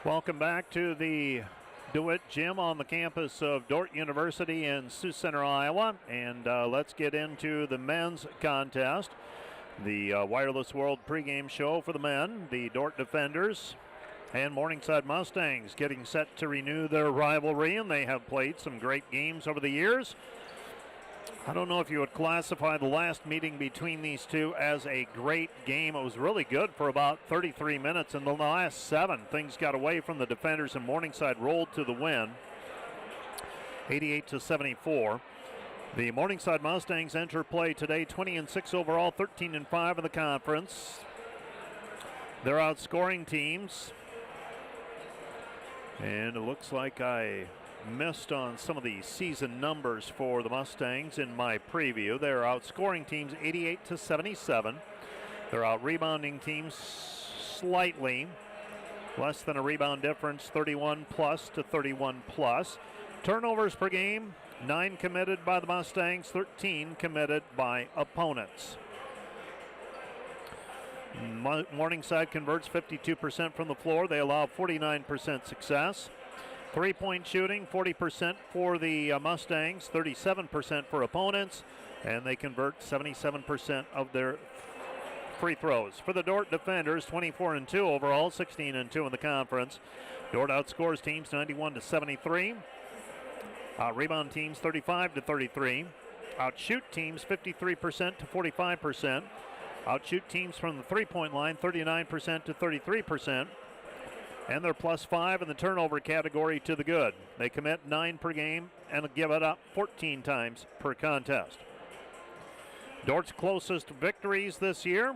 Welcome back to the DeWitt Gym on the campus of Dordt University in Sioux Center, Iowa. And let's get into the men's contest. The Wireless World pregame show for the men, the Dordt Defenders and Morningside Mustangs getting set to renew their rivalry, and they have played some great games over the years. I don't know if you would classify the last meeting between these two as a great game. It was really good for about 33 minutes. In the last 7, things got away from the Defenders, and Morningside rolled to the win, 88-74. The Morningside Mustangs enter play today 20-6 overall, 13-5 in the conference. They're outscoring teams. And it looks like I missed on some of the season numbers for the Mustangs in my preview. They're outscoring teams 88-77. They're out rebounding teams slightly, less than a rebound difference, 31 plus to 31 plus. Turnovers per game, 9 committed by the Mustangs, 13 committed by opponents. Morningside converts 52% from the floor. They allow 49% success. Three-point shooting, 40% for the Mustangs, 37% for opponents, and they convert 77% of their free throws. For the Dordt Defenders, 24-2 overall, 16-2 in the conference. Dordt outscores teams 91-73. Rebound teams 35-33. Outshoot teams 53% to 45%. Outshoot teams from the three-point line 39% to 33%. And they're +5 in the turnover category to the good. They commit 9 per game and give it up 14 times per contest. Dordt's closest victories this year,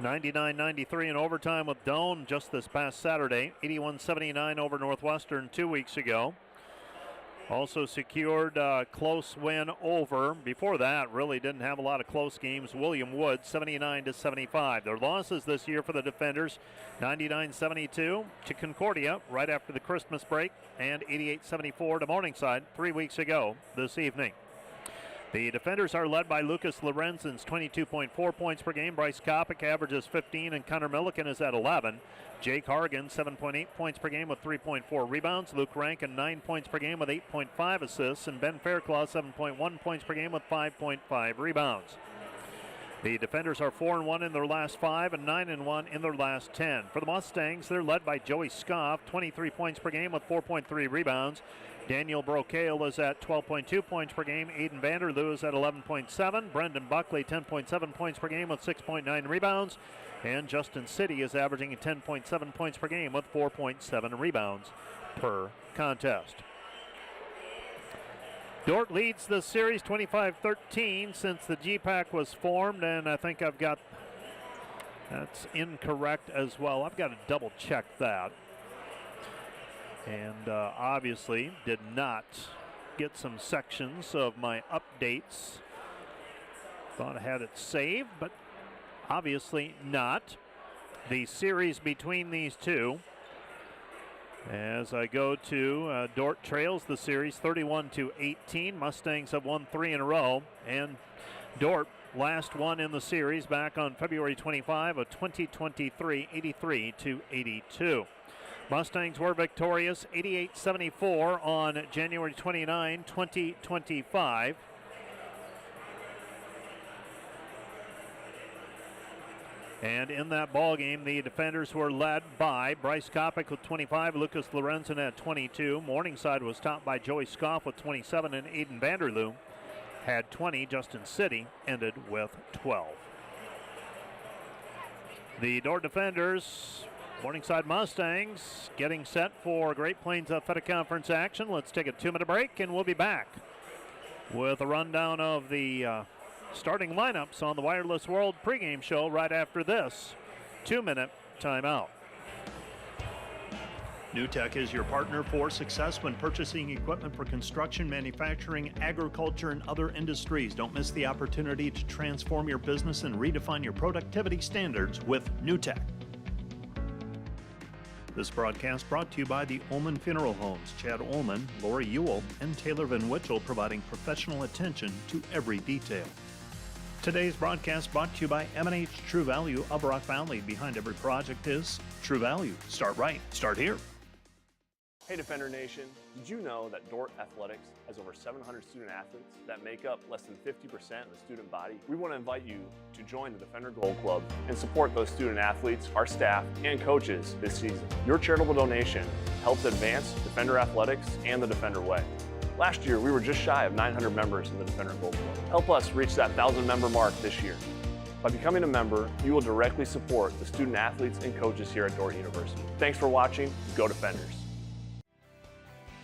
99-93 in overtime with Doane just this past Saturday, 81-79 over Northwestern 2 weeks ago. Also secured a close win over, before that, really didn't have a lot of close games, William Wood, 79-75. Their losses this year for the Defenders, 99-72 to Concordia right after the Christmas break, and 88-74 to Morningside 3 weeks ago this evening. The Defenders are led by Lucas Lorenzens, 22.4 points per game. Bryce Kopic averages 15, and Connor Milliken is at 11. Jake Hargan, 7.8 points per game with 3.4 rebounds. Luke Rankin, 9 points per game with 8.5 assists. And Ben Fairclough, 7.1 points per game with 5.5 rebounds. The Defenders are 4-1 in their last 5 and 9-1 in their last 10. For the Mustangs, they're led by Joey Scoff, 23 points per game with 4.3 rebounds. Daniel Brocale is at 12.2 points per game. Aiden Vanderloo is at 11.7. Brendan Buckley, 10.7 points per game with 6.9 rebounds. And Justin City is averaging 10.7 points per game with 4.7 rebounds per contest. Dordt leads the series 25-13 since the GPAC was formed, and I think that's incorrect as well. I've got to double check that. And obviously did not get some sections of my updates. Thought I had it saved, but obviously not. The series between these two, as I go to Dordt trails the series 31-18. Mustangs have won 3 in a row, and Dordt last won in the series back on February 25 of 2023, 83-82. Mustangs were victorious 88-74 on January 29, 2025. And in that ball game, the Defenders were led by Bryce Kopic with 25, Lucas Lorenzen at 22. Morningside was topped by Joey Scoff with 27, and Aiden Vanderloo had 20. Justin City ended with 12. The Dordt Defenders, Morningside Mustangs, getting set for Great Plains Athletic Conference action. Let's take a 2-minute break, and we'll be back with a rundown of the starting lineups on the Wireless World pregame show right after this 2-minute timeout. NewTek is your partner for success when purchasing equipment for construction, manufacturing, agriculture, and other industries. Don't miss the opportunity to transform your business and redefine your productivity standards with NewTek. This broadcast brought to you by the Ullman Funeral Homes. Chad Ullman, Lori Ewell, and Taylor Van Witchell providing professional attention to every detail. Today's broadcast brought to you by M&H True Value of Rock Valley. Behind every project is True Value. Start right. Start here. Hey Defender Nation, did you know that Dordt Athletics has over 700 student athletes that make up less than 50% of the student body? We want to invite you to join the Defender Gold Club and support those student athletes, our staff, and coaches this season. Your charitable donation helps advance Defender Athletics and the Defender Way. Last year, we were just shy of 900 members in the Defender Gold Club. Help us reach that 1,000 member mark this year. By becoming a member, you will directly support the student athletes and coaches here at Dordt University. Thanks for watching. Go Defenders.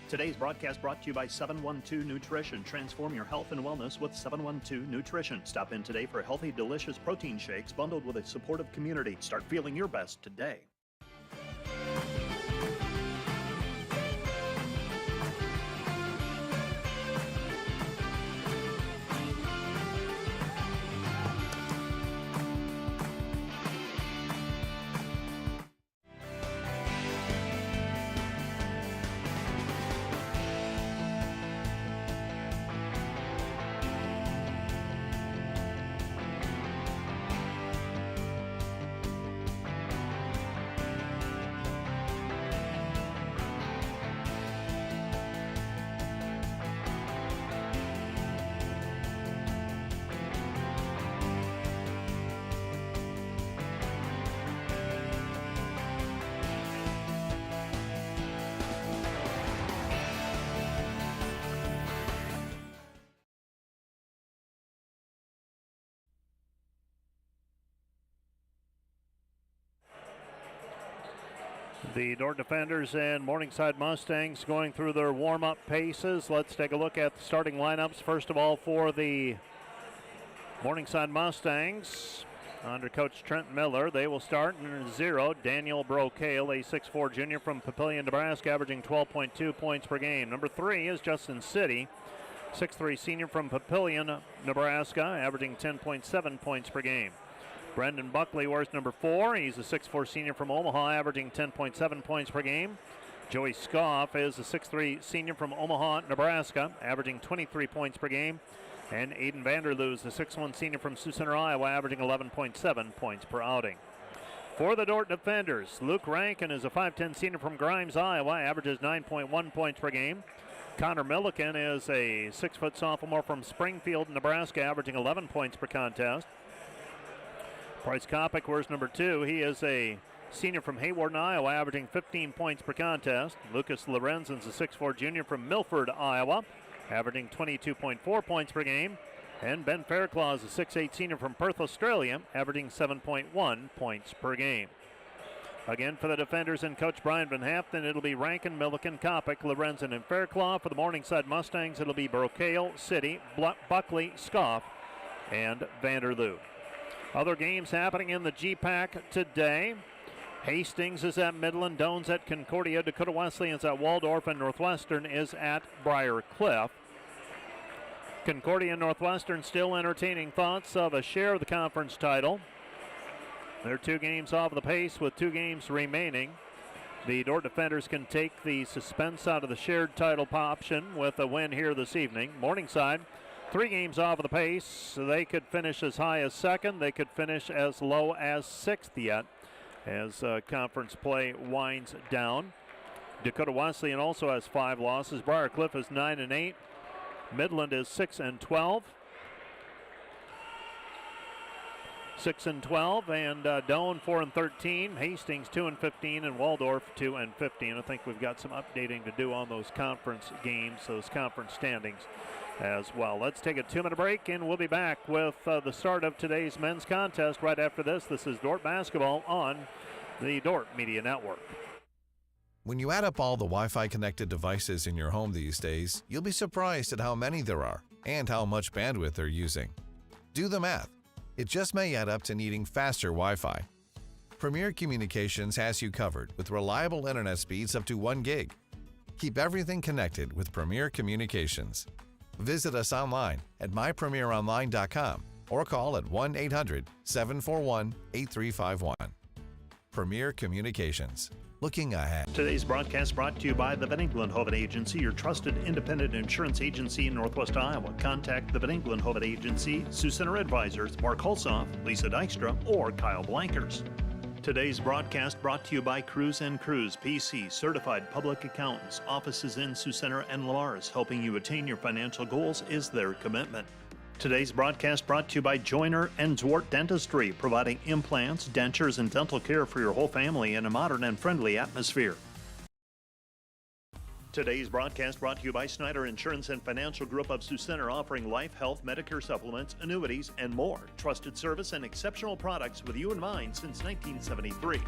Today's broadcast brought to you by 712 Nutrition. Transform your health and wellness with 712 Nutrition. Stop in today for healthy, delicious protein shakes bundled with a supportive community. Start feeling your best today. The Dordt Defenders and Morningside Mustangs going through their warm-up paces. Let's take a look at the starting lineups. First of all, for the Morningside Mustangs, under Coach Trent Miller, they will start in 0. Daniel Brocale, a 6'4 junior from Papillion, Nebraska, averaging 12.2 points per game. Number 3 is Justin City, 6'3 senior from Papillion, Nebraska, averaging 10.7 points per game. Brendan Buckley wears number 4. He's a 6'4 senior from Omaha, averaging 10.7 points per game. Joey Scoff is a 6'3 senior from Omaha, Nebraska, averaging 23 points per game. And Aiden Vanderloo is a 6'1 senior from Sioux Center, Iowa, averaging 11.7 points per outing. For the Dordt Defenders, Luke Rankin is a 5'10 senior from Grimes, Iowa, averages 9.1 points per game. Connor Milliken is a 6-foot sophomore from Springfield, Nebraska, averaging 11 points per contest. Bryce Kopic wears number 2. He is a senior from Hayward, Iowa, averaging 15 points per contest. Lucas Lorenzen's a 6'4 junior from Milford, Iowa, averaging 22.4 points per game. And Ben Fairclaw is a 6'8 senior from Perth, Australia, averaging 7.1 points per game. Again, for the Defenders and Coach Brian Van Haften, it'll be Rankin, Milliken, Kopic, Lorenzen, and Fairclaw. For the Morningside Mustangs, it'll be Brocale, City, Buckley, Scoff, and Vanderloo. Other games happening in the GPAC today. Hastings is at Midland, Doan's at Concordia, Dakota Wesleyan's at Waldorf, and Northwestern is at Briar Cliff. Concordia and Northwestern still entertaining thoughts of a share of the conference title. They're 2 games off of the pace with 2 games remaining. The Dordt Defenders can take the suspense out of the shared title option with a win here this evening. Morningside, 3 games off of the pace. So they could finish as high as 2nd. They could finish as low as 6th yet as conference play winds down. Dakota Wesleyan also has 5 losses. Briar Cliff is 9-8. Midland is 6-12. 6-12, and Doan 4-13. Hastings 2-15, and Waldorf 2-15. I think we've got some updating to do on those conference games, those conference standings as well. Let's take a 2-minute break, and we'll be back with the start of today's men's contest right after this. This is Dordt basketball on the Dordt Media Network. When you add up all the Wi-Fi connected devices in your home these days, you'll be surprised at how many there are and how much bandwidth they're using. Do the math. It just may add up to needing faster Wi-Fi. Premier Communications has you covered with reliable internet speeds up to 1 gig. Keep everything connected with Premier Communications. Visit us online at mypremieronline.com or call at 1-800-741-8351. Premier Communications. Looking ahead. Today's broadcast brought to you by the Van Engelen-Hoven Agency, your trusted independent insurance agency in Northwest Iowa. Contact the Van Engelen-Hoven Agency, Sioux Center Advisors, Mark Hulsoff, Lisa Dykstra, or Kyle Blankers. Today's broadcast brought to you by Cruz & Cruz, PC, certified public accountants. Offices in Sioux Center and Lamar's. Helping you attain your financial goals is their commitment. Today's broadcast brought to you by Joyner and Dordt Dentistry, providing implants, dentures, and dental care for your whole family in a modern and friendly atmosphere. Today's broadcast brought to you by Snyder Insurance and Financial Group of Sioux Center, offering life, health, Medicare supplements, annuities, and more. Trusted service and exceptional products with you in mind since 1973.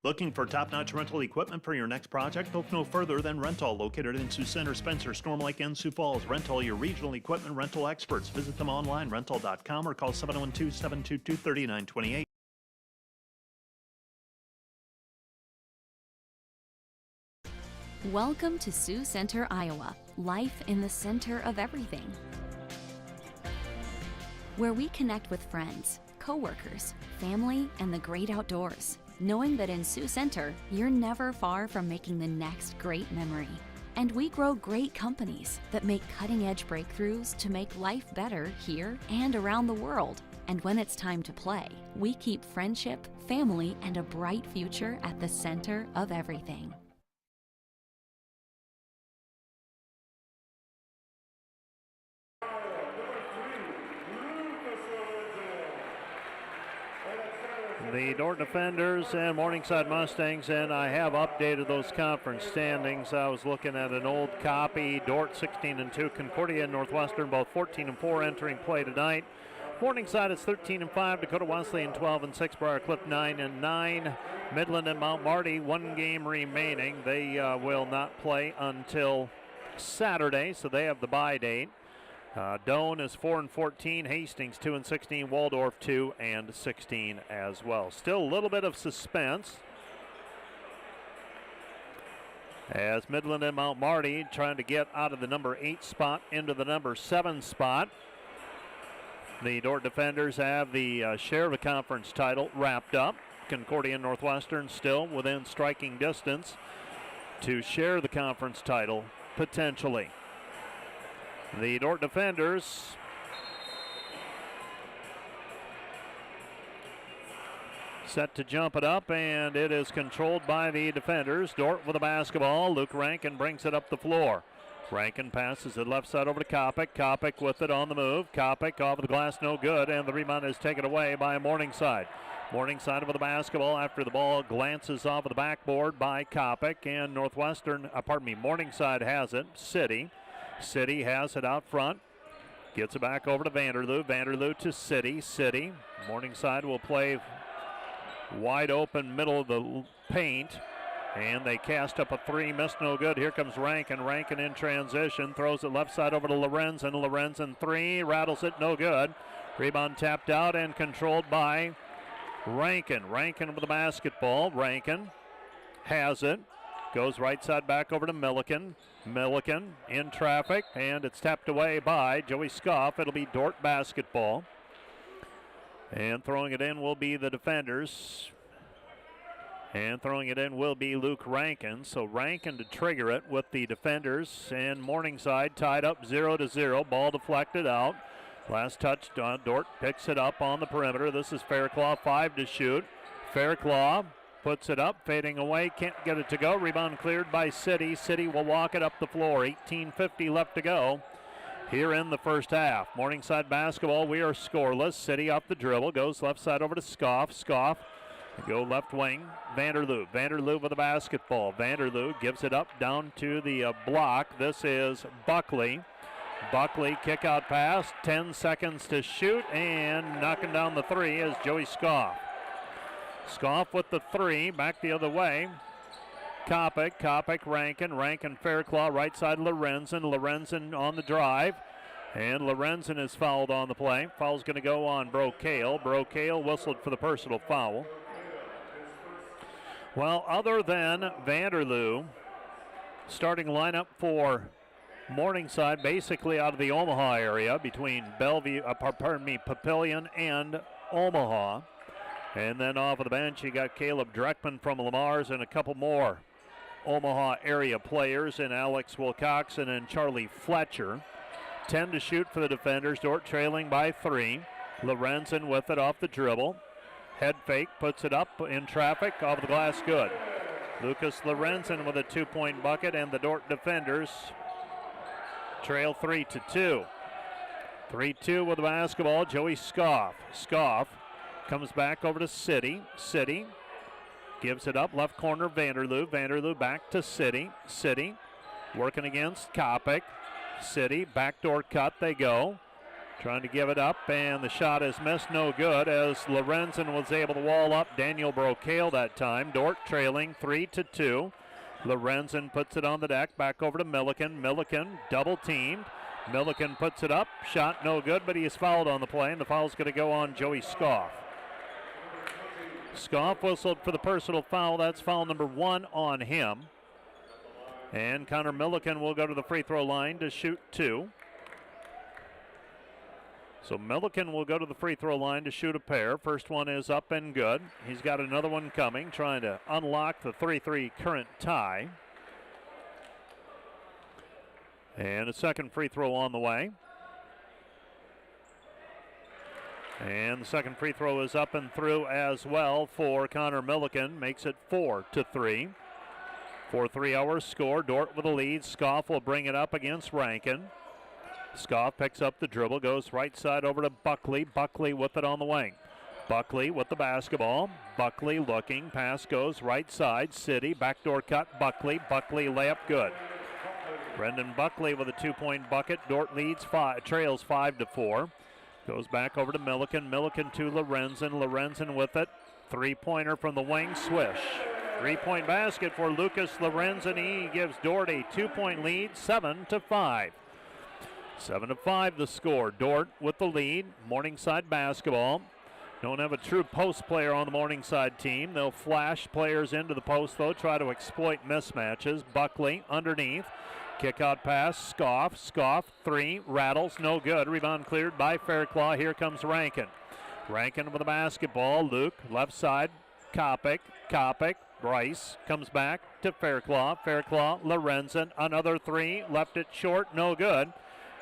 Looking for top-notch rental equipment for your next project? Look no further than Rental, located in Sioux Center, Spencer, Storm Lake, and Sioux Falls. Rental, your regional equipment rental experts. Visit them online, rental.com, or call 712-722-3928. Welcome to Sioux Center, Iowa. Life in the center of everything. Where we connect with friends, coworkers, family, and the great outdoors. Knowing that in Sioux Center, you're never far from making the next great memory. And we grow great companies that make cutting-edge breakthroughs to make life better here and around the world. And when it's time to play, we keep friendship, family, and a bright future at the center of everything. The Dordt Defenders and Morningside Mustangs, and I have updated those conference standings. I was looking at an old copy. Dordt 16-2, Concordia and Northwestern both 14-4 entering play tonight. Morningside is 13-5, Dakota Wesleyan 12-6, Briar Cliff 9-9, Midland and Mount Marty 1 game remaining. They will not play until Saturday, so they have the bye date. Doane is 4-14, Hastings 2-16, Waldorf 2-16 as well. Still a little bit of suspense as Midland and Mount Marty trying to get out of the number 8 spot into the number 7 spot. The Dordt Defenders have the share of the conference title wrapped up. Concordia and Northwestern still within striking distance to share the conference title potentially. The Dordt Defenders set to jump it up, and it is controlled by the Defenders. Dordt with the basketball. Luke Rankin brings it up the floor. Rankin passes it left side over to Kopic. Kopic with it on the move. Kopic off of the glass, no good, and the rebound is taken away by Morningside. Morningside with the basketball after the ball glances off of the backboard by Kopic, and Morningside has it. City has it out front. Gets it back over to Vanderloo. Vanderloo to City. Morningside will play wide open middle of the paint. And they cast up a 3. Missed, no good. Here comes Rankin. Rankin in transition. Throws it left side over to Lorenzen. Lorenzen 3. Rattles it, no good. Rebound tapped out and controlled by Rankin. Rankin with the basketball. Rankin has it. Goes right side back over to Milliken. Milliken in traffic, and it's tapped away by Joey Scoff. It'll be Dordt basketball. And throwing it in will be the Defenders. And throwing it in will be Luke Rankin. So Rankin to trigger it with the Defenders. And Morningside tied up 0-0. Ball deflected out. Last touch, Dordt picks it up on the perimeter. This is Fairclough, 5 to shoot. Fairclough puts it up, fading away, can't get it to go. Rebound cleared by City. City will walk it up the floor. 18:50 left to go here in the first half. Morningside basketball, we are scoreless. City off the dribble, goes left side over to Scoff. Scoff, go left wing. Vanderloo. Vanderloo with the basketball. Vanderloo gives it up down to the block. This is Buckley. Buckley kick out pass, 10 seconds to shoot, and knocking down the 3 is Joey Scoff. Scoff with the 3, back the other way. Kopic, Rankin, Fairclough, right side Lorenzen on the drive. And Lorenzen is fouled on the play. Foul's going to go on Brocale. Brocale whistled for the personal foul. Well, other than Vanderloo, starting lineup for Morningside, basically out of the Omaha area between Papillion and Omaha. And then off of the bench, you got Caleb Dreckman from Lamar's and a couple more Omaha area players in Alex Wilcoxon and Charlie Fletcher. 10 to shoot for the defenders. Dordt trailing by 3. Lorenzen with it off the dribble. Head fake, puts it up in traffic, off the glass, good. Lucas Lorenzen with a 2-point bucket, and the Dordt defenders trail 3-2. 3-2 with the basketball, Joey Scoff. Scoff comes back over to City. City gives it up, left corner, Vanderloo. Vanderloo back to City. City working against Kopic. City, backdoor cut, they go. Trying to give it up, and the shot is missed, no good, as Lorenzen was able to wall up Daniel Brocale that time. Dordt trailing 3-2. Lorenzen puts it on the deck, back over to Milliken. Milliken double teamed. Milliken puts it up, shot no good, but he is fouled on the play, and the foul's going to go on Joey Scoff. Scoff whistled for the personal foul. That's foul number 1 on him. And Connor Milliken will go to the free throw line to shoot 2. So Milliken will go to the free throw line to shoot a pair. First one is up and good. He's got another one coming, trying to unlock the 3-3 current tie. And a second free throw on the way. And the second free throw is up and through as well for Connor Milliken. Makes it 4-3. 4-3 hour score. Dordt with a lead. Scoff will bring it up against Rankin. Scoff picks up the dribble, goes right side over to Buckley. Buckley with it on the wing. Buckley with the basketball. Buckley looking. Pass goes right side. City. Backdoor cut. Buckley. Buckley layup good. Brendan Buckley with a 2-point bucket. Dordt trails 5-4. Goes back over to Milliken. Milliken to Lorenzen. Lorenzen with it. 3-pointer from the wing. Swish. 3-point basket for Lucas Lorenzen. He gives Dordt a 2-point lead. 7-5. 7-5 the score. Dordt with the lead. Morningside basketball. Don't have a true post player on the Morningside team. They'll flash players into the post, though, try to exploit mismatches. Buckley underneath. Kick out pass. Scoff. Scoff. 3. Rattles. No good. Rebound cleared by Fairclaw. Here comes Rankin. Rankin with the basketball. Luke. Left side. Kopic. Kopic. Bryce comes back to Fairclaw. Fairclaw. Lorenzen. Another 3. Left it short. No good.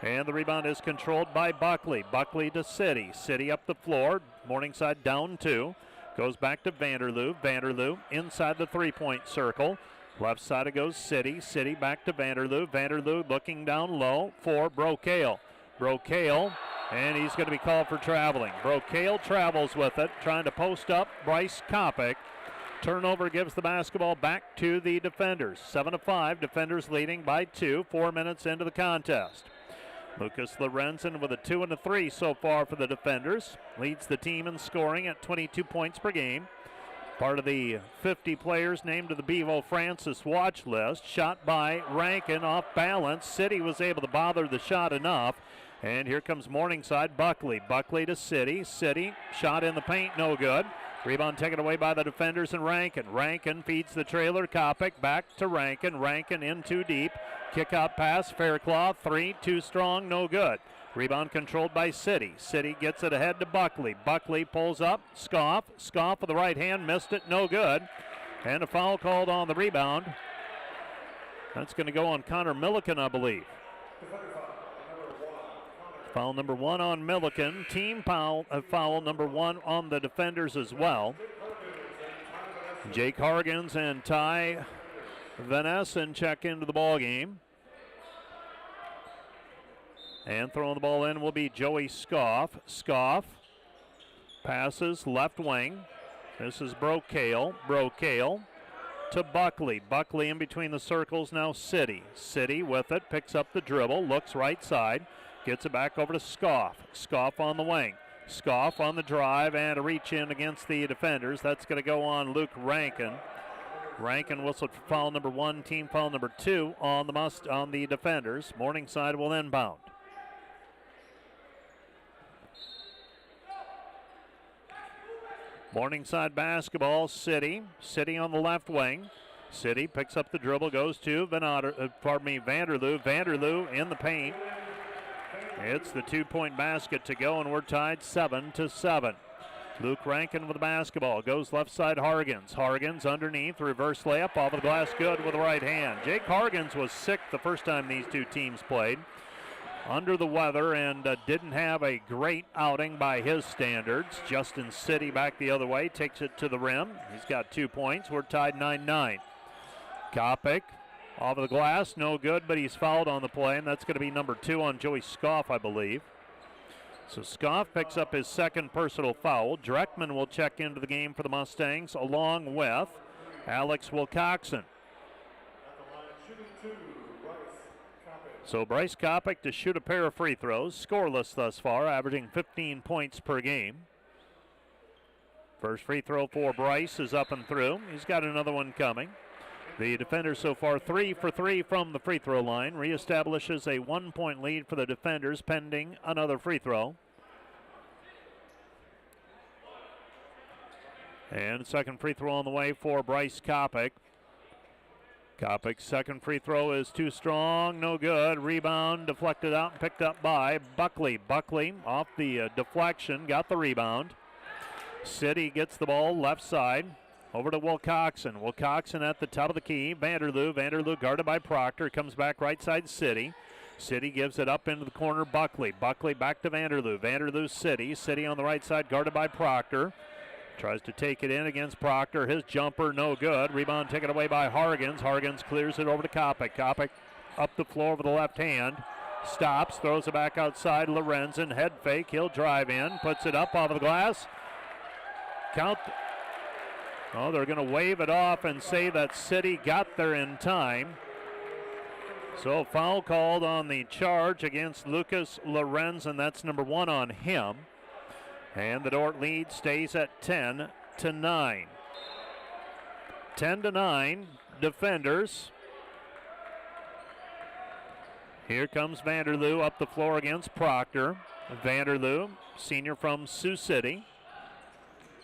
And the rebound is controlled by Buckley. Buckley to City. City up the floor. Morningside down 2. Goes back to Vanderloo. Vanderloo inside the 3-point circle. Left side it goes City. City back to Vanderloo. Vanderloo looking down low for Brocale. Brocale, and he's going to be called for traveling. Brocale travels with it, trying to post up Bryce Kopic. Turnover gives the basketball back to the defenders. 7-5. Defenders leading by 2. 4 minutes into the contest. Lucas Lorenzen with a 2 and a 3 so far for the defenders. Leads the team in scoring at 22 points per game. Part of the 50 players named to the Bevo Francis watch list. Shot by Rankin off balance. City was able to bother the shot enough. And here comes Morningside. Buckley. Buckley to City. City shot in the paint, no good. Rebound taken away by the defenders and Rankin. Rankin feeds the trailer. Kopic back to Rankin. Rankin in too deep. Kick out pass. Fairclaw. 3. Too strong. No good. Rebound controlled by City. City gets it ahead to Buckley. Buckley pulls up. Scoff. Scoff with the right hand. Missed it. No good. And a foul called on the rebound. That's going to go on Connor Milliken, I believe. Foul number 1 on Milliken. Team foul number 1 on the defenders as well. Jake Hargens and Ty Van Essen check into the ball game. And throwing the ball in will be Joey Scoff. Scoff passes left wing. This is Brocale. Brocale to Buckley. Buckley in between the circles now. City. City with it. Picks up the dribble. Looks right side. Gets it back over to Scoff. Scoff on the wing. Scoff on the drive and a reach in against the defenders. That's going to go on Luke Rankin. Rankin whistled for foul number 1, team foul number 2 on the defenders. Morningside will inbound. Morningside basketball. City. City on the left wing. City picks up the dribble, goes to Vanderloo. Vanderloo in the paint. It's the 2-point basket to go, and we're tied 7-7. Luke Rankin with the basketball. Goes left side, Hargens. Hargens underneath, reverse layup, off of the glass, good with the right hand. Jake Hargens was sick the first time these two teams played. Under the weather and didn't have a great outing by his standards. Justin City back the other way, takes it to the rim. He's got 2 points. We're tied 9-9. Kopic off of the glass, no good, but he's fouled on the play, and that's going to be number 2 on Joey Scoff, I believe. So Scoff picks up his second personal foul. Dreckman will check into the game for the Mustangs, along with Alex Wilcoxon. So Bryce Kopic to shoot a pair of free throws, scoreless thus far, averaging 15 points per game. First free throw for Bryce is up and through. He's got another one coming. The defenders so far 3 for 3 from the free throw line. Reestablishes a 1-point lead for the defenders pending another free throw. And second free throw on the way for Bryce Kopic. Kopic's second free throw is too strong, no good. Rebound deflected out and picked up by Buckley. Buckley off the deflection, got the rebound. City gets the ball left side. Over to Wilcoxon. Wilcoxon at the top of the key. Vanderloo. Vanderloo guarded by Proctor. Comes back right side City. City gives it up into the corner. Buckley. Buckley back to Vanderloo. Vanderloo City. City on the right side guarded by Proctor. Tries to take it in against Proctor. His jumper no good. Rebound taken away by Hargens. Hargens clears it over to Kopic. Kopic up the floor with the left hand. Stops. Throws it back outside. Lorenzen head fake. He'll drive in. Puts it up off of the glass. Count. Oh, they're going to wave it off and say that City got there in time. So foul called on the charge against Lucas Lorenzen. That's number 1 on him. And the Dordt lead stays at 10-9. 10-9, defenders. Here comes Vanderloo up the floor against Proctor. Vanderloo, senior from Sioux City.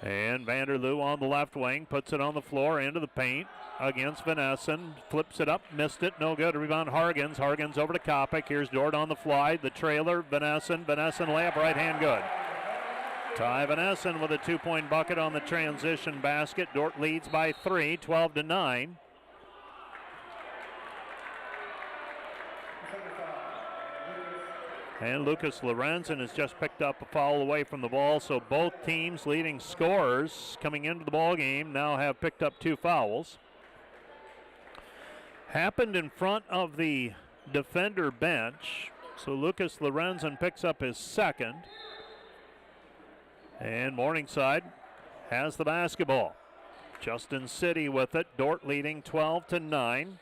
And Vanderloo on the left wing, puts it on the floor into the paint against Vanessen. Flips it up, missed it, no good. Rebound Hargens. Hargens over to Kopic. Here's Dordt on the fly. The trailer, Vanessen. Vanessen layup, right hand good. Ty Vanessen with a 2-point bucket on the transition basket. Dordt leads by 3, 12-9. And Lucas Lorenzen has just picked up a foul away from the ball, so both teams leading scorers coming into the ball game now have picked up 2 fouls. Happened in front of the defender bench, so Lucas Lorenzen picks up his second. And Morningside has the basketball. Justin City with it. Dordt leading 12-9.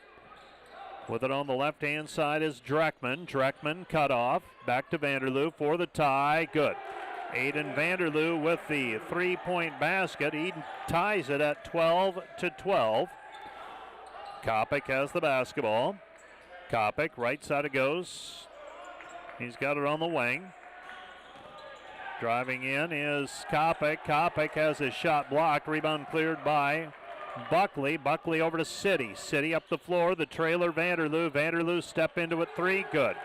With it on the left-hand side is Dreckman. Dreckman cut off. Back to Vanderloo for the tie. Good. Aiden Vanderloo with the 3-point basket. He ties it at 12-12. Kopic has the basketball. Kopic, right side it goes. He's got it on the wing. Driving in is Kopic. Kopic has his shot blocked. Rebound cleared by Buckley. Buckley over to City. City up the floor. The trailer Vanderloo. Vanderloo step into it 3. Good.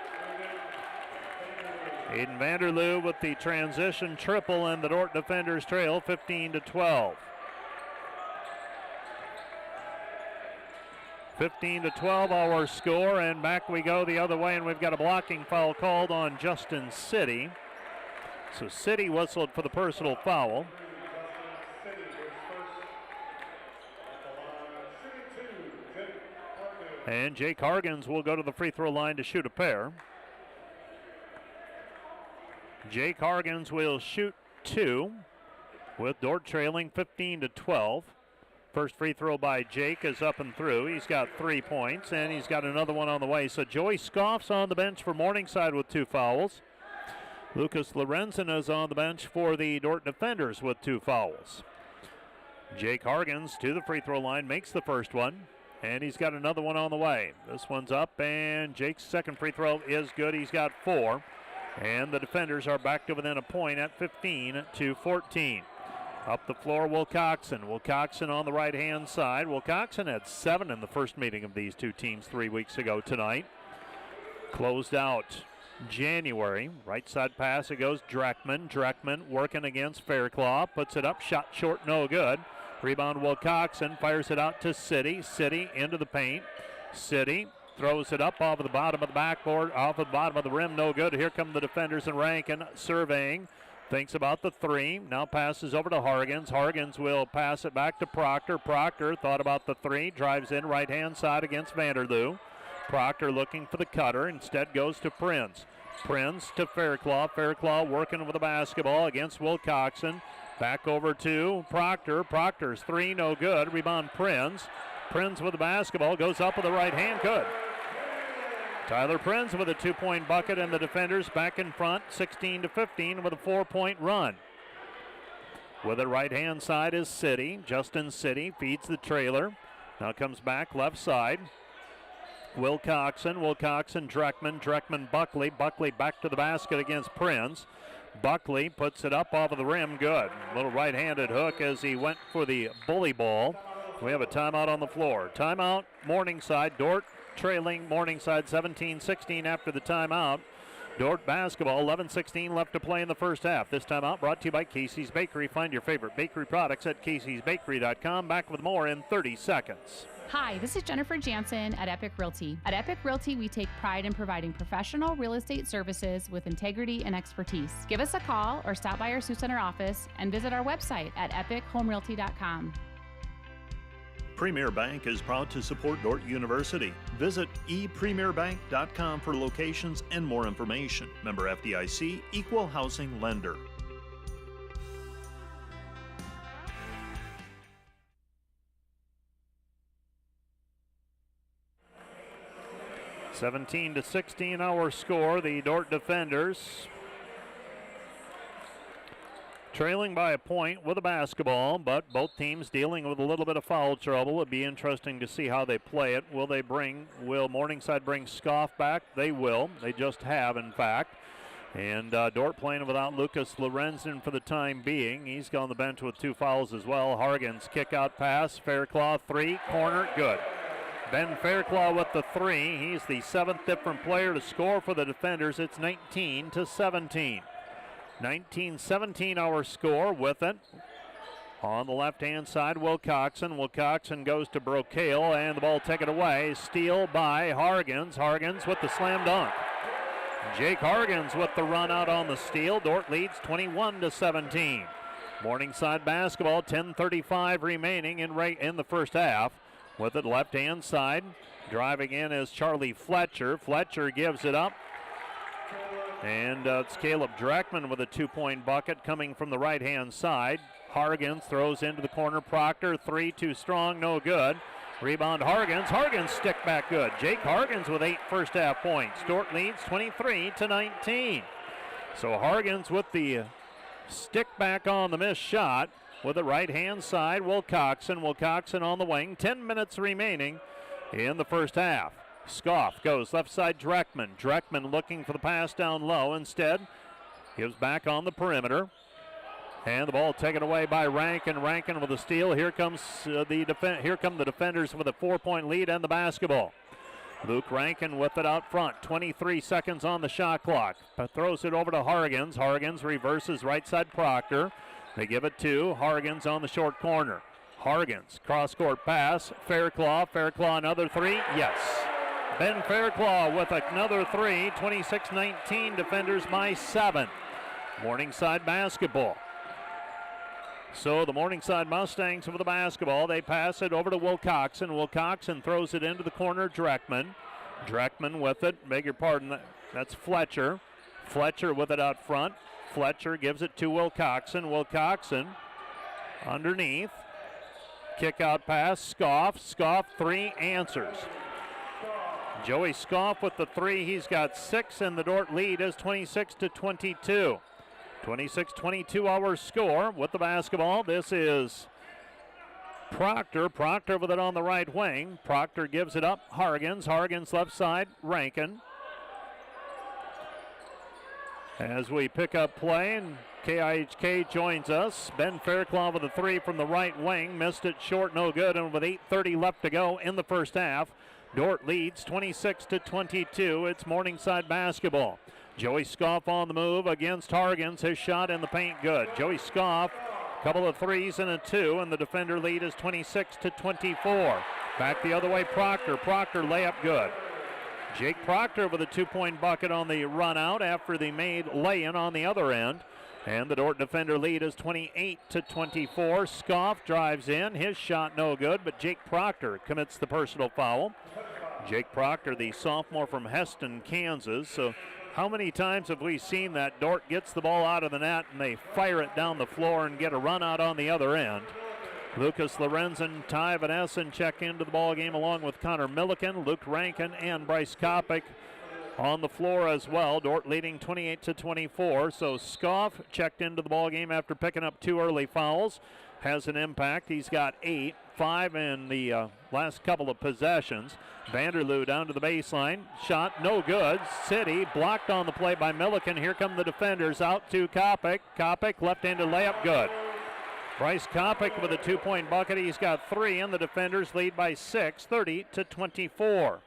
Aiden Vanderloo with the transition triple, and the Dordt defenders trail 15-12. 15-12 our score, and back we go the other way, and we've got a blocking foul called on Justin City. So City whistled for the personal foul. And Jake Hargens will go to the free throw line to shoot a pair. Jake Hargens will shoot 2, with Dordt trailing 15-12. First free throw by Jake is up and through. He's got 3 points, and he's got another one on the way. So Joey Scoff's on the bench for Morningside with 2 fouls. Lucas Lorenzen is on the bench for the Dordt defenders with 2 fouls. Jake Hargens to the free throw line, makes the first one, and he's got another one on the way. This one's up, and Jake's second free throw is good. He's got 4, and the defenders are back to within a point at 15-14. Up the floor, Wilcoxon. Wilcoxon on the right-hand side. Wilcoxon had 7 in the first meeting of these two teams 3 weeks ago tonight. Closed out January. Right side pass, it goes Dreckman. Dreckman working against Fairclough. Puts it up, shot short, no good. Rebound Wilcoxon, fires it out to City. City into the paint. City throws it up off of the bottom of the backboard, off of the bottom of the rim, no good. Here come the defenders, and Rankin surveying. Thinks about the three. Now passes over to Hargens. Hargens will pass it back to Proctor. Proctor thought about the three. Drives in right-hand side against Vanderloo. Proctor looking for the cutter. Instead goes to Prince. Prince to Fairclough. Fairclough working with the basketball against Wilcoxon. Back over to Proctor. Proctor's three, no good. Rebound Prince. Prince with the basketball. Goes up with the right hand. Good. Tyler Prinz with a 2-point bucket, and the defenders back in front, 16-15 with a 4-point run. With the right-hand side is City. Justin City feeds the trailer. Now comes back left side. Wilcoxon, Dreckman, Buckley. Buckley back to the basket against Prinz. Buckley puts it up off of the rim. Good. Little right-handed hook as he went for the bully ball. We have a timeout on the floor. Timeout, Morningside. Dordt trailing Morningside 17-16 after the timeout. Dordt basketball, 11-16 left to play in the first half. This timeout brought to you by Casey's Bakery. Find your favorite bakery products at caseysbakery.com. Back with more in 30 seconds. Hi, this is Jennifer Jansen at Epic Realty. At Epic Realty, we take pride in providing professional real estate services with integrity and expertise. Give us a call or stop by our Sioux Center office and visit our website at epichomerealty.com. Premier Bank is proud to support Dordt University. Visit epremierbank.com for locations and more information. Member FDIC, Equal Housing Lender. (17-16) our score. The Dordt defenders trailing by a point with a basketball, but both teams dealing with a little bit of foul trouble. It'd be interesting to see how they play it. Will Morningside bring Scoff back? They will. They just have, in fact. And Dordt playing without Lucas Lorenzen for the time being. He's gone on the bench with 2 fouls as well. Hargens kick out pass. Fairclough three, corner, good. Ben Fairclough with the three. He's the 7th different player to score for the defenders. It's 19-17. 19-17 our score with it. On the left-hand side, Wilcoxon. Wilcoxon goes to Brocale, and the ball taken away. Steal by Hargens. Hargens with the slam dunk. Jake Hargens with the run out on the steal. Dordt leads 21-17. Morningside basketball, 10:35 remaining in the first half. With it left-hand side, driving in is Charlie Fletcher. Fletcher gives it up. And it's Caleb Dreckman with a 2-point bucket coming from the right-hand side. Hargens throws into the corner. Proctor, three, too strong, no good. Rebound Hargens. Hargens stick back good. Jake Hargens with 8 first-half points. Dordt leads 23-19. So Hargens with the stick back on the missed shot. With the right-hand side, Wilcoxon. Wilcoxon on the wing. 10 minutes remaining in the first half. Scoff goes left side, Dreckman. Dreckman looking for the pass down low. Instead, gives back on the perimeter. And the ball taken away by Rankin. Rankin with a steal. Here comes here come the defenders with a 4-point lead and the basketball. Luke Rankin with it out front. 23 seconds on the shot clock. Throws it over to Hargens. Hargens reverses right side Proctor. They give it to Hargens on the short corner. Hargens, cross-court pass. Fairclough. Fairclough another three. Yes. Ben Fairclough with another three. 26-19, defenders by 7. Morningside basketball. So the Morningside Mustangs with the basketball. They pass it over to Wilcoxon. Wilcoxon throws it into the corner. Dreckman. Dreckman with it. Beg your pardon. That's Fletcher. Fletcher with it out front. Fletcher gives it to Wilcoxon. Wilcoxon underneath. Kick out pass. Scoff. Scoff three, answers. Joey Scoff with the three. He's got 6, and the Dordt lead is 26-22. 26-22 our score with the basketball. This is Proctor. Proctor with it on the right wing. Proctor gives it up. Hargens. Hargens left side. Rankin. As we pick up play, and KIHK joins us. Ben Fairclough with a three from the right wing. Missed it short, no good. And with 8:30 left to go in the first half, Dordt leads 26-22. It's Morningside basketball. Joey Scoff on the move against Hargens. His shot in the paint good. Joey Scoff, couple of threes and a 2, and the defender lead is 26-24. Back the other way, Proctor. Proctor layup good. Jake Proctor with a 2-point bucket on the run out after the made lay-in on the other end. And the Dordt defender lead is 28-24. Scoff drives in. His shot no good, but Jake Proctor commits the personal foul. Jake Proctor, the sophomore from Heston, Kansas. So how many times have we seen that Dordt gets the ball out of the net and they fire it down the floor and get a run out on the other end? Lucas Lorenzen, Ty Vanessen check into the ball game along with Connor Milliken, Luke Rankin, and Bryce Kopic on the floor as well. Dordt leading 28-24. So Scoff checked into the ball game after picking up 2 early fouls. Has an impact. He's got 8, 5 in the last couple of possessions. Vanderloo down to the baseline. Shot no good. City blocked on the play by Milliken. Here come the defenders out to Kopic. Kopic left-handed layup good. Bryce Kopic with a 2-point bucket. He's got 3, and the defenders lead by 6, 30-24.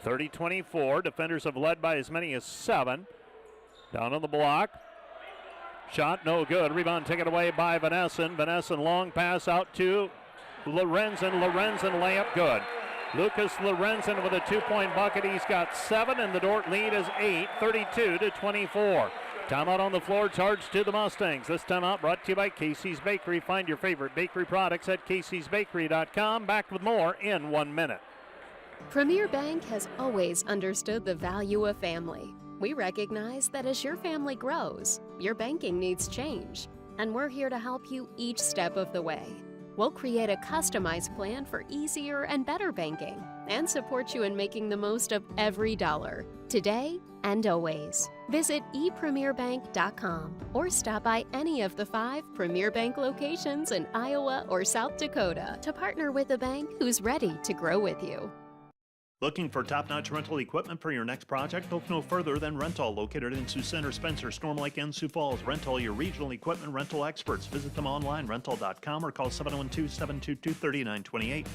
30-24. Defenders have led by as many as 7. Down on the block. Shot no good. Rebound taken away by Vanessen. Vanessen long pass out to Lorenzen. Lorenzen layup good. Lucas Lorenzen with a 2-point bucket. He's got 7, and the Dordt lead is 8, 32-24. Timeout on the floor, charged to the Mustangs. This timeout brought to you by Casey's Bakery. Find your favorite bakery products at caseysbakery.com. Back with more in 1 minute. Premier Bank has always understood the value of family. We recognize that as your family grows, your banking needs change, and we're here to help you each step of the way. We'll create a customized plan for easier and better banking and support you in making the most of every dollar, today and always. Visit epremierbank.com or stop by any of the 5 Premier Bank locations in Iowa or South Dakota to partner with a bank who's ready to grow with you. Looking for top-notch rental equipment for your next project? Look no further than Rental, located in Sioux Center, Spencer, Storm Lake, and Sioux Falls. Rental, your regional equipment rental experts. Visit them online, rental.com, or call 712-722-3928.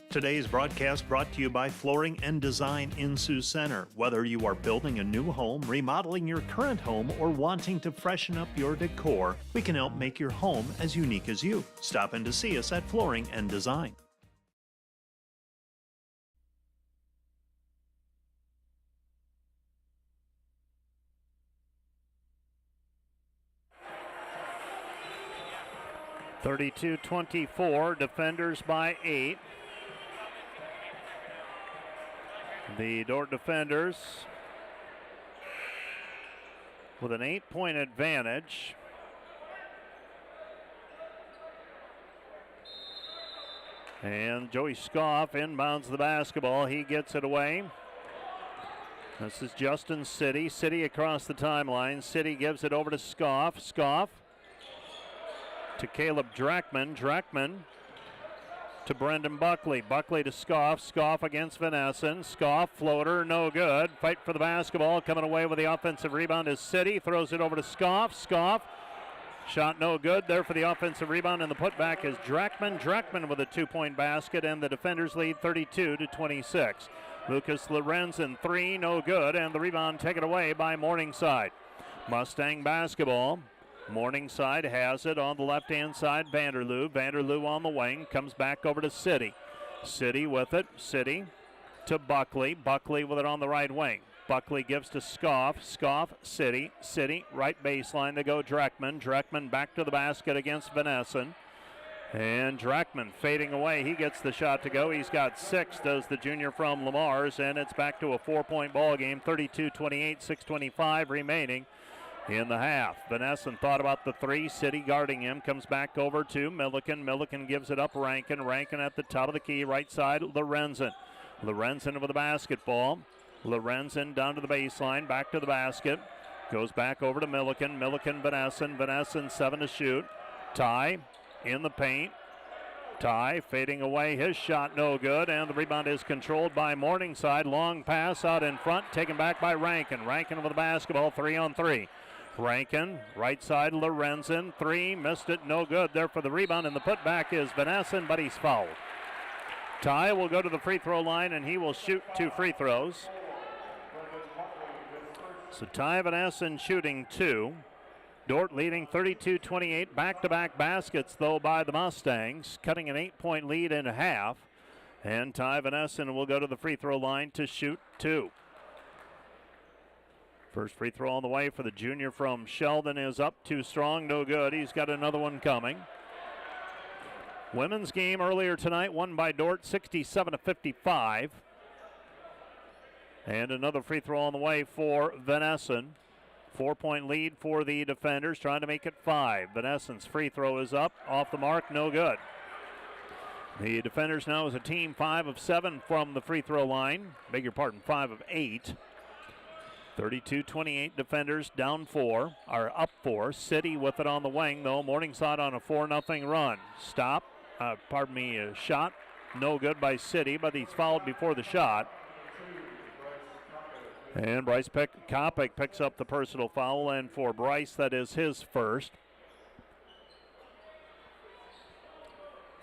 Today's broadcast brought to you by Flooring and Design in Sioux Center. Whether you are building a new home, remodeling your current home, or wanting to freshen up your decor, we can help make your home as unique as you. Stop in to see us at Flooring and Design. (32-24), defenders by 8. The Dordt defenders with an 8-point advantage. And Joey Scoff inbounds the basketball. He gets it away. This is Justin City. City across the timeline. City gives it over to Scoff. Scoff to Caleb Dreckman. Dreckman to Brendan Buckley. Buckley to Scoff. Scoff against Vanessen. Scoff floater, no good. Fight for the basketball. Coming away with the offensive rebound is City. Throws it over to Scoff. Scoff. Shot no good. There for the offensive rebound, and the putback is Dreckman. Dreckman with a 2-point basket, and the defenders lead 32-26. Lucas Lorenzen, 3, no good, and the rebound taken away by Morningside. Mustang basketball. Morningside has it on the left-hand side. Vanderloo. Vanderloo on the wing. Comes back over to City. City with it. City to Buckley. Buckley with it on the right wing. Buckley gives to Scoff. Scoff, City. City, right baseline to go Dreckman. Dreckman back to the basket against Vanessen. And Dreckman fading away. He gets the shot to go. He's got 6, does the junior from Lamar's, and it's back to a 4-point ball game. 32-28, 6:25 remaining in the half. Vanessen thought about the 3. City guarding him. Comes back over to Milliken. Milliken gives it up. Rankin. Rankin at the top of the key. Right side, Lorenzen. Lorenzen with the basketball. Lorenzen down to the baseline. Back to the basket. Goes back over to Milliken. Milliken, Vanessen. Vanessen, 7 to shoot. Ty in the paint. Ty fading away. His shot no good, and the rebound is controlled by Morningside. Long pass out in front. Taken back by Rankin. Rankin with the basketball. 3-on-3. Rankin, right side, Lorenzen, 3, missed it, no good there for the rebound, and the putback is Vanessen, but he's fouled. Ty will go to the free throw line, and he will shoot 2 free throws. So Ty Van Essen shooting 2. Dordt leading 32-28. Back-to-back baskets, though, by the Mustangs, cutting an 8-point lead in half. And Ty Van Essen will go to the free throw line to shoot 2. First free throw on the way for the junior from Sheldon is up, too strong, no good. He's got another one coming. Women's game earlier tonight won by Dordt 67-55. And another free throw on the way for Van Essen. 4-point lead for the defenders, trying to make it 5. Van Essen's free throw is up, off the mark, no good. The defenders now is a team 5 of 7 from the free throw line. Beg your pardon, 5 of 8. 32-28 defenders down 4, are up 4. City with it on the wing, though. Morningside on a 4-0 run. Shot. No good by City, but he's fouled before the shot. And Bryce Kopic picks up the personal foul, and for Bryce, that is his first.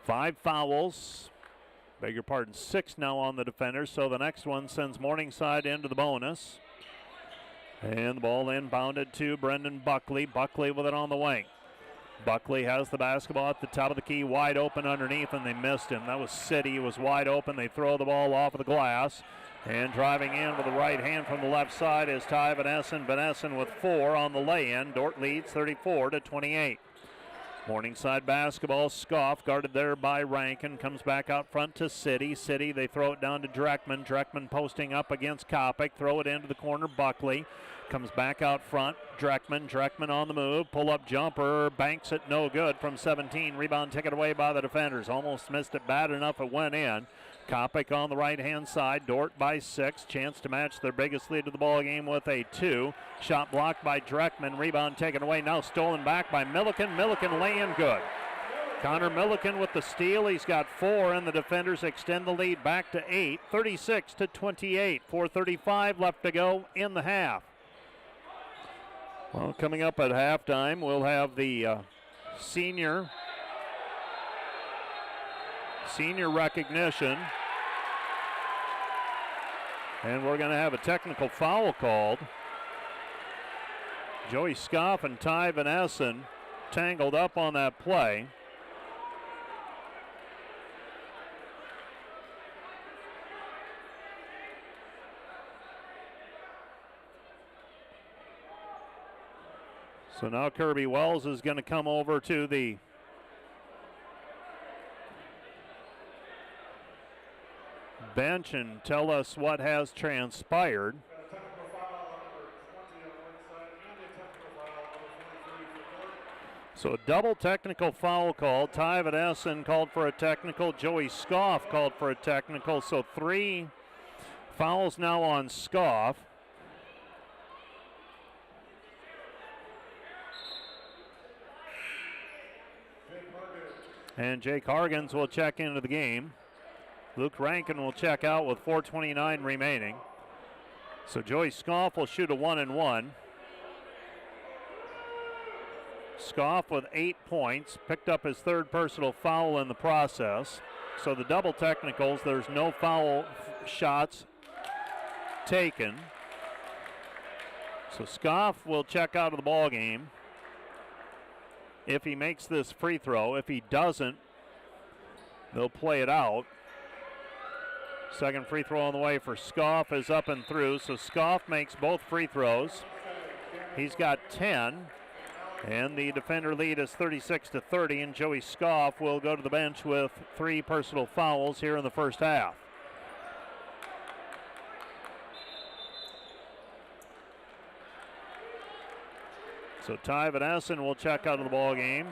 5 fouls. Beg your pardon, 6 now on the defenders, so the next one sends Morningside into the bonus. And the ball inbounded to Brendan Buckley. Buckley with it on the wing. Buckley has the basketball at the top of the key, wide open underneath, and they missed him. That was City. He was wide open. They throw the ball off of the glass. And driving in with the right hand from the left side is Ty Van Essen. Van Essen with 4 on the lay-in. Dordt leads 34-28. Morningside basketball. Scoff guarded there by Rankin. Comes back out front to City. City, they throw it down to Dreckman. Dreckman posting up against Kopic. Throw it into the corner. Buckley comes back out front. Dreckman on the move. Pull-up jumper. Banks it, no good from 17. Rebound taken away by the defenders. Almost missed it bad enough it went in. Kopic on the right-hand side. Dordt by 6. Chance to match their biggest lead of the ball game with a 2. Shot blocked by Dreckman. Rebound taken away. Now stolen back by Milliken. Milliken laying good. Connor Milliken with the steal. He's got 4, and the defenders extend the lead back to 8. 36-28. 4:35 left to go in the half. Well, coming up at halftime, we'll have the senior recognition. And we're going to have a technical foul called. Joey Scoff and Ty Van Essen tangled up on that play. So now Kirby Wells is going to come over to the bench and tell us what has transpired. So a double technical foul called. Ty Van Essen called for a technical. Joey Scoff called for a technical. So 3 fouls now on Scoff. And Jake Hargens will check into the game. Luke Rankin will check out with 4:29 remaining. So Joey Scoff will shoot a 1-and-1. Scoff with 8 points, picked up his 3rd personal foul in the process. So the double technicals, there's no foul shots taken. So Scoff will check out of the ball game if he makes this free throw. If he doesn't, they'll play it out. Second free throw on the way for Scoff is up and through. So Scoff makes both free throws. He's got 10. And the defender lead is 36-30. And Joey Scoff will go to the bench with 3 personal fouls here in the first half. So Ty Van Essen will check out of the ball game.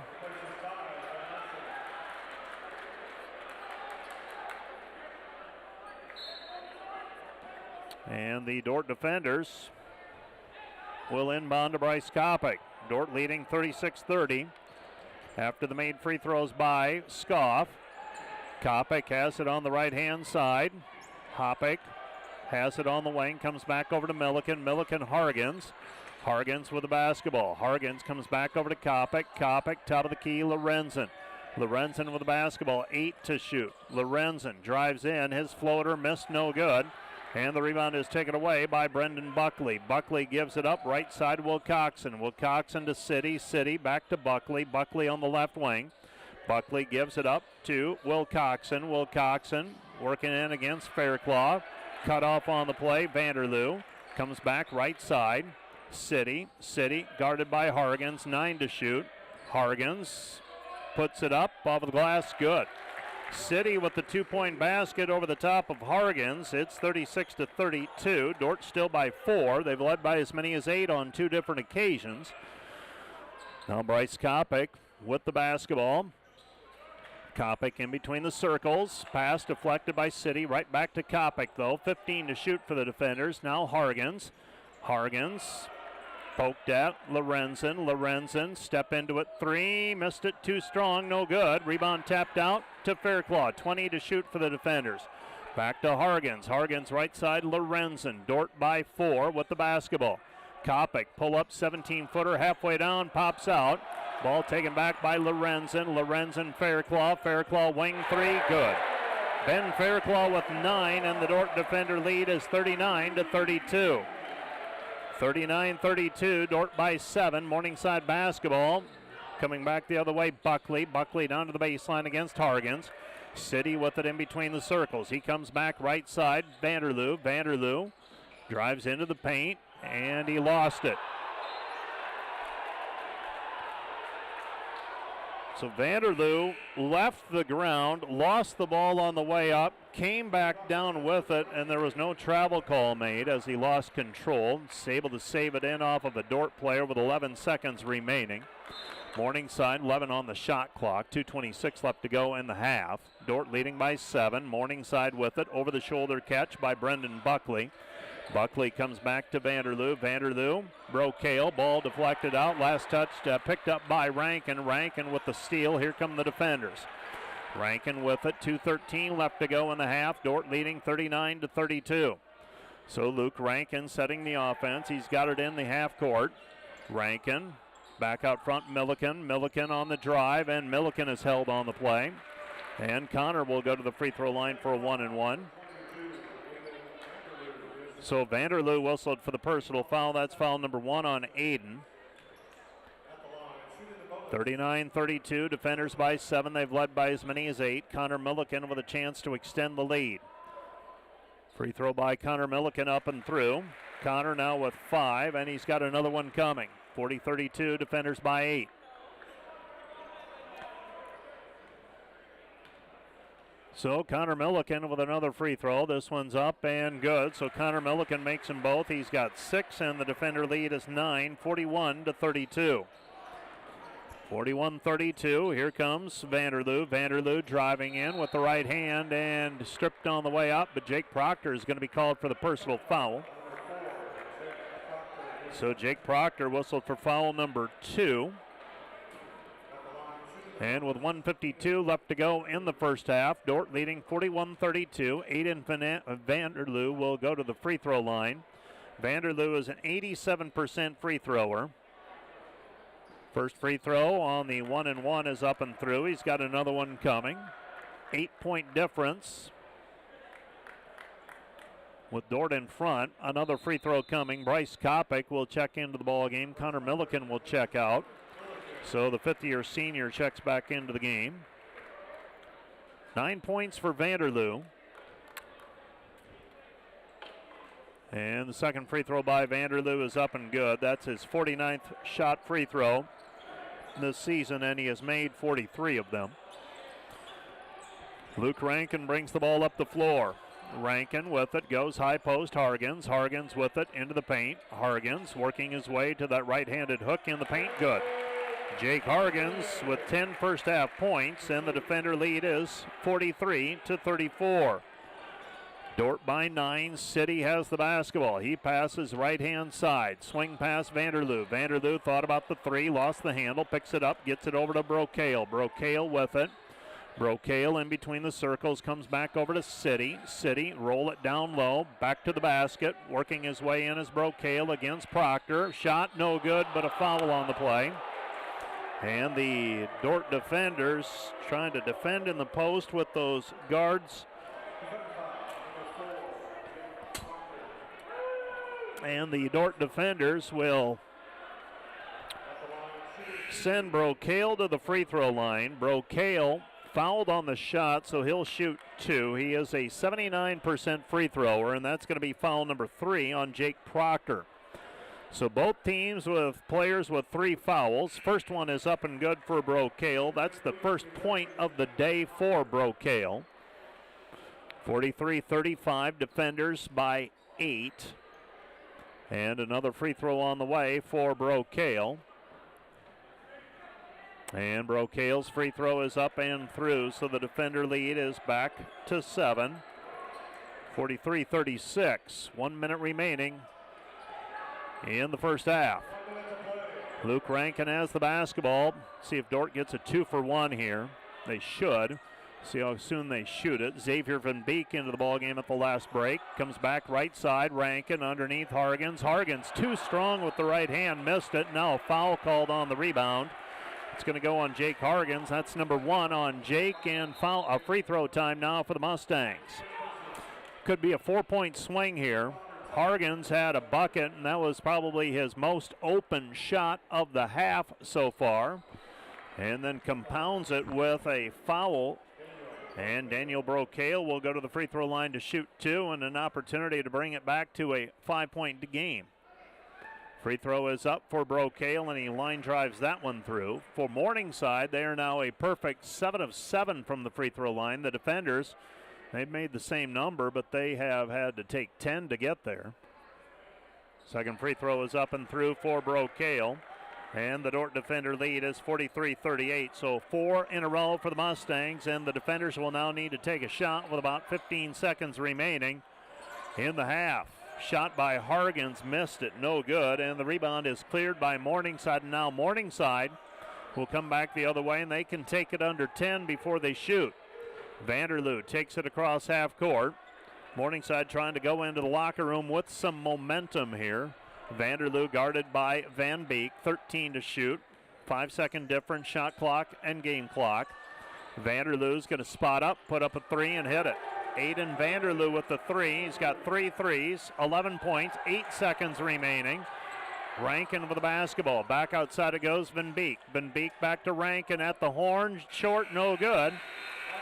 And the Dordt defenders will inbound to Bryce Kopic. Dordt leading 36-30 after the made free throws by Scoff. Kopic has it on the right-hand side. Kopic has it on the wing, comes back over to Milliken. Hargens. Hargens with the basketball. Hargens comes back over to Kopic. Kopic, top of the key, Lorenzen. Lorenzen with the basketball, 8 to shoot. Lorenzen drives in, his floater missed, no good. And the rebound is taken away by Brendan Buckley. Buckley gives it up, right side Wilcoxon. Wilcoxon to City. City back to Buckley. Buckley on the left wing. Buckley gives it up to Wilcoxon. Wilcoxon working in against Fairclough. Cut off on the play. Vanderloo comes back right side. City guarded by Hargens. 9 to shoot. Hargens puts it up off of the glass. Good. City with the 2-point basket over the top of Hargens. It's 36-32. Dordt still by 4. They've led by as many as 8 on 2 different occasions. Now Bryce Kopic with the basketball. Kopic in between the circles. Pass deflected by City. Right back to Kopic though. 15 to shoot for the defenders. Now Hargens. Hargens poked at Lorenzen. Lorenzen step into it. 3. Missed it too strong. No good. Rebound tapped out to Fairclough. 20 to shoot for the defenders. Back to Hargens. Hargens right side. Lorenzen. Dordt by 4 with the basketball. Kopic pull up 17-footer halfway down. Pops out. Ball taken back by Lorenzen. Lorenzen Fairclough. Fairclough wing 3. Good. Ben Fairclough with 9 and the Dordt defender lead is 39-32. 39-32, Dordt by 7. Morningside basketball. Coming back the other way, Buckley. Buckley down to the baseline against Hargens. City with it in between the circles. He comes back right side. Vanderloo. Vanderloo drives into the paint, and he lost it. So Vanderloo left the ground, lost the ball on the way up, came back down with it, and there was no travel call made as he lost control. He's able to save it in off of a Dordt player with 11 seconds remaining. Morningside 11 on the shot clock, 2:26 left to go in the half. Dordt leading by 7. Morningside with it, over the shoulder catch by Brendan Buckley. Buckley comes back to Vanderloo. Vanderloo, Brocale, ball deflected out. Last touch picked up by Rankin. Rankin with the steal. Here come the defenders. Rankin with it. 2:13 left to go in the half. Dordt leading 39-32. So Luke Rankin setting the offense. He's got it in the half court. Rankin back out front. Milliken. Milliken on the drive, and Milliken is held on the play. And Connor will go to the free throw line for a 1-and-1. So Vanderloo whistled for the personal foul. That's foul number 1 on Aiden. 39-32, defenders by 7. They've led by as many as 8. Connor Milliken with a chance to extend the lead. Free throw by Connor Milliken up and through. Connor now with 5, and he's got another one coming. 40-32, defenders by 8. So Connor Milliken with another free throw. This one's up and good. So Connor Milliken makes them both. He's got 6, and the defender lead is 9, 41-32. 41-32. Here comes Vanderloo. Vanderloo driving in with the right hand and stripped on the way up, but Jake Proctor is going to be called for the personal foul. So Jake Proctor whistled for foul number 2. And with 1:52 left to go in the first half, Dordt leading 41-32. Aiden Vanderloo will go to the free throw line. Vanderloo is an 87% free thrower. First free throw on the 1-and-1 is up and through. He's got another one coming. 8-point difference with Dordt in front. Another free throw coming. Bryce Kopic will check into the ball game. Connor Milliken will check out. So the fifth-year senior checks back into the game. 9 points for Vanderloo. And the second free throw by Vanderloo is up and good. That's his 49th shot free throw this season, and he has made 43 of them. Luke Rankin brings the ball up the floor. Rankin with it, goes high post, Hargens. Hargens with it into the paint. Hargens working his way to that right-handed hook in the paint, good. Jake Hargens with 10 first half points, and the defender lead is 43-34. Dordt by 9. City has the basketball. He passes right-hand side. Swing pass Vanderloo. Vanderloo thought about the 3, lost the handle, picks it up, gets it over to Brocale. Brocale with it. Brocale in between the circles, comes back over to City. City, roll it down low, back to the basket. Working his way in is Brocale against Proctor. Shot no good, but a foul on the play. And the Dordt defenders trying to defend in the post with those guards And the Dordt defenders will send Brocale to the free throw line. Brocale fouled on the shot, so he'll shoot 2. He is a 79% free thrower, and that's going to be foul number 3 on Jake Proctor. So both teams with players with 3 fouls. First one is up and good for Brocale. That's the first point of the day for Brocale. 43-35, defenders by 8. And another free throw on the way for Brocale. And Brocale's free throw is up and through, so the defender lead is back to 7. 43-36, 1 minute remaining in the first half. Luke Rankin has the basketball. See if Dordt gets a 2-for-1 here. They should. See how soon they shoot it. Xavier Van Beek into the ballgame at the last break. Comes back right side. Rankin underneath Hargens. Hargens too strong with the right hand. Missed it. Now a foul called on the rebound. It's going to go on Jake Hargens. That's number 1 on Jake, and foul, a free throw time now for the Mustangs. Could be a 4-point swing here. Hargens had a bucket, and that was probably his most open shot of the half so far. And then compounds it with a foul. And Daniel Brocale will go to the free throw line to shoot 2, and an opportunity to bring it back to a 5-point game. Free throw is up for Brocale, and he line drives that one through. For Morningside, they are now a perfect 7 of 7 from the free throw line. The defenders, they've made the same number, but they have had to take 10 to get there. Second free throw is up and through for Brocale. And the Dordt defender lead is 43-38. So 4 in a row for the Mustangs, and the defenders will now need to take a shot with about 15 seconds remaining in the half. Shot by Hargens, missed it, no good, and the rebound is cleared by Morningside. And now Morningside will come back the other way, and they can take it under 10 before they shoot. Vanderloo takes it across half court. Morningside trying to go into the locker room with some momentum here. Vanderloo guarded by Van Beek, 13 to shoot. 5-second difference, shot clock and game clock. Vanderloo's going to spot up, put up a 3 and hit it. Aiden Vanderloo with the 3. He's got 3 threes, 11 points, 8 seconds remaining. Rankin with the basketball. Back outside it goes Van Beek. Van Beek back to Rankin at the horn. Short, no good.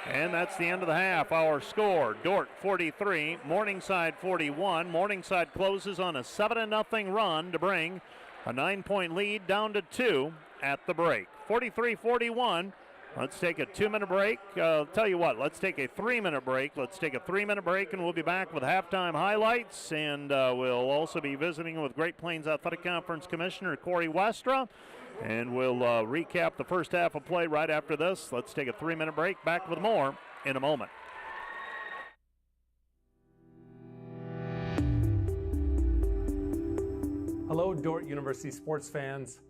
And that's the end of the half. Our score, Dordt 43, Morningside 41. Morningside closes on a 7-0 run to bring a 9-point lead down to 2 at the break. 43-41. Let's take a 2-minute break. Tell you what, let's take a 3-minute break. Let's take a 3-minute break, and we'll be back with halftime highlights. And we'll also be visiting with Great Plains Athletic Conference Commissioner Corey Westra. And we'll recap the first half of play right after this. Let's take a 3-minute break. Back with more in a moment. Hello, Dordt University sports fans.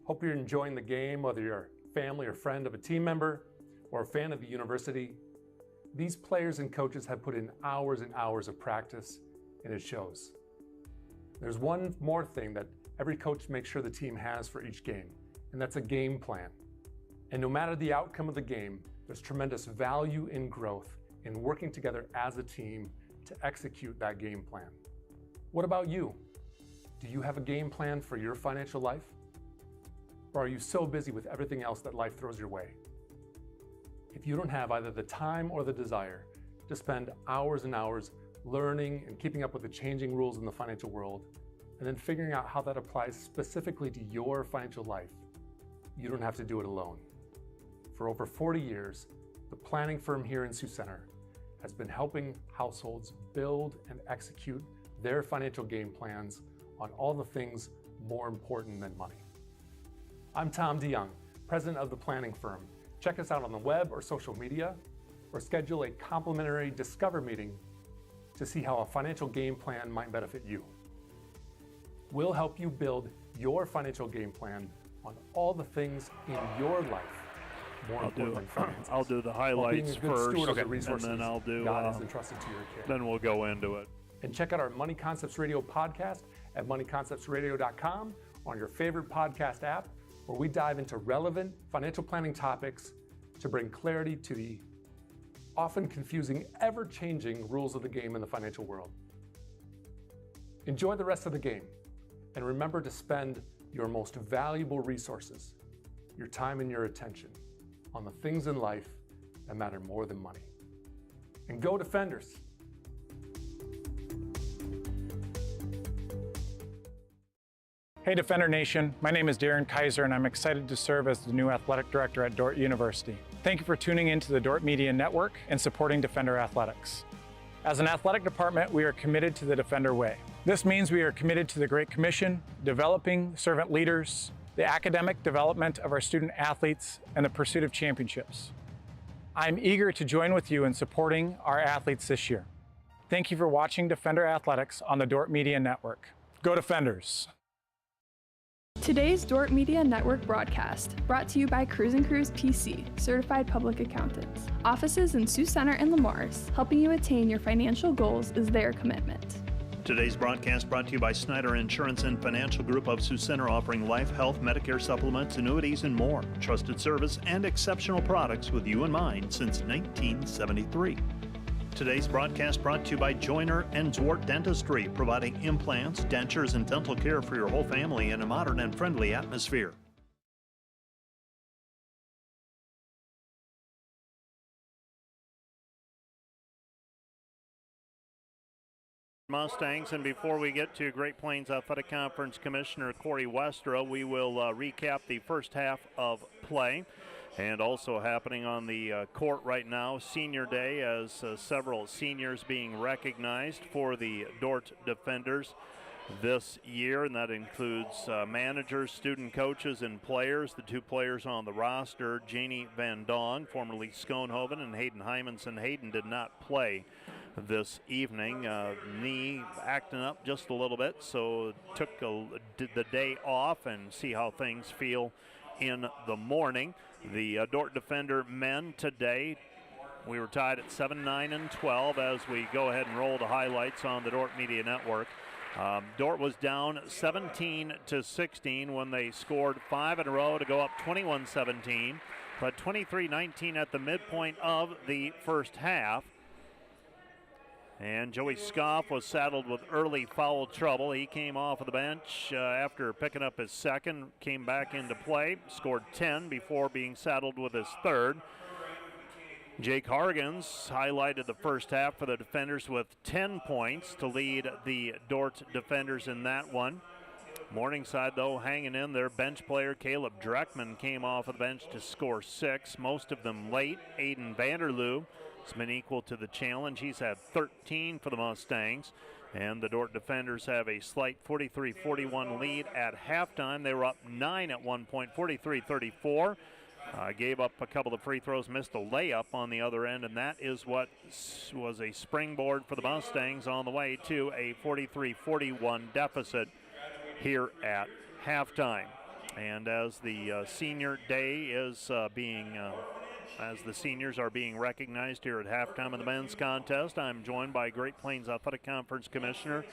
Hope you're enjoying the game, whether you're family or friend of a team member or a fan of the university. These players and coaches have put in hours and hours of practice, and it shows. There's one more thing that every coach makes sure the team has for each game, and that's a game plan. And no matter the outcome of the game, there's tremendous value in growth in working together as a team to execute that game plan. What about you? Do you have a game plan for your financial life? Or are you so busy with everything else that life throws your way? If you don't have either the time or the desire to spend hours and hours learning and keeping up with the changing rules in the financial world, and then figuring out how that applies specifically to your financial life, you don't have to do it alone. For over 40 years, the planning firm here in Sioux Center has been helping households build and execute their financial game plans on all the things more important than money. I'm Tom DeYoung, president of the planning firm. Check us out on the web or social media, or schedule a complimentary Discover meeting to see how a financial game plan might benefit you. We'll help you build your financial game plan on all the things in your life more important than finances. I'll do the highlights first, and then I'll do. God has entrusted to your care. Then we'll go into it. And check out our Money Concepts Radio podcast at moneyconceptsradio.com, on your favorite podcast app, where we dive into relevant financial planning topics to bring clarity to the often confusing, ever-changing rules of the game in the financial world. Enjoy the rest of the game, and remember to spend your most valuable resources, your time and your attention, on the things in life that matter more than money. And go Defenders! Hey Defender Nation, my name is Darren Kaiser and I'm excited to serve as the new Athletic Director at Dordt University. Thank you for tuning in to the Dordt Media Network and supporting Defender Athletics. As an athletic department, we are committed to the Defender way. This means we are committed to the Great Commission, developing servant leaders, the academic development of our student athletes, and the pursuit of championships. I'm eager to join with you in supporting our athletes this year. Thank you for watching Defender Athletics on the Dordt Media Network. Go Defenders! Today's Dordt Media Network broadcast, brought to you by Cruise & Cruise PC, Certified Public Accountants. Offices in Sioux Center and Lamars, helping you attain your financial goals is their commitment. Today's broadcast brought to you by Snyder Insurance and Financial Group of Sioux Center, offering life, health, Medicare supplements, annuities, and more. Trusted service and exceptional products with you in mind since 1973. Today's broadcast brought to you by Joyner and Dordt Dentistry, providing implants, dentures, and dental care for your whole family in a modern and friendly atmosphere. Mustangs, and before we get to Great Plains Athletic Conference Commissioner Corey Westra, we will recap the first half of play. And also happening on the court right now, Senior Day, as several seniors being recognized for the Dordt Defenders this year, and that includes managers, student coaches, and players. The two players on the roster, Janie Van Dawn, formerly Schoonhoven, and Hayden Hymanson. Hayden did not play this evening. Knee acting up just a little bit, so took the day off and see how things feel in the morning. The Dordt Defender men today, we were tied at 7, 9, and 12 as we go ahead and roll the highlights on the Dordt Media Network. Dordt was down 17-16 when they scored 5 in a row to go up 21-17, but 23-19 at the midpoint of the first half. And Joey Scoff was saddled with early foul trouble. He came off of the bench after picking up his second, came back into play, scored 10 before being saddled with his third. Jake Hargens highlighted the first half for the Defenders with 10 points to lead the Dordt Defenders in that one. Morningside, though, hanging in there. Bench player Caleb Dreckman came off of the bench to score 6, most of them late. Aiden Vanderloo has been equal to the challenge. He's had 13 for the Mustangs, and the Dordt Defenders have a slight 43-41 lead at halftime. They were up 9 at one point, 43-34. Gave up a couple of free throws, missed a layup on the other end, and that is what was a springboard for the Mustangs on the way to a 43-41 deficit here at halftime. And as the senior day is as the seniors are being recognized here at halftime of the men's contest, I'm joined by Great Plains Athletic Conference Commissioner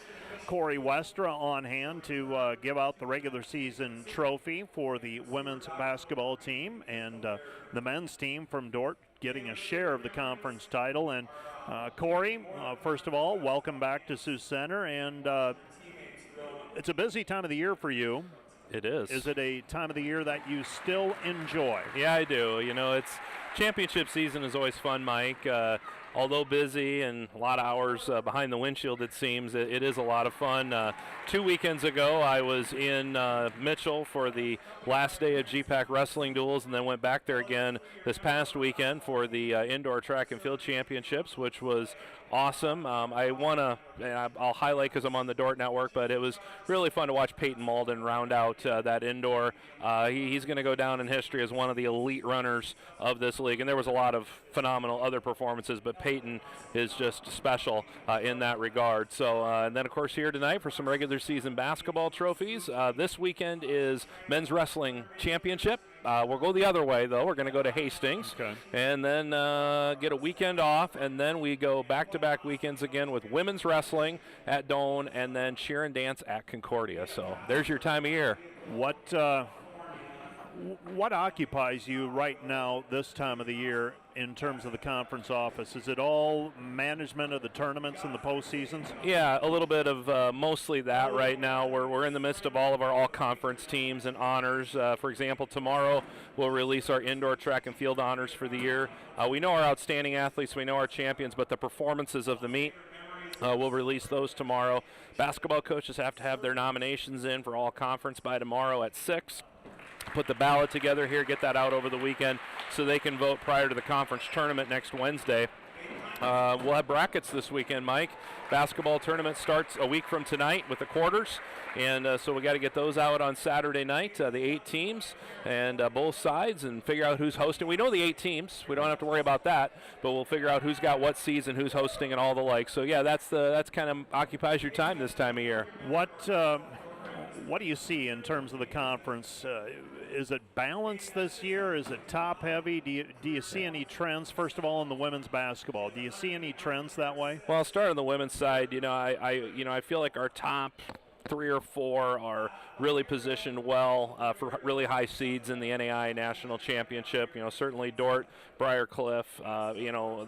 Corey Westra on hand to give out the regular season trophy for the women's basketball team, and the men's team from Dordt getting a share of the conference title. And Corey, first of all, welcome back to Sioux Center, and it's a busy time of the year for you. It is. Is it a time of the year that you still enjoy? Yeah, I do. You know, it's championship season is always fun, Mike. Although busy and a lot of hours behind the windshield, it seems, it is a lot of fun. 2 weekends ago, I was in Mitchell for the last day of GPAC wrestling duels, and then went back there again this past weekend for the indoor track and field championships, which was awesome. I'll highlight because I'm on the Dordt Network, but it was really fun to watch Peyton Malden round out that indoor. He's going to go down in history as one of the elite runners of this league, and there was a lot of phenomenal other performances, but Peyton is just special in that regard. So, and then of course here tonight for some regular season basketball trophies. This weekend is men's wrestling championship. We'll go the other way, though. We're going to go to Hastings, and then get a weekend off, and then we go back-to-back weekends again with women's wrestling at Doane, and then cheer and dance at Concordia. So there's your time of year. What occupies you right now this time of the year in terms of the conference office? Is it all management of the tournaments and the postseasons? Yeah, a little bit of mostly that right now. We're in the midst of all of our all-conference teams and honors. For example, tomorrow we'll release our indoor track and field honors for the year. We know our outstanding athletes, we know our champions, but the performances of the meet, we'll release those tomorrow. Basketball coaches have to have their nominations in for all conference by tomorrow at 6. Put the ballot together here, get that out over the weekend so they can vote prior to the conference tournament next Wednesday. We'll have brackets this weekend, Mike. Basketball tournament starts a week from tonight with the quarters, and so we got to get those out on Saturday night, the 8 teams and both sides, and figure out who's hosting. We know the 8 teams. We don't have to worry about that, but we'll figure out who's got what seeds and who's hosting and all the like. So yeah, that's kind of occupies your time this time of year. What do you see in terms of the conference? Is it balanced this year? Is it top heavy? Do you see any trends? First of all, in the women's basketball, do you see any trends that way? Well, I'll start on the women's side. I feel like our top 3 or 4 are really positioned well for really high seeds in the NAI National Championship. Certainly Dordt, Briarcliff,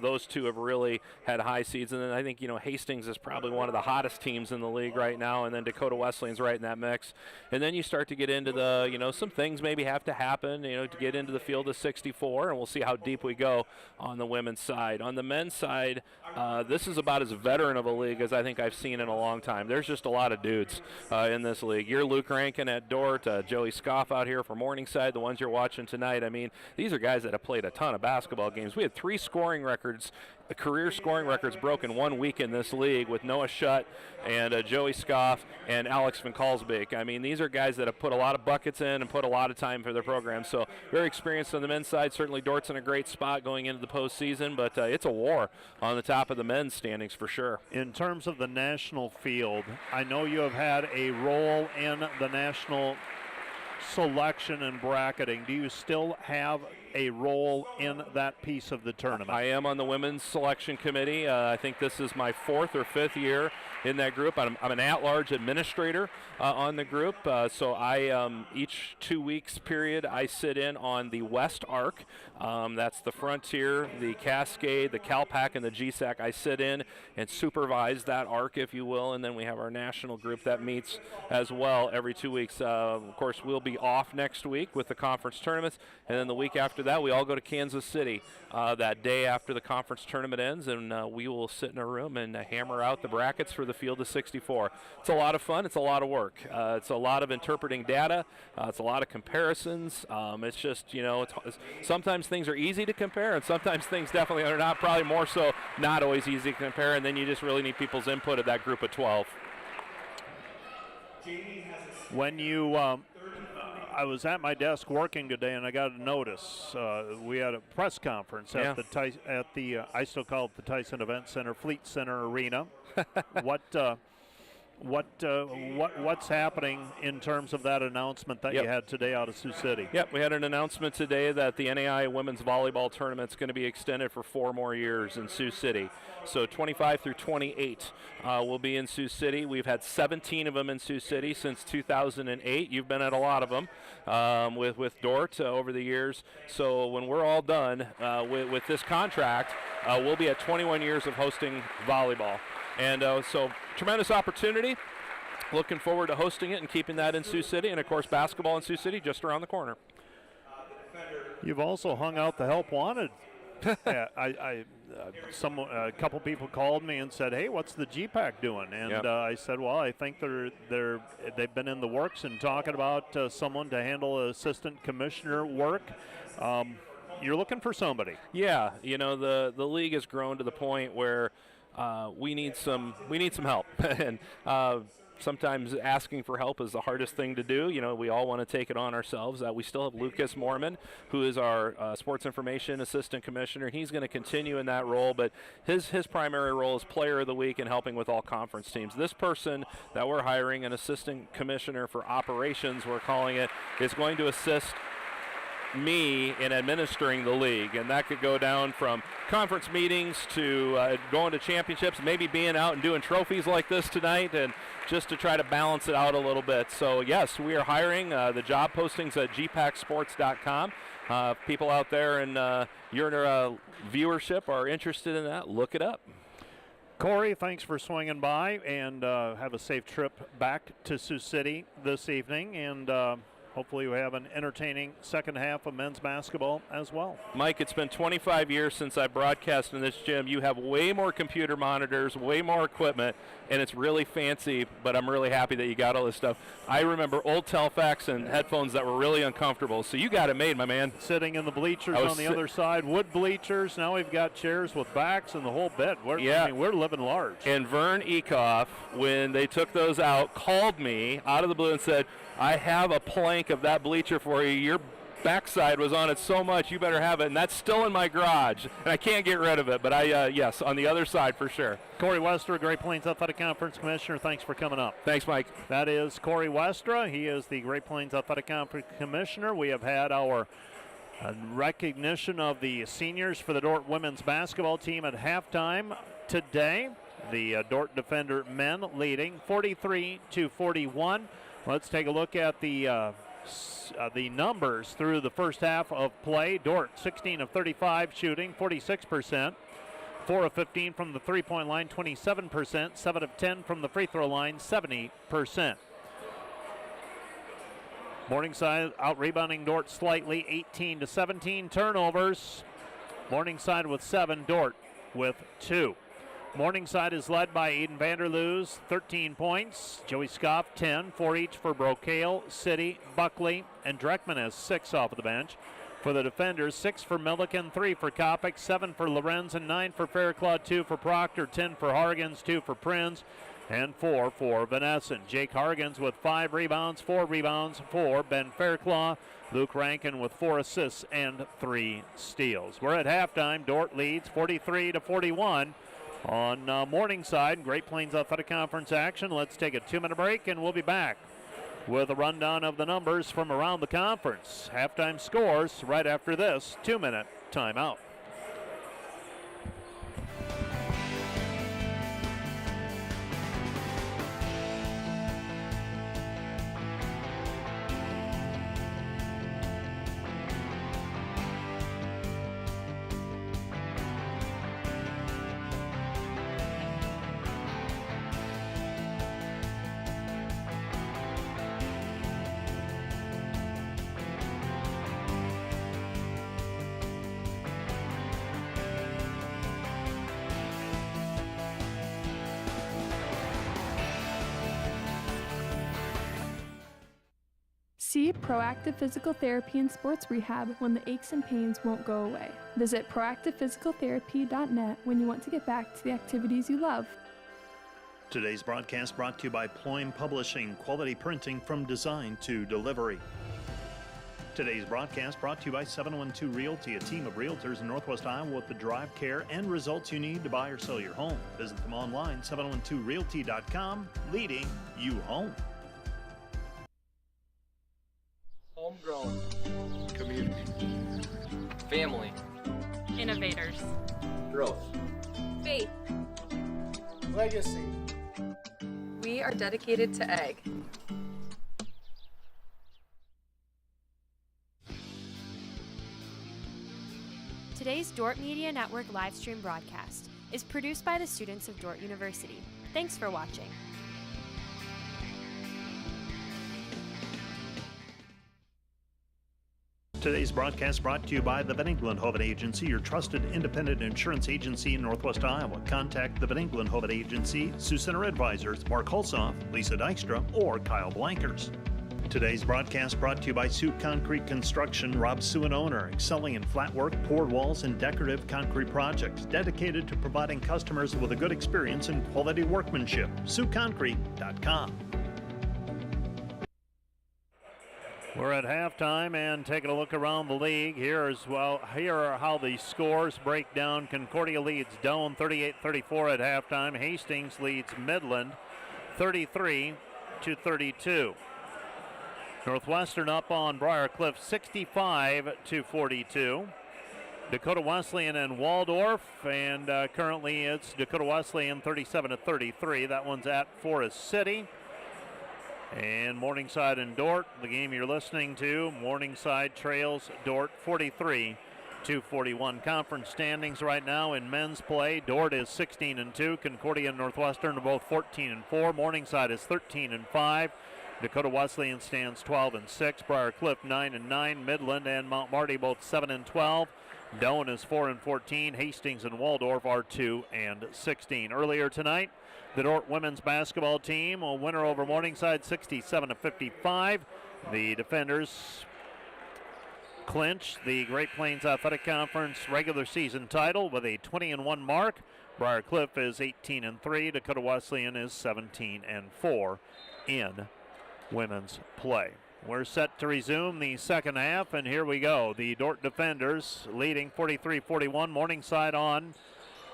those 2 have really had high seeds. And then I think, Hastings is probably one of the hottest teams in the league right now, and then Dakota Wesleyan's right in that mix. And then you start to get into the, some things maybe have to happen, to get into the field of 64, and we'll see how deep we go on the women's side. On the men's side, this is about as veteran of a league as I think I've seen in a long time. There's just a lot of dudes in this league. You're Luke Rankin at Dordt, Joey Scoff out here for Morningside, the ones you're watching tonight. I mean, these are guys that have played a ton of basketball games. We had 3 scoring records, career scoring records broken 1 week in this league with Noah Schutt and Joey Scoff and Alex Van Kalsbeek. I mean, these are guys that have put a lot of buckets in and put a lot of time for their program. So very experienced on the men's side. Certainly Dort's in a great spot going into the postseason, but it's a war on the top of the men's standings for sure. In terms of the national field, I know you have had a role in the national selection and bracketing. Do you still have a role in that piece of the tournament? I am on the women's selection committee. I think this is my 4th or 5th year in that group. I'm an at-large administrator on the group. So I each 2 weeks period I sit in on the West Arc. That's the Frontier, the Cascade, the CalPAC, and the GSAC. I sit in and supervise that arc, if you will, and then we have our national group that meets as well every 2 weeks. Of course, we'll be off next week with the conference tournaments, and then the week after that we all go to Kansas City that day after the conference tournament ends, and we will sit in a room and hammer out the brackets for the field of 64. It's a lot of fun. It's a lot of work. It's a lot of interpreting data. It's a lot of comparisons. It's just, sometimes things are easy to compare, and sometimes things definitely are not, probably more so not always easy to compare, and then you just really need people's input of that group of 12. When you I was at my desk working today, and I got a notice. We had a press conference at the I still call it the Tyson Event Center, Fleet Center Arena. What's happening in terms of that announcement that you had today out of Sioux City? Yep, we had an announcement today that the NAI women's volleyball tournament is going to be extended for 4 more years in Sioux City. So 25 through 28 will be in Sioux City. We've had 17 of them in Sioux City since 2008. You've been at a lot of them with Dordt over the years. So when we're all done with this contract, we'll be at 21 years of hosting volleyball. And so tremendous opportunity. Looking forward to hosting it and keeping that in Sioux City. And, of course, basketball in Sioux City just around the corner. You've also hung out the Help Wanted. A couple people called me and said, "Hey, what's the GPAC doing?" And I said, "Well, I think they've been in the works and talking about someone to handle assistant commissioner work." You're looking for somebody. Yeah, the league has grown to the point where we need some help, and sometimes asking for help is the hardest thing to do. We all want to take it on ourselves. We still have Lucas Mormon, who is our sports information assistant commissioner. He's going to continue in that role, but his primary role is player of the week and helping with all conference teams. This person that we're hiring, an assistant commissioner for operations, we're calling it, is going to assist me in administering the league, and that could go down from conference meetings to going to championships, maybe being out and doing trophies like this tonight, and just to try to balance it out a little bit. So yes, we are hiring. The job postings at gpacksports.com. People out there in your viewership are interested in that, look it up. Corey, thanks for swinging by, and have a safe trip back to Sioux City this evening, and hopefully we have an entertaining second half of men's basketball as well. Mike, it's been 25 years since I broadcast in this gym. You have way more computer monitors, way more equipment, and it's really fancy, but I'm really happy that you got all this stuff. I remember old Telfax and headphones that were really uncomfortable, so you got it made, my man. Sitting in the bleachers on the other side, wood bleachers. Now we've got chairs with backs and the whole bit. We're living large. And Vern Ecoff, when they took those out, called me out of the blue and said, I have a plank of that bleacher for you. Your backside was on it so much, you better have it. And that's still in my garage, and I can't get rid of it. But yes, on the other side for sure. Corey Westra, Great Plains Athletic Conference Commissioner, thanks for coming up. Thanks, Mike. That is Corey Westra. He is the Great Plains Athletic Conference Commissioner. We have had our recognition of the seniors for the Dordt women's basketball team at halftime today. The Dordt Defender men leading 43-41. Let's take a look at the numbers through the first half of play. Dordt 16 of 35 shooting, 46%. 4 of 15 from the three-point line, 27%. 7 of 10 from the free throw line, 70%. Morningside out-rebounding Dordt slightly, 18-17 turnovers. Morningside with 7, Dordt with 2. Morningside is led by Aiden Vanderloos, 13 points. Joey Scoff, 10, 4 each for Brocale, City, Buckley, and Dreckman has 6 off of the bench. For the defenders, 6 for Milliken, 3 for Kopic, 7 for Lorenz, and 9 for Fairclough, 2 for Proctor, 10 for Hargens, 2 for Prinz, and 4 for Vanesson. Jake Hargens with 5 rebounds, 4 rebounds for Ben Fairclough. Luke Rankin with 4 assists and 3 steals. We're at halftime. Dordt leads 43-41. On Morningside, Great Plains Athletic Conference action. Let's take a 2-minute break, and we'll be back with a rundown of the numbers from around the conference. Halftime scores right after this 2-minute timeout. See Proactive Physical Therapy and Sports Rehab when the aches and pains won't go away. Visit proactivephysicaltherapy.net when you want to get back to the activities you love. Today's broadcast brought to you by Ployne Publishing, quality printing from design to delivery. Today's broadcast brought to you by 712 Realty, a team of realtors in Northwest Iowa with the drive, care, and results you need to buy or sell your home. Visit them online, 712realty.com, leading you home. Homegrown. Community. Family. Innovators. Growth. Faith. Legacy. We are dedicated to ag. Today's Dordt Media Network livestream broadcast is produced by the students of Dordt University. Thanks for watching. Today's broadcast brought to you by the Van Engelen-Hoven Agency, your trusted independent insurance agency in Northwest Iowa. Contact the Van Engelen-Hoven Agency, Sioux Center Advisors, Mark Hulsoff, Lisa Dykstra, or Kyle Blankers. Today's broadcast brought to you by Sioux Concrete Construction, Rob Sue, owner, excelling in flat work, poured walls, and decorative concrete projects, dedicated to providing customers with a good experience and quality workmanship. SiouxConcrete.com. We're at halftime and taking a look around the league here as well. Here are how the scores break down. Concordia leads Doane 38-34 at halftime. Hastings leads Midland 33-32. Northwestern up on Briar Cliff 65-42. Dakota Wesleyan and Waldorf, and currently it's Dakota Wesleyan 37-33. That one's at Forest City. And Morningside and Dordt, the game you're listening to, Morningside trails Dordt 43-41. Conference standings right now in men's play. Dordt is 16-2. Concordia and Northwestern are both 14-4. Morningside is 13-5. Dakota Wesleyan stands 12-6. Briar Cliff 9-9. Midland and Mount Marty both 7-12. Doane is 4-14. Hastings and Waldorf are 2-16. Earlier tonight, the Dordt women's basketball team, a winner over Morningside 67-55. The defenders clinch the Great Plains Athletic Conference regular season title with a 20-1 mark. Briar Cliff is 18-3. Dakota Wesleyan is 17-4 in women's play. We're set to resume the second half, and here we go. The Dordt defenders leading 43-41. Morningside on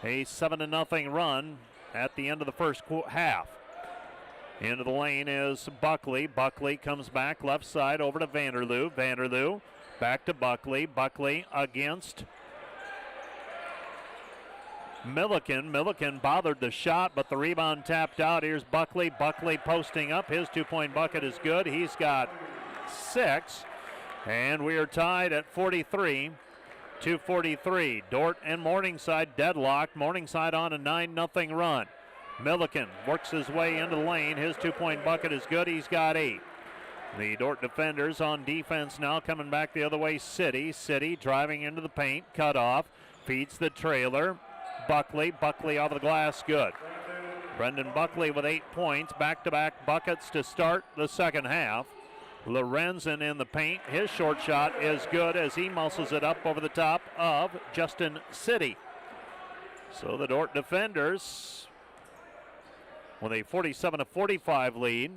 a 7-0 run at the end of the first half. Into the lane is Buckley. Buckley comes back left side over to Vanderloo. Vanderloo back to Buckley. Buckley against Milliken. Milliken bothered the shot, but the rebound tapped out. Here's Buckley. Buckley posting up. His two-point bucket is good. He's got 6, and we are tied at 43-43. Dordt and Morningside deadlocked. Morningside on a 9-0 run. Milliken works his way into the lane. His two-point bucket is good. He's got 8. The Dordt defenders on defense now coming back the other way. City driving into the paint. Cut off. Feeds the trailer. Buckley out of the glass. Good. Brendan Buckley with 8 points. Back-to-back buckets to start the second half. Lorenzen in the paint. His short shot is good as he muscles it up over the top of Justin City. So the Dordt defenders with a 47-45 lead.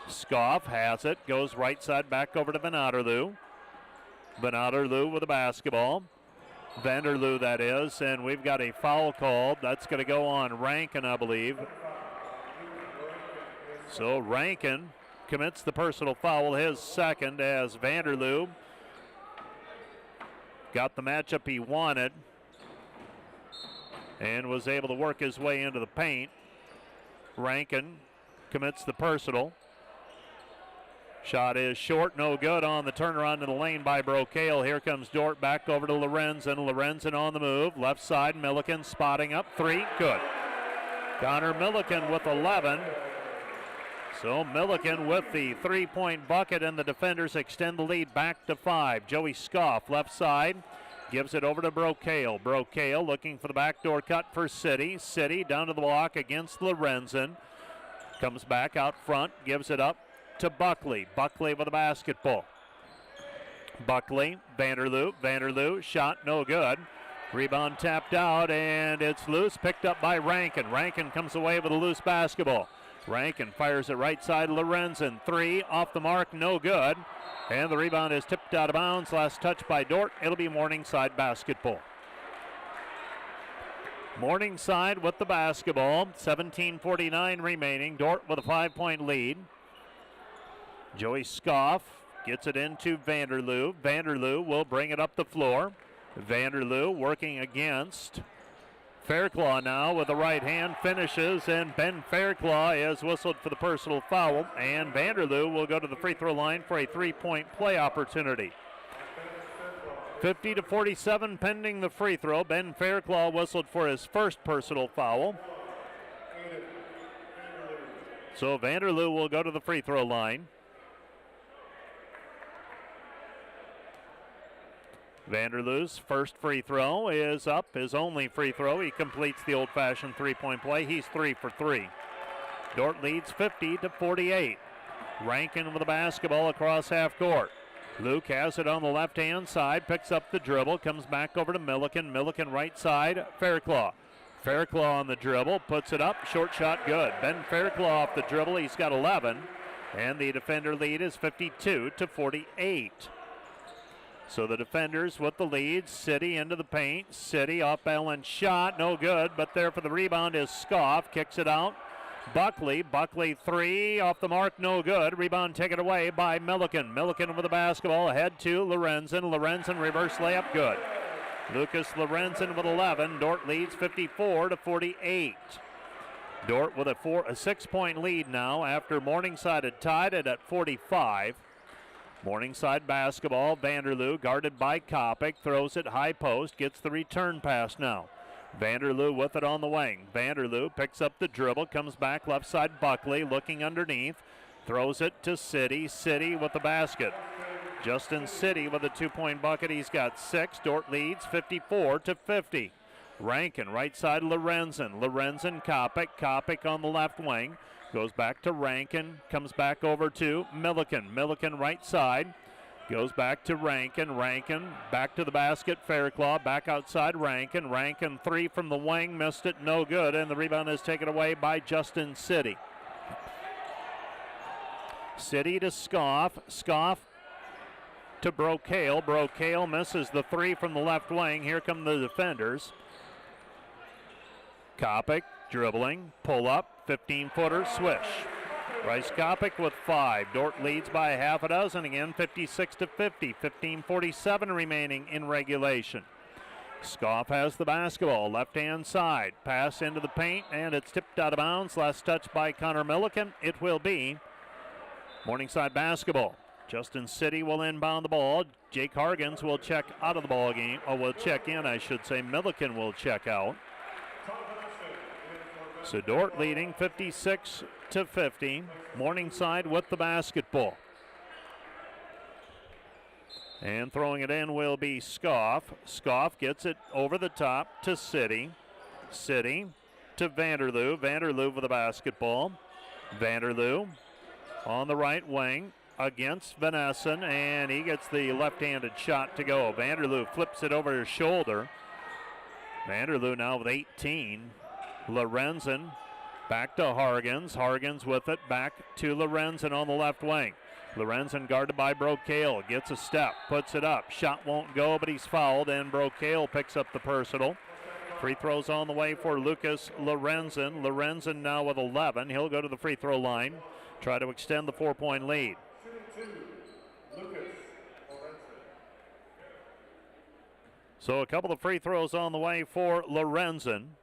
Scoff has it, goes right side back over to Van Otterloo. Van Otterloo with the basketball. Vanderloo, that is, and we've got a foul called. That's going to go on Rankin, I believe. So Rankin commits the personal foul, his second, as Vanderloo got the matchup he wanted and was able to work his way into the paint. Rankin commits the personal. Shot is short, no good on the turnaround in the lane by Brocale. Here comes Dordt back over to Lorenzen. Lorenzen on the move. Left side, Milliken spotting up 3. Good. Connor Milliken with 11. So Milliken with the 3-point bucket, and the defenders extend the lead back to 5. Joey Scoff left side. Gives it over to Brocale. Brocale looking for the backdoor cut for City. City down to the block against Lorenzen. Comes back out front. Gives it up to Buckley. Buckley with the basketball. Buckley, Vanderloo. Vanderloo, shot no good. Rebound tapped out, and it's loose. Picked up by Rankin. Rankin comes away with a loose basketball. Rankin fires it right side. Lorenzen, 3 off the mark, no good. And the rebound is tipped out of bounds. Last touch by Dordt. It'll be Morningside basketball. Morningside with the basketball. 17:49 remaining. Dordt with a 5-point lead. Joey Scoff gets it into Vanderloo. Vanderloo will bring it up the floor. Vanderloo working against Fairclough now with the right hand, finishes, and Ben Fairclough is whistled for the personal foul, and Vanderloo will go to the free throw line for a 3-point play opportunity. 50-47 pending the free throw. Ben Fairclough whistled for his first personal foul. So Vanderloo will go to the free throw line. Vanderloo's first free throw is up, his only free throw. He completes the old-fashioned 3-point play. He's 3 for 3. Dordt leads 50-48. Rankin with the basketball across half court. Luke has it on the left-hand side, picks up the dribble, comes back over to Milliken. Milliken right side, Fairclough. Fairclough on the dribble, puts it up, short shot good. Ben Fairclough off the dribble, he's got 11. And the defender lead is 52-48. So the defenders with the lead. City into the paint. City off balance shot. No good, but there for the rebound is Scoff. Kicks it out Buckley 3 off the mark, no good. Rebound taken away by Milliken. Milliken with the basketball, ahead to Lorenzen. Lorenzen reverse layup, good. Lucas Lorenzen with 11. Dordt leads 54-48. Dordt with a 6-point lead now after Morningside had tied it at 45. Morningside basketball, Vanderloo guarded by Kopic, throws it high post, gets the return pass now. Vanderloo with it on the wing. Vanderloo picks up the dribble, comes back left side. Buckley looking underneath, throws it to City. City with the basket. Justin City with a 2-point bucket. He's got 6. Dordt leads 54-50. Rankin right side. Lorenzen. Lorenzen, Kopic. Kopic on the left wing. Goes back to Rankin. Comes back over to Milliken. Milliken right side. Goes back to Rankin. Rankin back to the basket. Fairclough back outside Rankin. Rankin 3 from the wing. Missed it. No good. And the rebound is taken away by Justin City. City to Scoff. Scoff to Brocale. Brocale misses the 3 from the left wing. Here come the defenders. Kopic dribbling. Pull up. 15-footer. Swish. Bryce Kopic with 5. Dordt leads by a half a dozen again, 56-50. 15:47 remaining in regulation. Scoff has the basketball, left-hand side. Pass into the paint, and it's tipped out of bounds. Last touch by Connor Milliken. It will be Morningside basketball. Justin City will inbound the ball. Jake Hargens will check out of the ball game, or will check in, I should say. Milliken will check out. So Dordt leading 56-50. Morningside with the basketball. And throwing it in will be Scoff. Scoff gets it over the top to City. City to Vanderloo. Vanderloo with the basketball. Vanderloo on the right wing against Vanessen, and he gets the left-handed shot to go. Vanderloo flips it over his shoulder. Vanderloo now with 18. Lorenzen back to Hargens. Hargens with it back to Lorenzen on the left wing. Lorenzen guarded by Brocale. Gets a step, puts it up. Shot won't go, but he's fouled, and Brocale picks up the personal. Free throws on the way for Lucas Lorenzen. Lorenzen now with 11. He'll go to the free throw line, try to extend the 4-point lead. So a couple of free throws on the way for Lorenzen.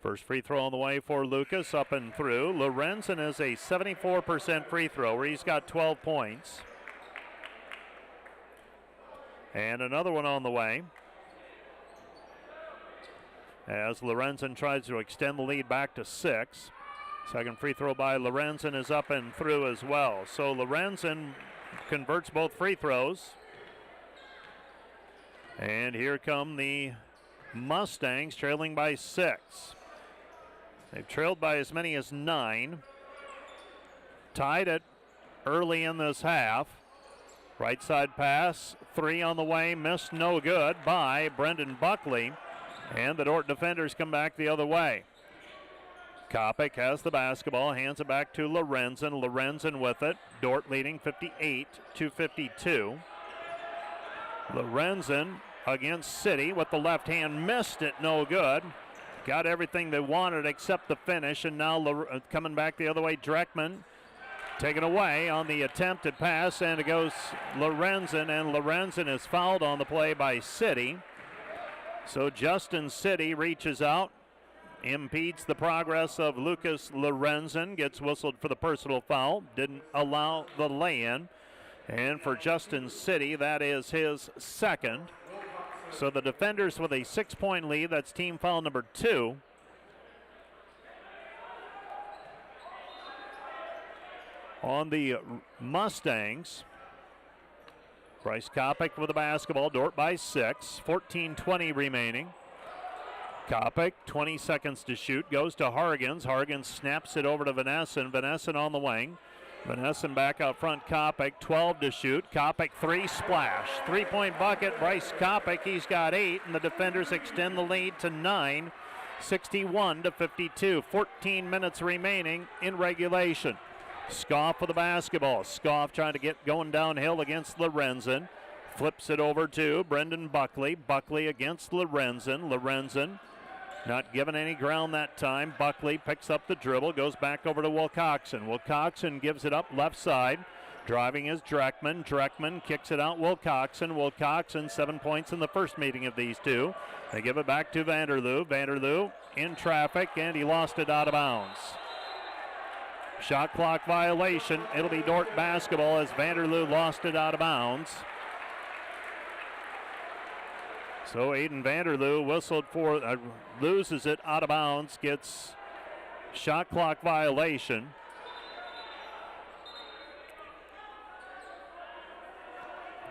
First free throw on the way for Lucas, up and through. Lorenzen is a 74% free thrower. He's got 12 points. And another one on the way, as Lorenzen tries to extend the lead back to 6. Second free throw by Lorenzen is up and through as well. So Lorenzen converts both free throws. And here come the Mustangs, trailing by 6. They've trailed by as many as 9. Tied it early in this half. Right side pass, 3 on the way, missed, no good by Brendan Buckley. And the Dordt defenders come back the other way. Kopic has the basketball, hands it back to Lorenzen. Lorenzen with it. Dordt leading 58-52. Lorenzen against City with the left hand, missed it, no good. Got everything they wanted except the finish, and now coming back the other way, Dreckman taken away on the attempted pass, and it goes Lorenzen, and Lorenzen is fouled on the play by City. So Justin City reaches out, impedes the progress of Lucas Lorenzen, gets whistled for the personal foul, didn't allow the lay-in. And for Justin City, that is his second. So the defenders with a 6-point lead. That's team foul number 2. On the Mustangs, Bryce Kopic with the basketball. Dordt by 6. 14:20 remaining. Kopic, 20 seconds to shoot. Goes to Hargens. Hargens snaps it over to Vanessen. Vanessen on the wing. Vanessen back out front. Kopic, 12 to shoot. Kopic, 3, splash. 3-point bucket. Bryce Kopic, he's got 8, and the defenders extend the lead to 9. 61-52. 14 minutes remaining in regulation. Scoff with the basketball. Scoff trying to get going downhill against Lorenzen. Flips it over to Brendan Buckley. Buckley against Lorenzen. Lorenzen Not given any ground that time. Buckley picks up the dribble, goes back over to Wilcoxon. Wilcoxon gives it up left side. Driving is Dreckman. Dreckman kicks it out Wilcoxon. Wilcoxon 7 points in the first meeting of these two. They give it back to Vanderloo. Vanderloo in traffic, and he lost it out of bounds. Shot clock violation. It'll be Dordt basketball as Vanderloo lost it out of bounds. So Aiden Vanderloo whistled for, loses it out of bounds, gets shot clock violation.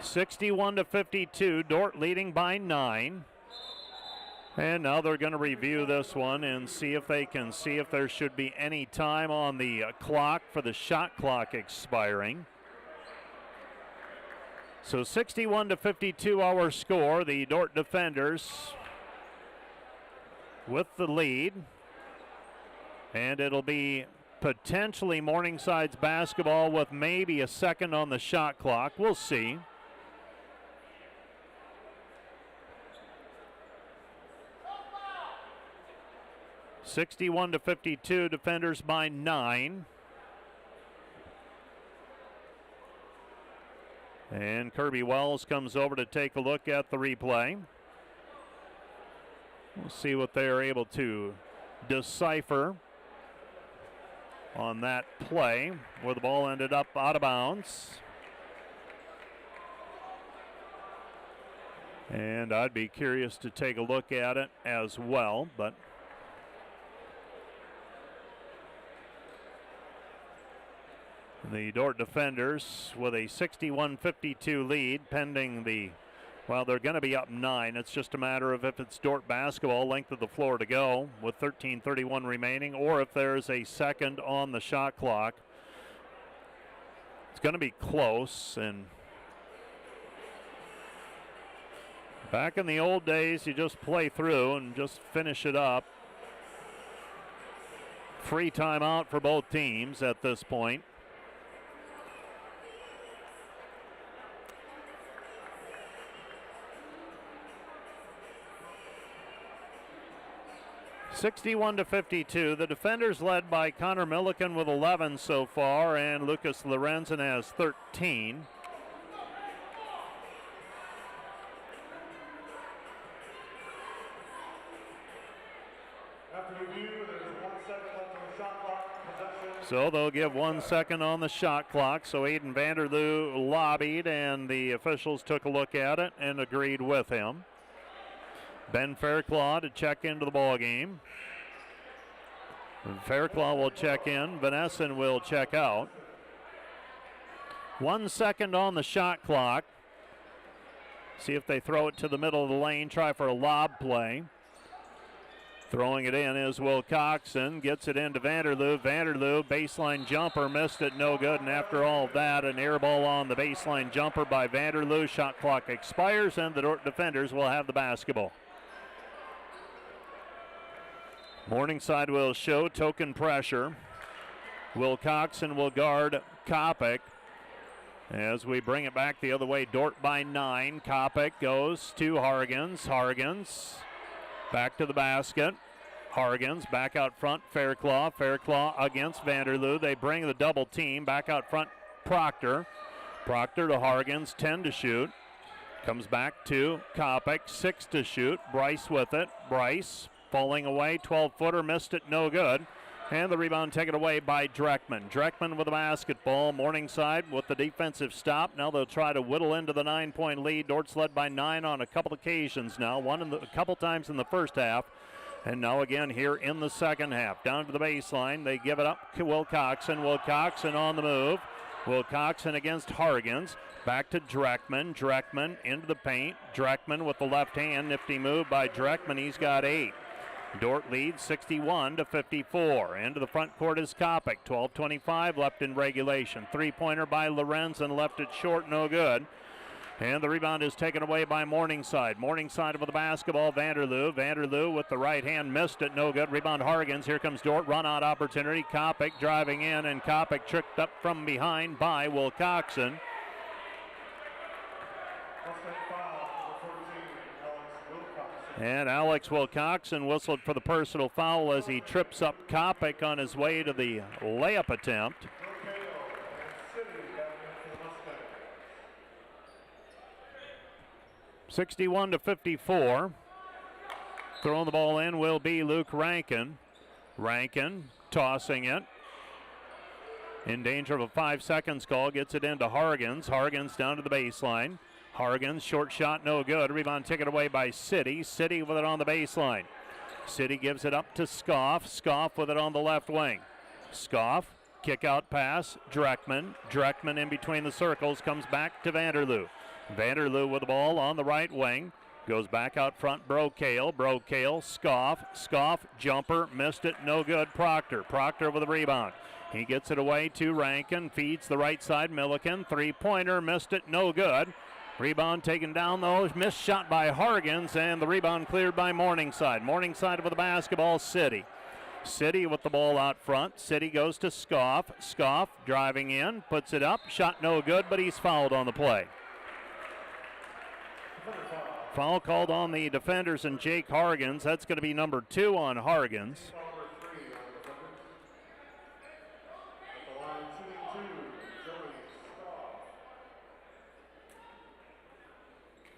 (61-52), Dordt leading by 9. And now they're going to review this one and see if they can see if there should be any time on the clock for the shot clock expiring. So 61-52 our score. The Dordt defenders with the lead. And it'll be potentially Morningside's basketball with maybe a second on the shot clock. We'll see. (61-52), defenders by 9. And Kirby Wells comes over to take a look at the replay. We'll see what they are able to decipher on that play where the ball ended up out of bounds. And I'd be curious to take a look at it as well, but the Dordt defenders with a 61-52 lead pending the, well, they're going to be up 9. It's just a matter of if it's Dordt basketball, length of the floor to go with 13:31 remaining, or if there's a second on the shot clock. It's going to be close, and back in the old days, you just play through and just finish it up. Free timeout for both teams at this point. (61-52). The defenders led by Connor Milliken with 11 so far, and Lucas Lorenzen has 13. So they'll give 1 second on the shot clock. So Aiden Vanderloo lobbied, and the officials took a look at it and agreed with him. Ben Fairclaw to check into the ball game. Fairclaw will check in. Vanesson will check out. 1 second on the shot clock. See if they throw it to the middle of the lane. Try for a lob play. Throwing it in is Wilcoxon. Gets it into Vanderloo. Vanderloo, baseline jumper, missed it, no good. And after all of that, an air ball on the baseline jumper by Vanderloo. Shot clock expires, and the Dordt defenders will have the basketball. Morningside will show token pressure. Wilcoxon will guard Kopic. As we bring it back the other way, Dordt by 9. Kopic goes to Hargens. Hargens back to the basket. Hargens back out front, Fairclaw. Fairclaw against Vanderloo. They bring the double team. Back out front, Proctor. Proctor to Hargens, 10 to shoot. Comes back to Kopic, 6 to shoot. Bryce with it. Bryce falling away, 12-footer, missed it, no good. And the rebound taken away by Dreckman. Dreckman with the basketball. Morningside with the defensive stop. Now they'll try to whittle into the 9-point lead. Dordt's led by 9 on a couple occasions now. A couple times in the first half. And now again here in the second half. Down to the baseline. They give it up to Wilcoxon. Wilcoxon on the move. Wilcoxon against Hargens. Back to Dreckman. Dreckman into the paint. Dreckman with the left hand. Nifty move by Dreckman. He's got 8. Dordt leads 61-54. Into the front court is Kopic. 12:25 left in regulation. Three-pointer by Lorenzen, left it short, no good. And the rebound is taken away by Morningside. Morningside with the basketball, Vanderloo. Vanderloo with the right hand, missed it, no good. Rebound Hargens. Here comes Dordt, run out opportunity. Kopic driving in, and Kopic tricked up from behind by Wilcoxon. And Alex Wilcoxon whistled for the personal foul as he trips up Kopic on his way to the layup attempt. (61-54). Throwing the ball in will be Luke Rankin. Rankin tossing it. In danger of a 5 seconds call, gets it into Hargens. Hargens down to the baseline. Hargens, short shot, no good. Rebound taken away by City. City with it on the baseline. City gives it up to Scoff. Scoff with it on the left wing. Scoff, kick out pass. Dreckman. Dreckman in between the circles, comes back to Vanderloo. Vanderloo with the ball on the right wing. Goes back out front, Brocale. Brocale, Scoff. Scoff, jumper, missed it, no good. Proctor. Proctor with the rebound. He gets it away to Rankin. Feeds the right side, Milliken. Three-pointer, missed it, no good. Rebound taken down, though. Missed shot by Hargens, and the rebound cleared by Morningside. Morningside with the basketball, City. City with the ball out front. City goes to Scoff. Scoff driving in, puts it up. Shot no good, but he's fouled on the play. Foul called on the defenders and Jake Hargens. That's going to be number 2 on Hargens.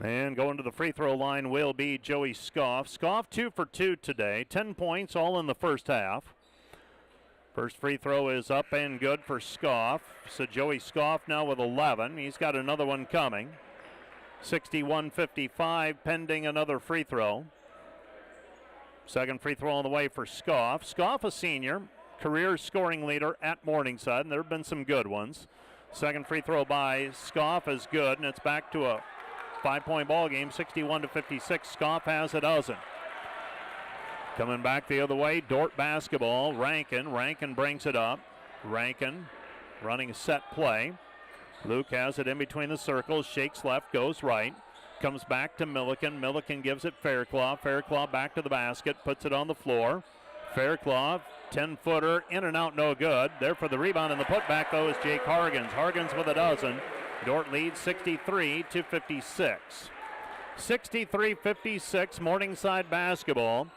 And going to the free throw line will be Joey Scoff. Scoff 2 for 2 today. 10 points all in the first half. First free throw is up and good for Scoff. So Joey Scoff now with 11. He's got another one coming. 61-55 pending another free throw. Second free throw on the way for Scoff. Scoff, a senior, career scoring leader at Morningside, and there have been some good ones. Second free throw by Scoff is good, and it's back to a 5-point ball game, 61-56. Scoff has a dozen. Coming back the other way, Dordt basketball. Rankin. Rankin brings it up. Rankin running a set play. Luke has it in between the circles. Shakes left, goes right. Comes back to Milliken. Milliken gives it Fairclough. Fairclough back to the basket, puts it on the floor. Fairclough, 10-footer, in and out, no good. There for the rebound and the putback, though, is Jake Hargens. Hargens with a dozen. Dordt leads 63-56. 63-56, Morningside basketball.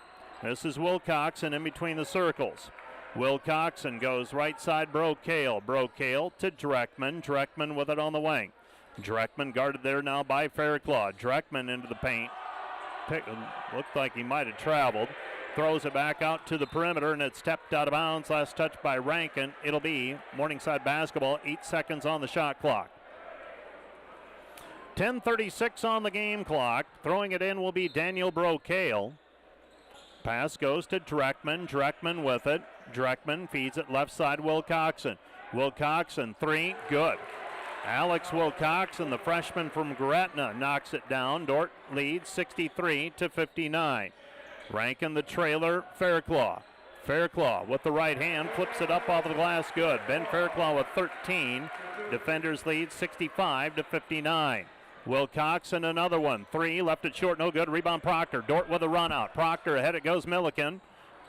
This is Wilcoxon in between the circles. Wilcoxon goes right side, Brocale. Brocale to Dreckman. Dreckman with it on the wing. Dreckman guarded there now by Fairclough. Dreckman into the paint. Looked like he might have traveled. Throws it back out to the perimeter, and it's stepped out of bounds. Last touch by Rankin. It'll be Morningside basketball. 8 seconds on the shot clock. 10:36 on the game clock. Throwing it in will be Daniel Brocale. Pass goes to Dreckman. Dreckman with it. Dreckman feeds it left side, Wilcoxon. Wilcoxon, 3, good. Alex Wilcoxon, the freshman from Gretna, knocks it down. Dordt leads 63-59. Rankin the trailer, Fairclough. Fairclough with the right hand, flips it up off the glass, good. Ben Fairclough with 13. Defenders lead 65-59. Wilcoxon another one, 3, left it short, no good. Rebound Proctor. Dordt with a run out. Proctor ahead, it goes Milliken.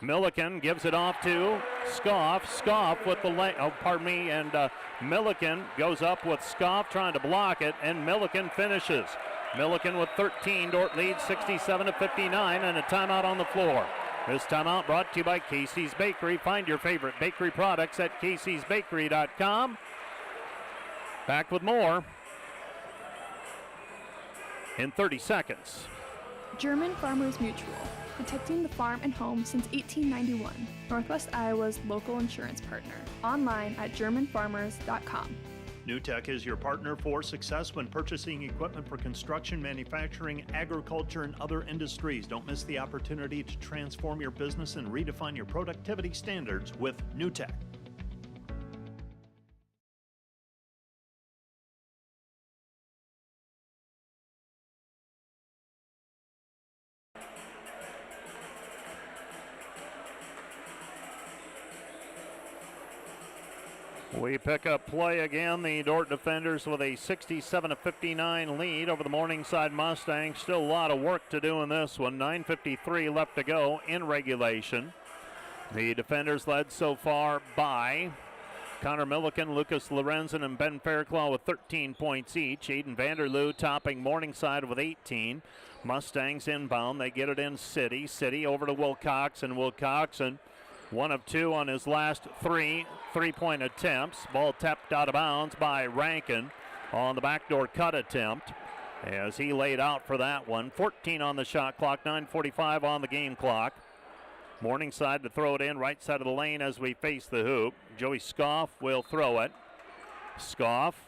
Milliken gives it off to Scoff. Scoff with the and Milliken goes up with Scoff trying to block it, and Milliken finishes. Milliken with 13. Dordt leads 67-59, and a timeout on the floor. This timeout brought to you by Casey's Bakery. Find your favorite bakery products at caseysbakery.com. Back with more in 30 seconds. German Farmers Mutual, protecting the farm and home since 1891. Northwest Iowa's local insurance partner. Online at germanfarmers.com. NewTek is your partner for success when purchasing equipment for construction, manufacturing, agriculture, and other industries. Don't miss the opportunity to transform your business and redefine your productivity standards with NewTek. We pick up play again. The Dordt defenders with a 67-59 lead over the Morningside Mustangs. Still a lot of work to do in this one. 9:53 left to go in regulation. The defenders led so far by Connor Milliken, Lucas Lorenzen, and Ben Fairclough with 13 points each. Aiden Vanderloo topping Morningside with 18. Mustangs inbound. They get it in City. City over to Wilcoxon. Wilcoxon, 1 of 2 on his last three-point attempts. Ball tapped out of bounds by Rankin on the backdoor cut attempt as he laid out for that one. 14 on the shot clock, 9:45 on the game clock. Morningside to throw it in right side of the lane as we face the hoop. Joey Scoff will throw it. Scoff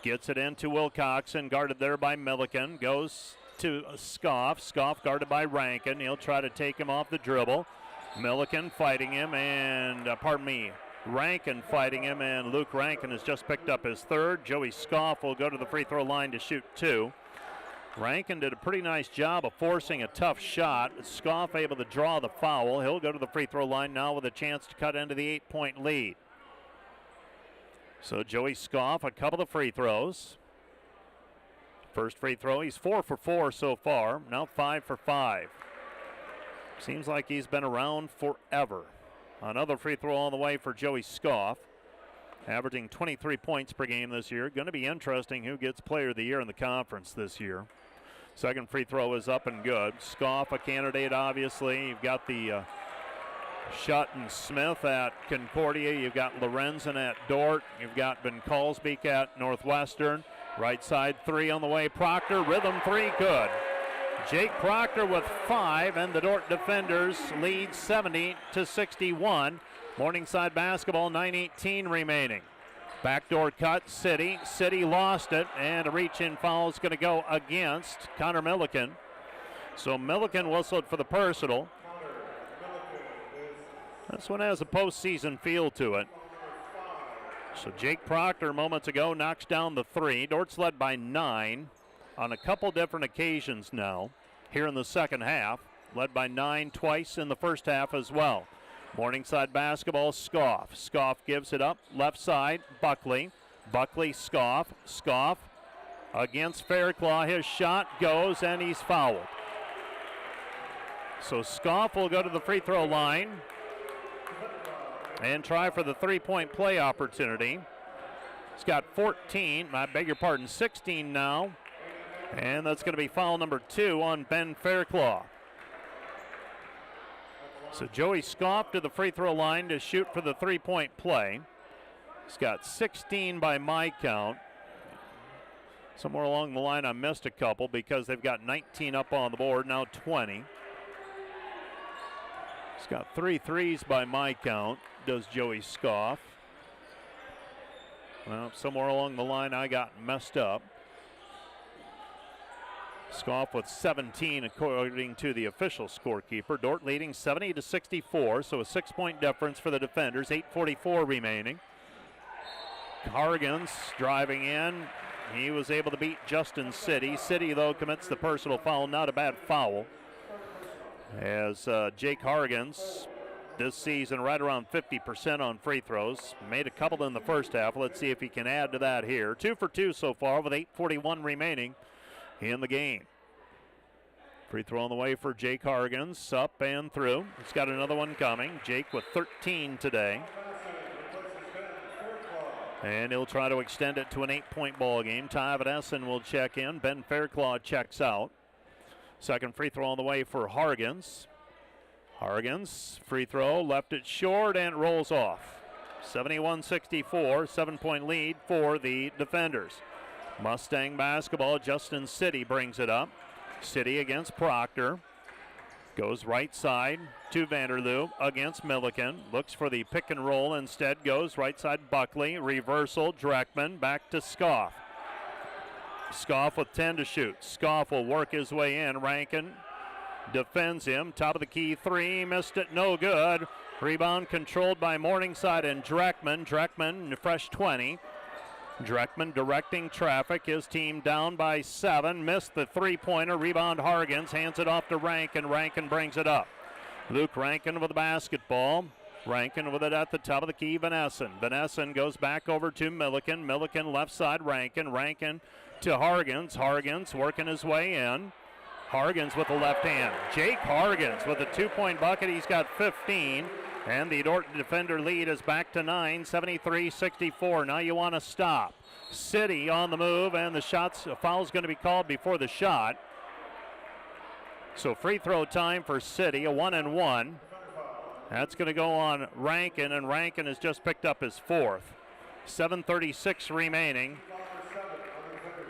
gets it into Wilcoxon, guarded there by Milliken. Goes to Scoff. Scoff guarded by Rankin. He'll try to take him off the dribble. Milliken fighting him, and Rankin fighting him, and Luke Rankin has just picked up his third. Joey Scoff will go to the free throw line to shoot 2. Rankin did a pretty nice job of forcing a tough shot. Scoff able to draw the foul. He'll go to the free throw line now with a chance to cut into the 8-point lead. So Joey Scoff, a couple of free throws. First free throw, he's 4 for 4 so far. Now 5 for 5. Seems like he's been around forever. Another free throw on the way for Joey Scoff, averaging 23 points per game this year. Going to be interesting who gets Player of the Year in the conference this year. Second free throw is up and good. Scoff, a candidate, obviously. You've got the Sutton Smith at Concordia. You've got Lorenzen at Dordt. You've got Ben Colsbeek at Northwestern. Right side 3 on the way. Proctor, rhythm 3, good. Jake Proctor with 5, and the Dordt defenders lead 70-61. Morningside basketball, 9:18 remaining. Backdoor cut, City. City lost it, and a reach-in foul is going to go against Connor Milliken. So Milliken whistled for the personal. This one has a postseason feel to it. So Jake Proctor moments ago knocks down the 3. Dort's led by 9 on a couple different occasions now here in the second half. Led by 9 twice in the first half as well. Morningside basketball, Scoff. Scoff gives it up, left side, Buckley. Buckley, Scoff. Scoff against Fairclough. His shot goes, and he's fouled. So Scoff will go to the free throw line and try for the 3-point play opportunity. He's got 16 now. And that's going to be foul number 2 on Ben Fairclough. So Joey Scoff to the free throw line to shoot for the 3-point play. He's got 16 by my count. Somewhere along the line I missed a couple because they've got 19 up on the board, now 20. He's got 3 threes by my count, does Joey Scoff. Well, somewhere along the line I got messed up. Scoff with 17 according to the official scorekeeper. Dordt leading 70-64, so a 6-point difference for the defenders. 8:44 remaining. Hargens driving in. He was able to beat Justin City. City, though, commits the personal foul. Not a bad foul. As Jake Hargens, this season right around 50% on free throws. Made a couple in the first half. Let's see if he can add to that here. 2 for 2 so far with 8:41 remaining in the game. Free throw on the way for Jake Hargens, up and through. He's got another one coming. Jake with 13 today. And he'll try to extend it to an 8-point ball game. Ty Essen will check in. Ben Fairclough checks out. Second free throw on the way for Hargens. Hargens, free throw, left it short and rolls off. 71-64, 7-point lead for the defenders. Mustang basketball, Justin City brings it up. City against Proctor. Goes right side to Vanderloo against Milliken. Looks for the pick and roll, instead goes right side Buckley. Reversal, Dreckman back to Scoff. Scoff with 10 to shoot. Scoff will work his way in. Rankin defends him. Top of the key 3, missed it, no good. Rebound controlled by Morningside and Dreckman. Dreckman, fresh 20. Dreckman directing traffic. His team down by 7. Missed the 3-pointer. Rebound Hargens. Hands it off to Rankin. Rankin brings it up. Luke Rankin with the basketball. Rankin with it at the top of the key. Van Essen goes back over to Milliken. Milliken left side Rankin. Rankin to Hargens. Hargens working his way in. Hargens with the left hand. Jake Hargens with a 2-point bucket. He's got 15. And the Dordt defender lead is back to 9, 73-64. Now you want to stop. City on the move, and a foul's going to be called before the shot. So free throw time for City, a 1-and-1. That's going to go on Rankin, and Rankin has just picked up his 4th. 7:36 remaining.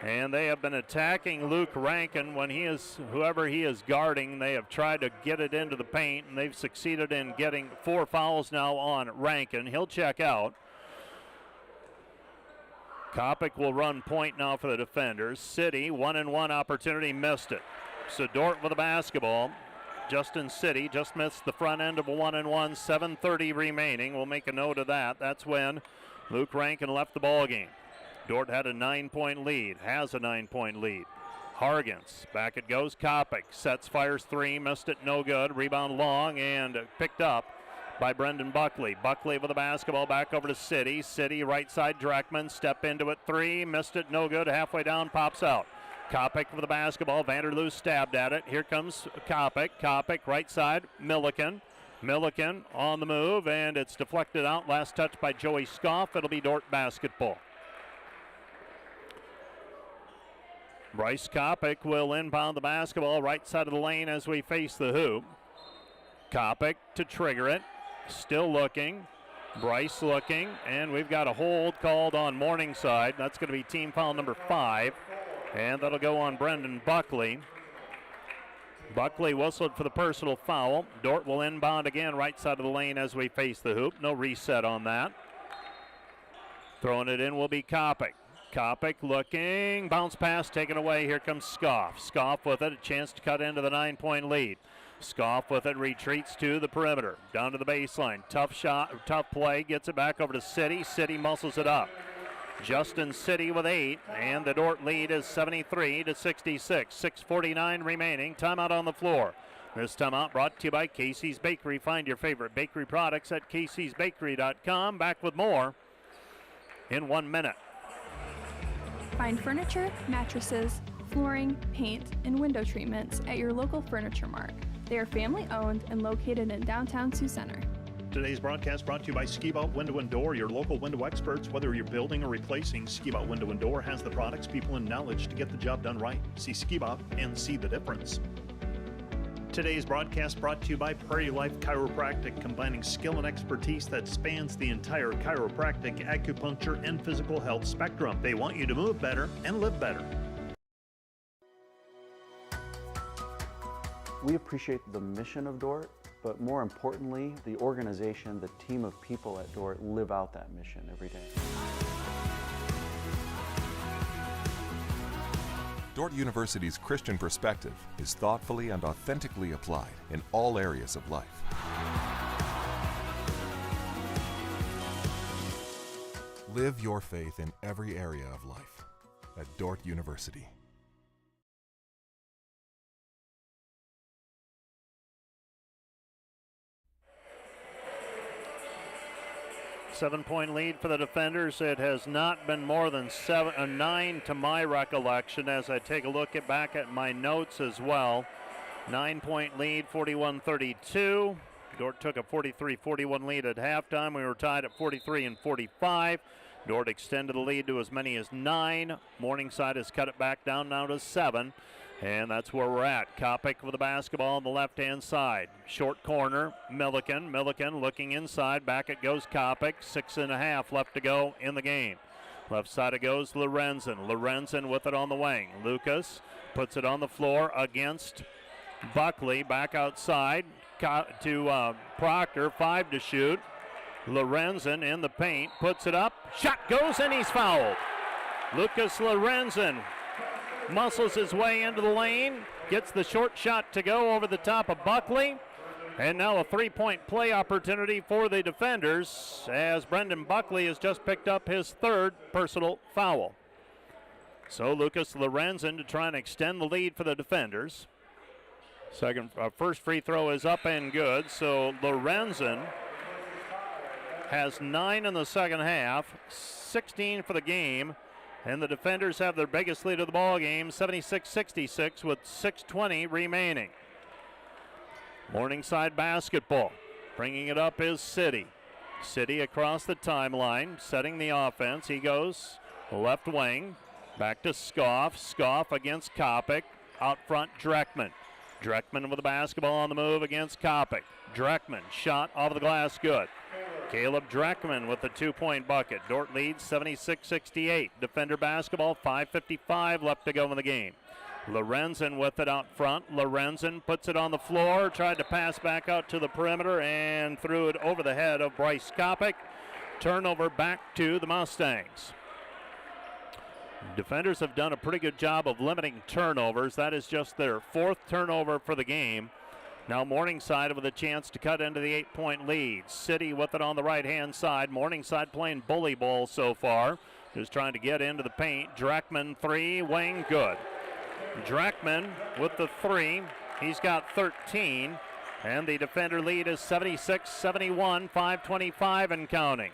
And they have been attacking Luke Rankin when whoever he is guarding. They have tried to get it into the paint, and they've succeeded in getting 4 fouls now on Rankin. He'll check out. Kopic will run point now for the defenders. City, 1-and-1 opportunity, missed it. So Dordt with the basketball. Justin City just missed the front end of a 1-and-1, 7:30 remaining. We'll make a note of that. That's when Luke Rankin left the ball game. Dordt had a 9-point lead, has a 9-point lead. Hargens, back it goes. Kopic sets, fires 3, missed it, no good. Rebound long and picked up by Brendan Buckley. Buckley with the basketball back over to City. City right side, Dreckman, step into it, 3, missed it, no good. Halfway down, pops out. Kopic with the basketball. Vanderloo stabbed at it. Here comes Kopic. Kopic right side, Milliken. Milliken on the move, and it's deflected out. Last touch by Joey Scoff. It'll be Dordt basketball. Bryce Kopic will inbound the basketball right side of the lane as we face the hoop. Kopic to trigger it. Still looking. Bryce looking, and we've got a hold called on Morningside. That's going to be team foul number 5, and that'll go on Brendan Buckley. Buckley whistled for the personal foul. Dordt will inbound again right side of the lane as we face the hoop. No reset on that. Throwing it in will be Kopic. Kopic looking, bounce pass taken away. Here comes Scoff. Scoff with it, a chance to cut into the 9-point lead. Scoff with it, retreats to the perimeter, down to the baseline. Tough shot, tough play, gets it back over to City. City muscles it up. Justin City with 8, and the Dordt lead is 73-66. 6:49 remaining. Timeout on the floor. This timeout brought to you by Casey's Bakery. Find your favorite bakery products at caseysbakery.com. Back with more in 1 minute. Find furniture, mattresses, flooring, paint, and window treatments at your local Furniture Mart. They are family owned and located in downtown Sioux Center. Today's broadcast brought to you by Ski-Bout Window and Door, your local window experts. Whether you're building or replacing, Ski-Bout Window and Door has the products, people, and knowledge to get the job done right. See Ski-Bout and see the difference. Today's broadcast brought to you by Prairie Life Chiropractic, combining skill and expertise that spans the entire chiropractic, acupuncture, and physical health spectrum. They want you to move better and live better. We appreciate the mission of Dordt, but more importantly, the organization, the team of people at Dordt live out that mission every day. Dordt University's Christian perspective is thoughtfully and authentically applied in all areas of life. Live your faith in every area of life at Dordt University. Seven-point lead for the defenders. It has not been more than 9 to my recollection as I take a look back at my notes as well. 9-point lead, 41-32. Dordt took a 43-41 lead at halftime. We were tied at 43-45. Dordt extended the lead to as many as 9. Morningside has cut it back down now to 7. And that's where we're at. Kopic with the basketball on the left-hand side. Short corner, Milliken. Milliken looking inside. Back it goes Kopic. 6.5 left to go in the game. Left side it goes Lorenzen. Lorenzen with it on the wing. Lucas puts it on the floor against Buckley. Back outside to Proctor. 5 to shoot. Lorenzen in the paint. Puts it up. Shot goes and he's fouled. Lucas Lorenzen muscles his way into the lane, gets the short shot to go over the top of Buckley, and now a 3-point play opportunity for the defenders as Brendan Buckley has just picked up his 3rd personal foul. So Lucas Lorenzen to try and extend the lead for the defenders. First free throw is up and good, so Lorenzen has 9 in the second half, 16 for the game. And the defenders have their biggest lead of the ball game, 76-66 with 6:20 remaining. Morningside basketball. Bringing it up is City. City across the timeline, setting the offense. He goes left wing, back to Scoff. Scoff against Kopic. Out front, Dreckman. Dreckman with the basketball on the move against Kopic. Dreckman, shot off the glass, good. Caleb Dreckman with the 2-point bucket. Dordt leads 76-68. Defender basketball, 5:55 left to go in the game. Lorenzen with it out front. Lorenzen puts it on the floor, tried to pass back out to the perimeter and threw it over the head of Bryce Kopic. Turnover back to the Mustangs. Defenders have done a pretty good job of limiting turnovers. That is just their 4th turnover for the game. Now Morningside with a chance to cut into the 8-point lead. City with it on the right-hand side. Morningside playing bully ball so far. Just trying to get into the paint. Dreckman 3, wing, good. Dreckman with the 3. He's got 13. And the defender lead is 76-71, 5:25 and counting.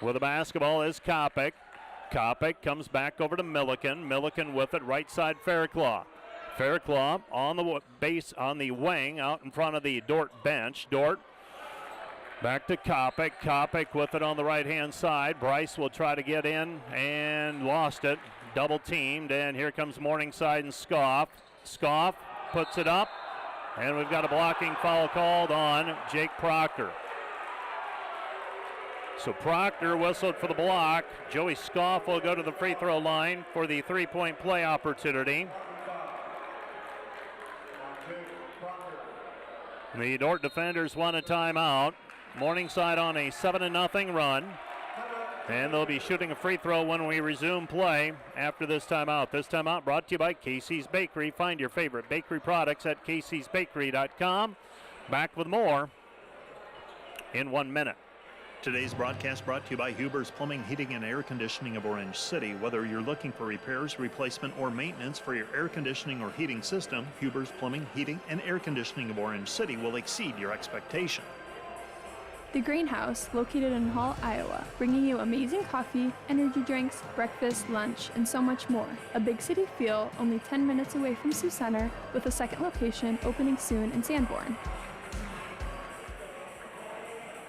With the basketball is Kopic. Kopic comes back over to Milliken. Milliken with it, right side Fairclough. Fairclough on the base, on the wing, out in front of the Dordt bench. Dordt back to Kopic. Kopic with it on the right-hand side. Bryce will try to get in and lost it. Double teamed, and here comes Morningside and Scoff. Scoff puts it up, and we've got a blocking foul called on Jake Proctor. So Proctor whistled for the block. Joey Scoff will go to the free throw line for the 3-point play opportunity. The Dordt defenders want a timeout. Morningside on a 7-0 run. And they'll be shooting a free throw when we resume play after this timeout. This timeout brought to you by Casey's Bakery. Find your favorite bakery products at caseysbakery.com. Back with more in 1 minute. Today's broadcast brought to you by Huber's Plumbing, Heating, and Air Conditioning of Orange City. Whether you're looking for repairs, replacement, or maintenance for your air conditioning or heating system, Huber's Plumbing, Heating, and Air Conditioning of Orange City will exceed your expectation. The Greenhouse, located in Hall, Iowa, bringing you amazing coffee, energy drinks, breakfast, lunch, and so much more. A big city feel, only 10 minutes away from Sioux Center, with a second location opening soon in Sanborn.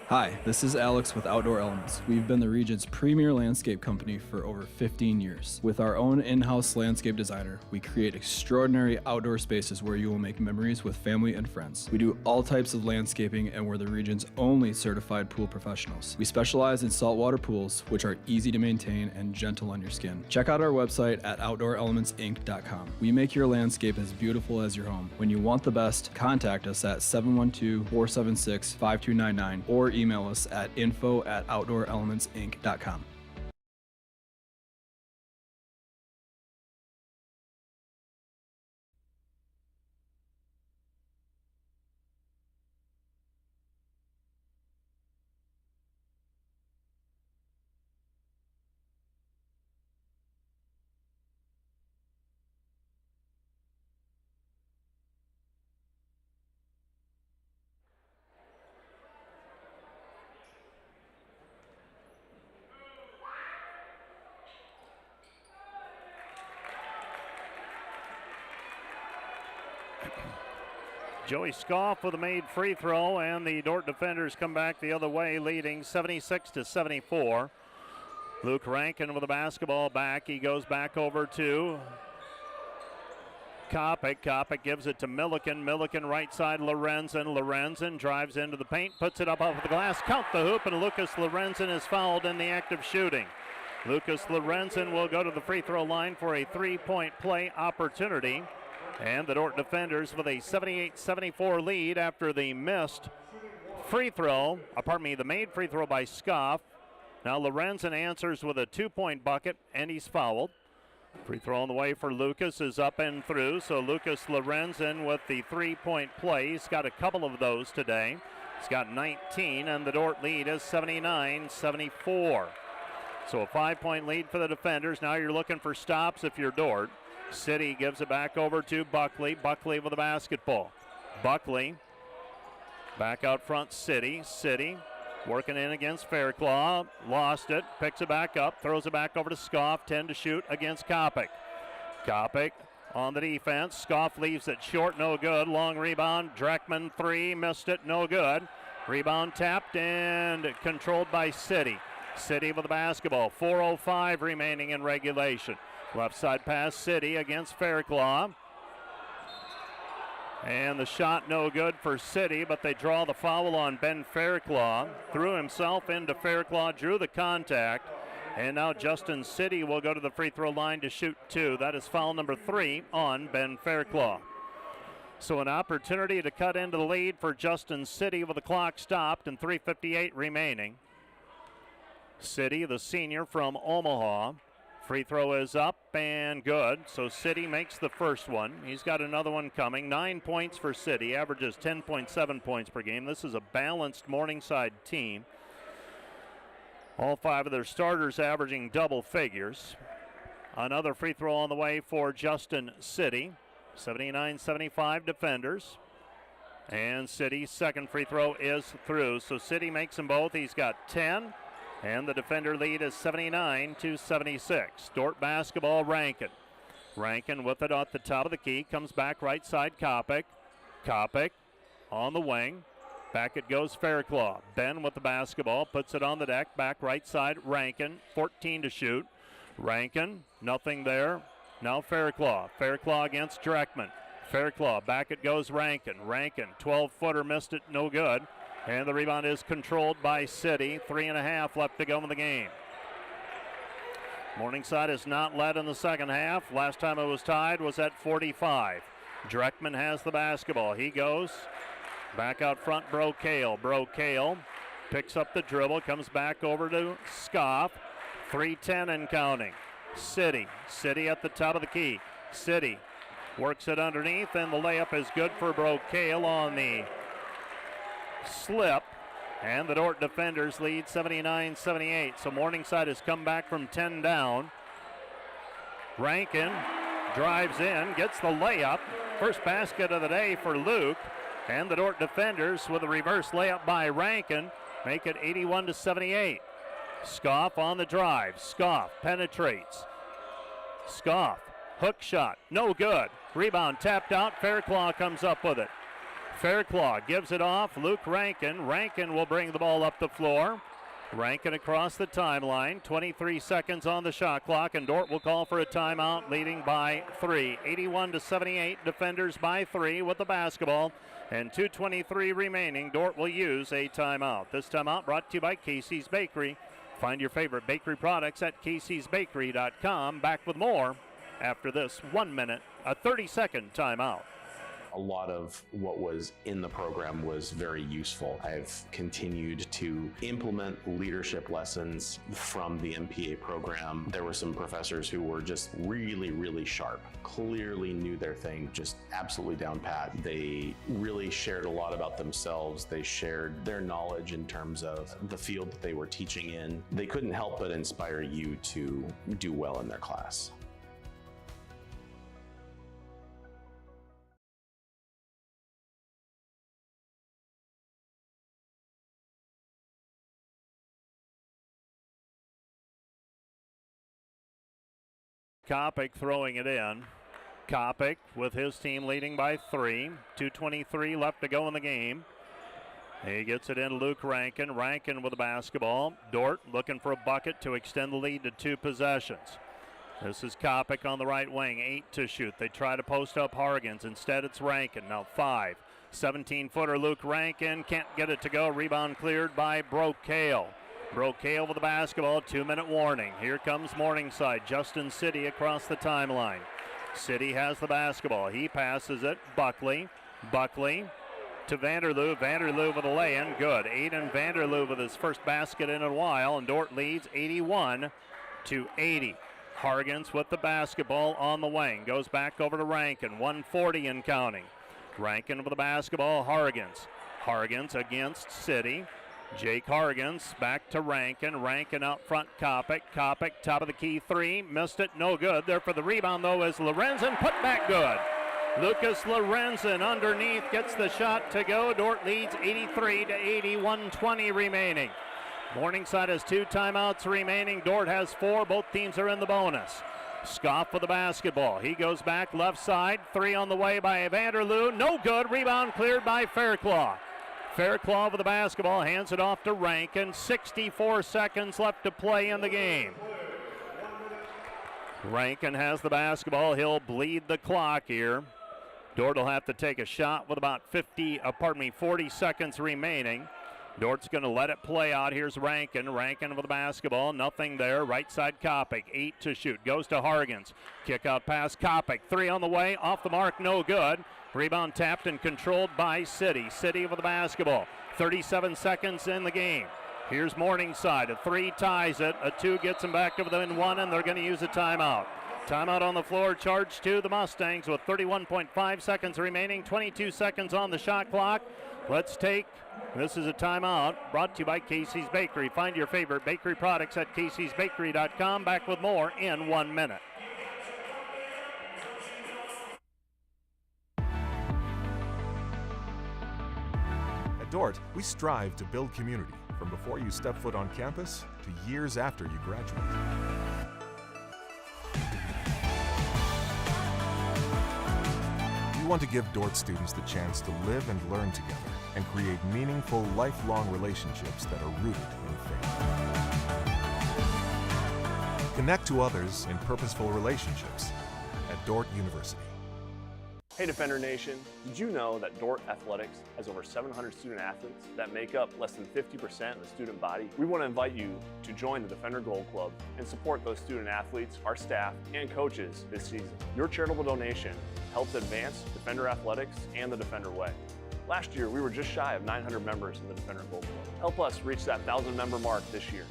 Hi, this is Alex with Outdoor Elements. We've been the region's premier landscape company for over 15 years. With our own in-house landscape designer, we create extraordinary outdoor spaces where you will make memories with family and friends. We do all types of landscaping, and we're the region's only certified pool professionals. We specialize in saltwater pools, which are easy to maintain and gentle on your skin. Check out our website at outdoorelementsinc.com. We make your landscape as beautiful as your home. When you want the best, contact us at 712-476-5299 or email us at info@outdoorelementsinc.com. Joey Scoff with a made free throw, and the Dordt defenders come back the other way, leading 76-74. Luke Rankin with the basketball back. He goes back over to Kopic. Kopic gives it to Milliken. Milliken right side, Lorenzen. Lorenzen drives into the paint, puts it up off the glass. Count the hoop, and Lucas Lorenzen is fouled in the act of shooting. Lucas Lorenzen will go to the free throw line for a 3-point play opportunity. And the Dordt defenders with a 78-74 lead after the missed free throw, the made free throw by Scoff. Now Lorenzen answers with a 2-point bucket, and he's fouled. Free throw on the way for Lucas is up and through, so Lucas Lorenzen with the 3-point play. He's got a couple of those today. He's got 19, and the Dordt lead is 79-74. So a 5-point lead for the defenders. Now you're looking for stops if you're Dordt. City gives it back over to Buckley. Buckley with the basketball. Buckley back out front. City Working in against Fairclaw. Lost it. Picks it back up. Throws it back over to Scoff. 10 to shoot against Kopic. Kopic on the defense. Scoff leaves it short. No good. Long rebound. Dreckman 3. Missed it. No good. Rebound tapped and controlled by City. City with the basketball. 4:05 remaining in regulation. Left side pass. City against Fairclaw. And the shot no good for City, but they draw the foul on Ben Fairclaw. Threw himself into Fairclaw, drew the contact, and now Justin City will go to the free throw line to shoot 2. That is foul number 3 on Ben Fairclaw. So an opportunity to cut into the lead for Justin City with the clock stopped and 3:58 remaining. City, the senior from Omaha. Free throw is up and good, so City makes the first one. He's got another one coming. 9 points for City, averages 10.7 points per game. This is a balanced Morningside team. All 5 of their starters averaging double figures. Another free throw on the way for Justin City. 79-75 defenders. And City's second free throw is through, so City makes them both. He's got 10. And the defender lead is 79-76. Dordt basketball, Rankin. Rankin with it at the top of the key. Comes back right side, Kopic. Kopic on the wing. Back it goes, Fairclaw. Ben with the basketball. Puts it on the deck. Back right side, Rankin. 14 to shoot. Rankin, nothing there. Now Fairclaw. Fairclaw against Dreckman. Fairclaw, back it goes, Rankin. Rankin, 12-footer, missed it, no good. And the rebound is controlled by City. 3.5 left to go in the game. Morningside has not led in the second half. Last time it was tied was at 45. Dreckman has the basketball. He goes back out front, Brocale. Brocale picks up the dribble, comes back over to Scoff. 3:10 and counting. City at the top of the key. City works it underneath, and the layup is good for Brocale on the slip, and the Dordt defenders lead 79-78. So Morningside has come back from 10 down. Rankin drives in, gets the layup. First basket of the day for Luke, and the Dordt defenders with a reverse layup by Rankin make it 81-78. Scoff on the drive. Scoff penetrates. Scoff, hook shot, no good. Rebound tapped out. Fairclaw comes up with it. Fairclaw gives it off. Luke Rankin. Rankin will bring the ball up the floor. Rankin across the timeline. 23 seconds on the shot clock, and Dordt will call for a timeout, leading by 3. 81-78. Defenders by 3 with the basketball, and 2:23 remaining. Dordt will use a timeout. This timeout brought to you by Casey's Bakery. Find your favorite bakery products at caseysbakery.com. Back with more after this 30-second timeout. A lot of what was in the program was very useful. I've continued to implement leadership lessons from the MPA program. There were some professors who were just really, really sharp, clearly knew their thing, just absolutely down pat. They really shared a lot about themselves. They shared their knowledge in terms of the field that they were teaching in. They couldn't help but inspire you to do well in their class. Kopic throwing it in. Kopic with his team leading by 3. 2:23 left to go in the game. He gets it in Luke Rankin. Rankin with the basketball. Dordt looking for a bucket to extend the lead to 2 possessions. This is Kopic on the right wing. 8 to shoot. They try to post up Hargens. Instead it's Rankin. Now 5. 17-footer Luke Rankin. Can't get it to go. Rebound cleared by Brocale. Brocale with the basketball, 2-minute warning. Here comes Morningside. Justin City across the timeline. City has the basketball. He passes it. Buckley to Vanderloo. Vanderloo with a lay-in. Good. Aiden Vanderloo with his first basket in a while, and Dordt leads 81-80. Hargens with the basketball on the wing. Goes back over to Rankin. 1:40 and counting. Rankin with the basketball. Hargens against City. Jake Hargens back to Rankin. Rankin out front, Kopic. Kopic, top of the key 3. Missed it, no good. There for the rebound, though, is Lorenzen. Put back good. Lucas Lorenzen underneath gets the shot to go. Dordt leads 83-80, 1:20 remaining. Morningside has 2 timeouts remaining. Dordt has 4. Both teams are in the bonus. Scoff with the basketball. He goes back left side. 3 on the way by Vanderloo. No good. Rebound cleared by Fairclough. Fairclough with the basketball. Hands it off to Rankin. 64 seconds left to play in the game. Rankin has the basketball. He'll bleed the clock here. Dordt will have to take a shot with about 40 seconds remaining. Dort's going to let it play out. Here's Rankin. Rankin with the basketball. Nothing there. Right side Kopic. 8 to shoot. Goes to Hargens. Kick out pass Kopic. 3 on the way. Off the mark. No good. Rebound tapped and controlled by City. City with the basketball. 37 seconds in the game. Here's Morningside. A 3 ties it. A 2 gets them back to within 1, and they're going to use a timeout. Timeout on the floor. Charge to the Mustangs with 31.5 seconds remaining. 22 seconds on the shot clock. This is a timeout brought to you by Casey's Bakery. Find your favorite bakery products at caseysbakery.com. Back with more in 1 minute. At Dordt, we strive to build community from before you step foot on campus to years after you graduate. We want to give Dordt students the chance to live and learn together and create meaningful, lifelong relationships that are rooted in faith. Connect to others in purposeful relationships at Dordt University. Hey Defender Nation, did you know that Dordt Athletics has over 700 student athletes that make up less than 50% of the student body? We want to invite you to join the Defender Gold Club and support those student athletes, our staff, and coaches this season. Your charitable donation helps advance Defender Athletics and the Defender Way. Last year, we were just shy of 900 members in the Defender Gold Club. Help us reach that 1,000 member mark this year.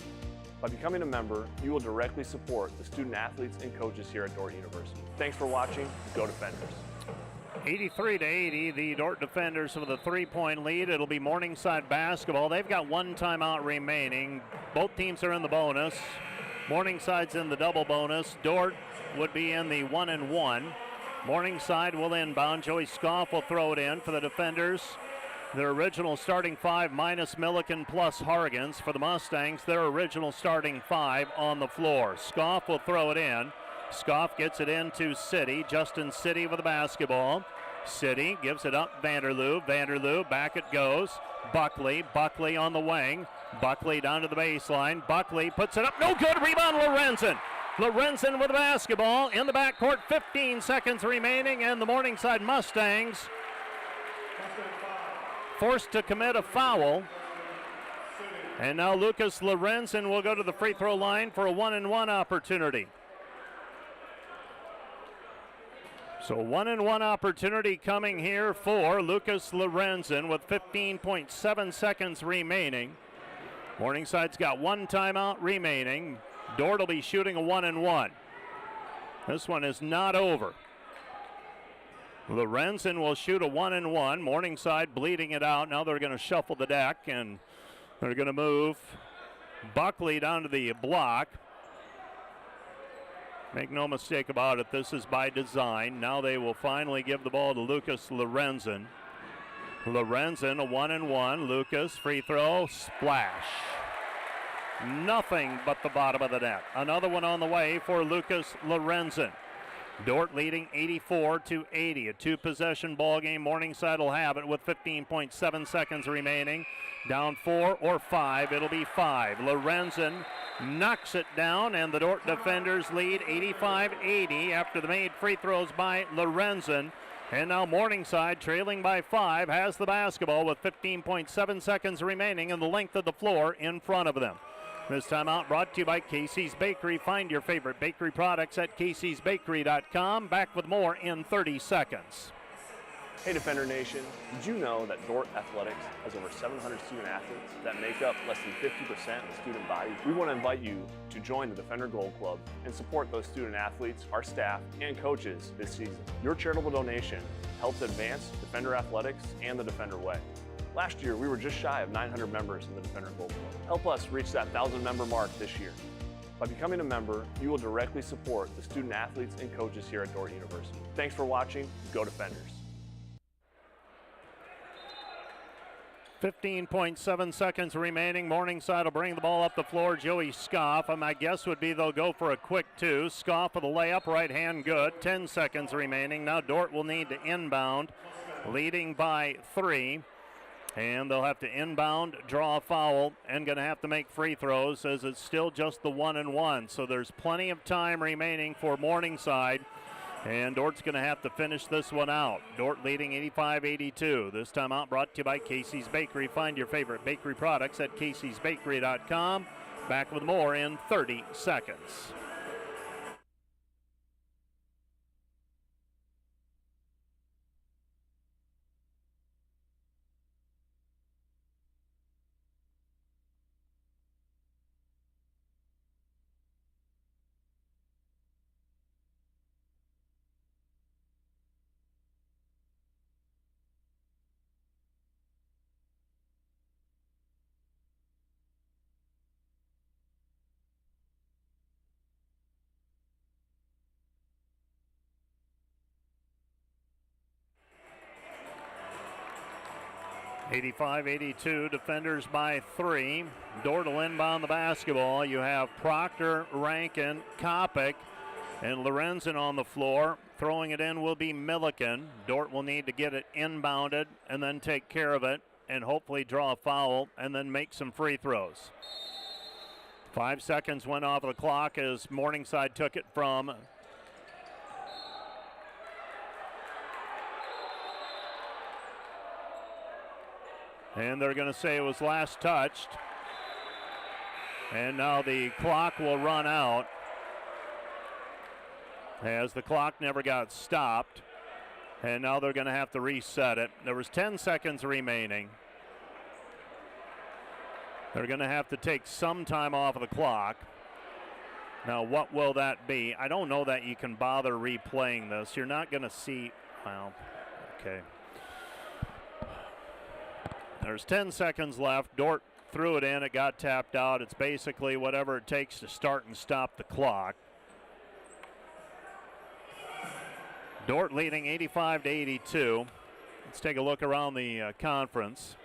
By becoming a member, you will directly support the student athletes and coaches here at Dordt University. Thanks for watching. Go Defenders. 83-80, the Dordt Defenders with a 3-point lead. It'll be Morningside basketball. They've got 1 timeout remaining. Both teams are in the bonus. Morningside's in the double bonus. Dordt would be in the 1-1. Morningside will inbound. Joey Scoff will throw it in for the Defenders. Their original starting 5 minus Milliken plus Hargens. For the Mustangs, their original starting 5 on the floor. Scoff will throw it in. Scoff gets it into City. Justin City with the basketball. City gives it up. Vanderloo. Vanderloo, back it goes. Buckley. Buckley on the wing. Buckley down to the baseline. Buckley puts it up. No good. Rebound Lorenzen. Lorenzen with the basketball in the backcourt. 15 seconds remaining, and the Morningside Mustangs forced to commit a foul. And now Lucas Lorenzen will go to the free throw line for a 1-and-1 opportunity. So 1-and-1 opportunity coming here for Lucas Lorenzen with 15.7 seconds remaining. Morningside's got 1 timeout remaining. Dordt will be shooting a 1-and-1. This one is not over. Lorenzen will shoot a 1-and-1. Morningside bleeding it out. Now they're going to shuffle the deck, and they're going to move Buckley down to the block. Make no mistake about it, this is by design. Now they will finally give the ball to Lucas Lorenzen. Lorenzen, a 1-and-1. Lucas, free throw, splash. Nothing but the bottom of the net. Another one on the way for Lucas Lorenzen. Dordt leading 84-80. A 2-possession ball game. Morningside will have it with 15.7 seconds remaining. Down 4 or 5. It'll be 5. Lorenzen knocks it down, and the Dordt Defenders lead 85-80 after the made free throws by Lorenzen. And now Morningside, trailing by 5, has the basketball with 15.7 seconds remaining and the length of the floor in front of them. This timeout brought to you by Casey's Bakery. Find your favorite bakery products at caseysbakery.com. Back with more in 30 seconds. Hey Defender Nation, did you know that Dordt Athletics has over 700 student athletes that make up less than 50% of the student body? We want to invite you to join the Defender Gold Club and support those student athletes, our staff, and coaches this season. Your charitable donation helps advance Defender Athletics and the Defender Way. Last year, we were just shy of 900 members in the Defender Gold Club. Help us reach that 1,000 member mark this year. By becoming a member, you will directly support the student athletes and coaches here at Dordt University. Thanks for watching. Go Defenders. 15.7 seconds remaining. Morningside will bring the ball up the floor. Joey Scoff. My guess would be they'll go for a quick two. Scoff with a layup, right hand good. 10 seconds remaining. Now Dordt will need to inbound, leading by 3. And they'll have to inbound, draw a foul, and going to have to make free throws as it's still just the 1-and-1. So there's plenty of time remaining for Morningside. And Dort's going to have to finish this one out. Dordt leading 85-82. This time out brought to you by Casey's Bakery. Find your favorite bakery products at caseysbakery.com. Back with more in 30 seconds. (85-82), defenders by 3. Dordt will inbound the basketball. You have Proctor, Rankin, Kopic, and Lorenzen on the floor. Throwing it in will be Milliken. Dordt will need to get it inbounded and then take care of it and hopefully draw a foul and then make some free throws. 5 seconds went off the clock as Morningside took it from and they're going to say it was last touched. And now the clock will run out as the clock never got stopped. And now they're going to have to reset it. There was 10 seconds remaining. They're going to have to take some time off of the clock. Now, what will that be? I don't know that you can bother replaying this. You're not going to see, well, okay. There's 10 seconds left. Dordt threw it in. It got tapped out. It's basically whatever it takes to start and stop the clock. Dordt leading 85-82. Let's take a look around the conference.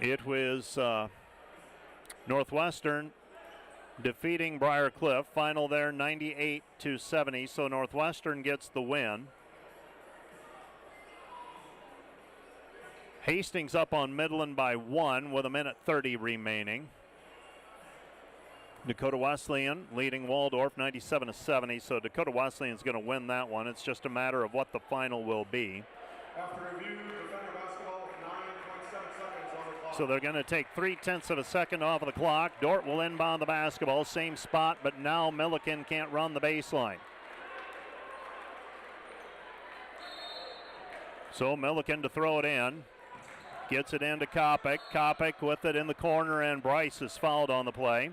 It was Northwestern defeating Briar Cliff. Final there 98-70. So Northwestern gets the win. Hastings up on Midland by 1 with 1:30 remaining. Dakota Wesleyan leading Waldorf 97-70. So Dakota Wesleyan's going to win that one. It's just a matter of what the final will be. After review, defender basketball, 9.7 seconds on the clock. So they're going to take 0.3 of a second off of the clock. Dordt will inbound the basketball, same spot, but now Milliken can't run the baseline. So Milliken to throw it in. Gets it into Kopic. Kopic with it in the corner, and Bryce is fouled on the play.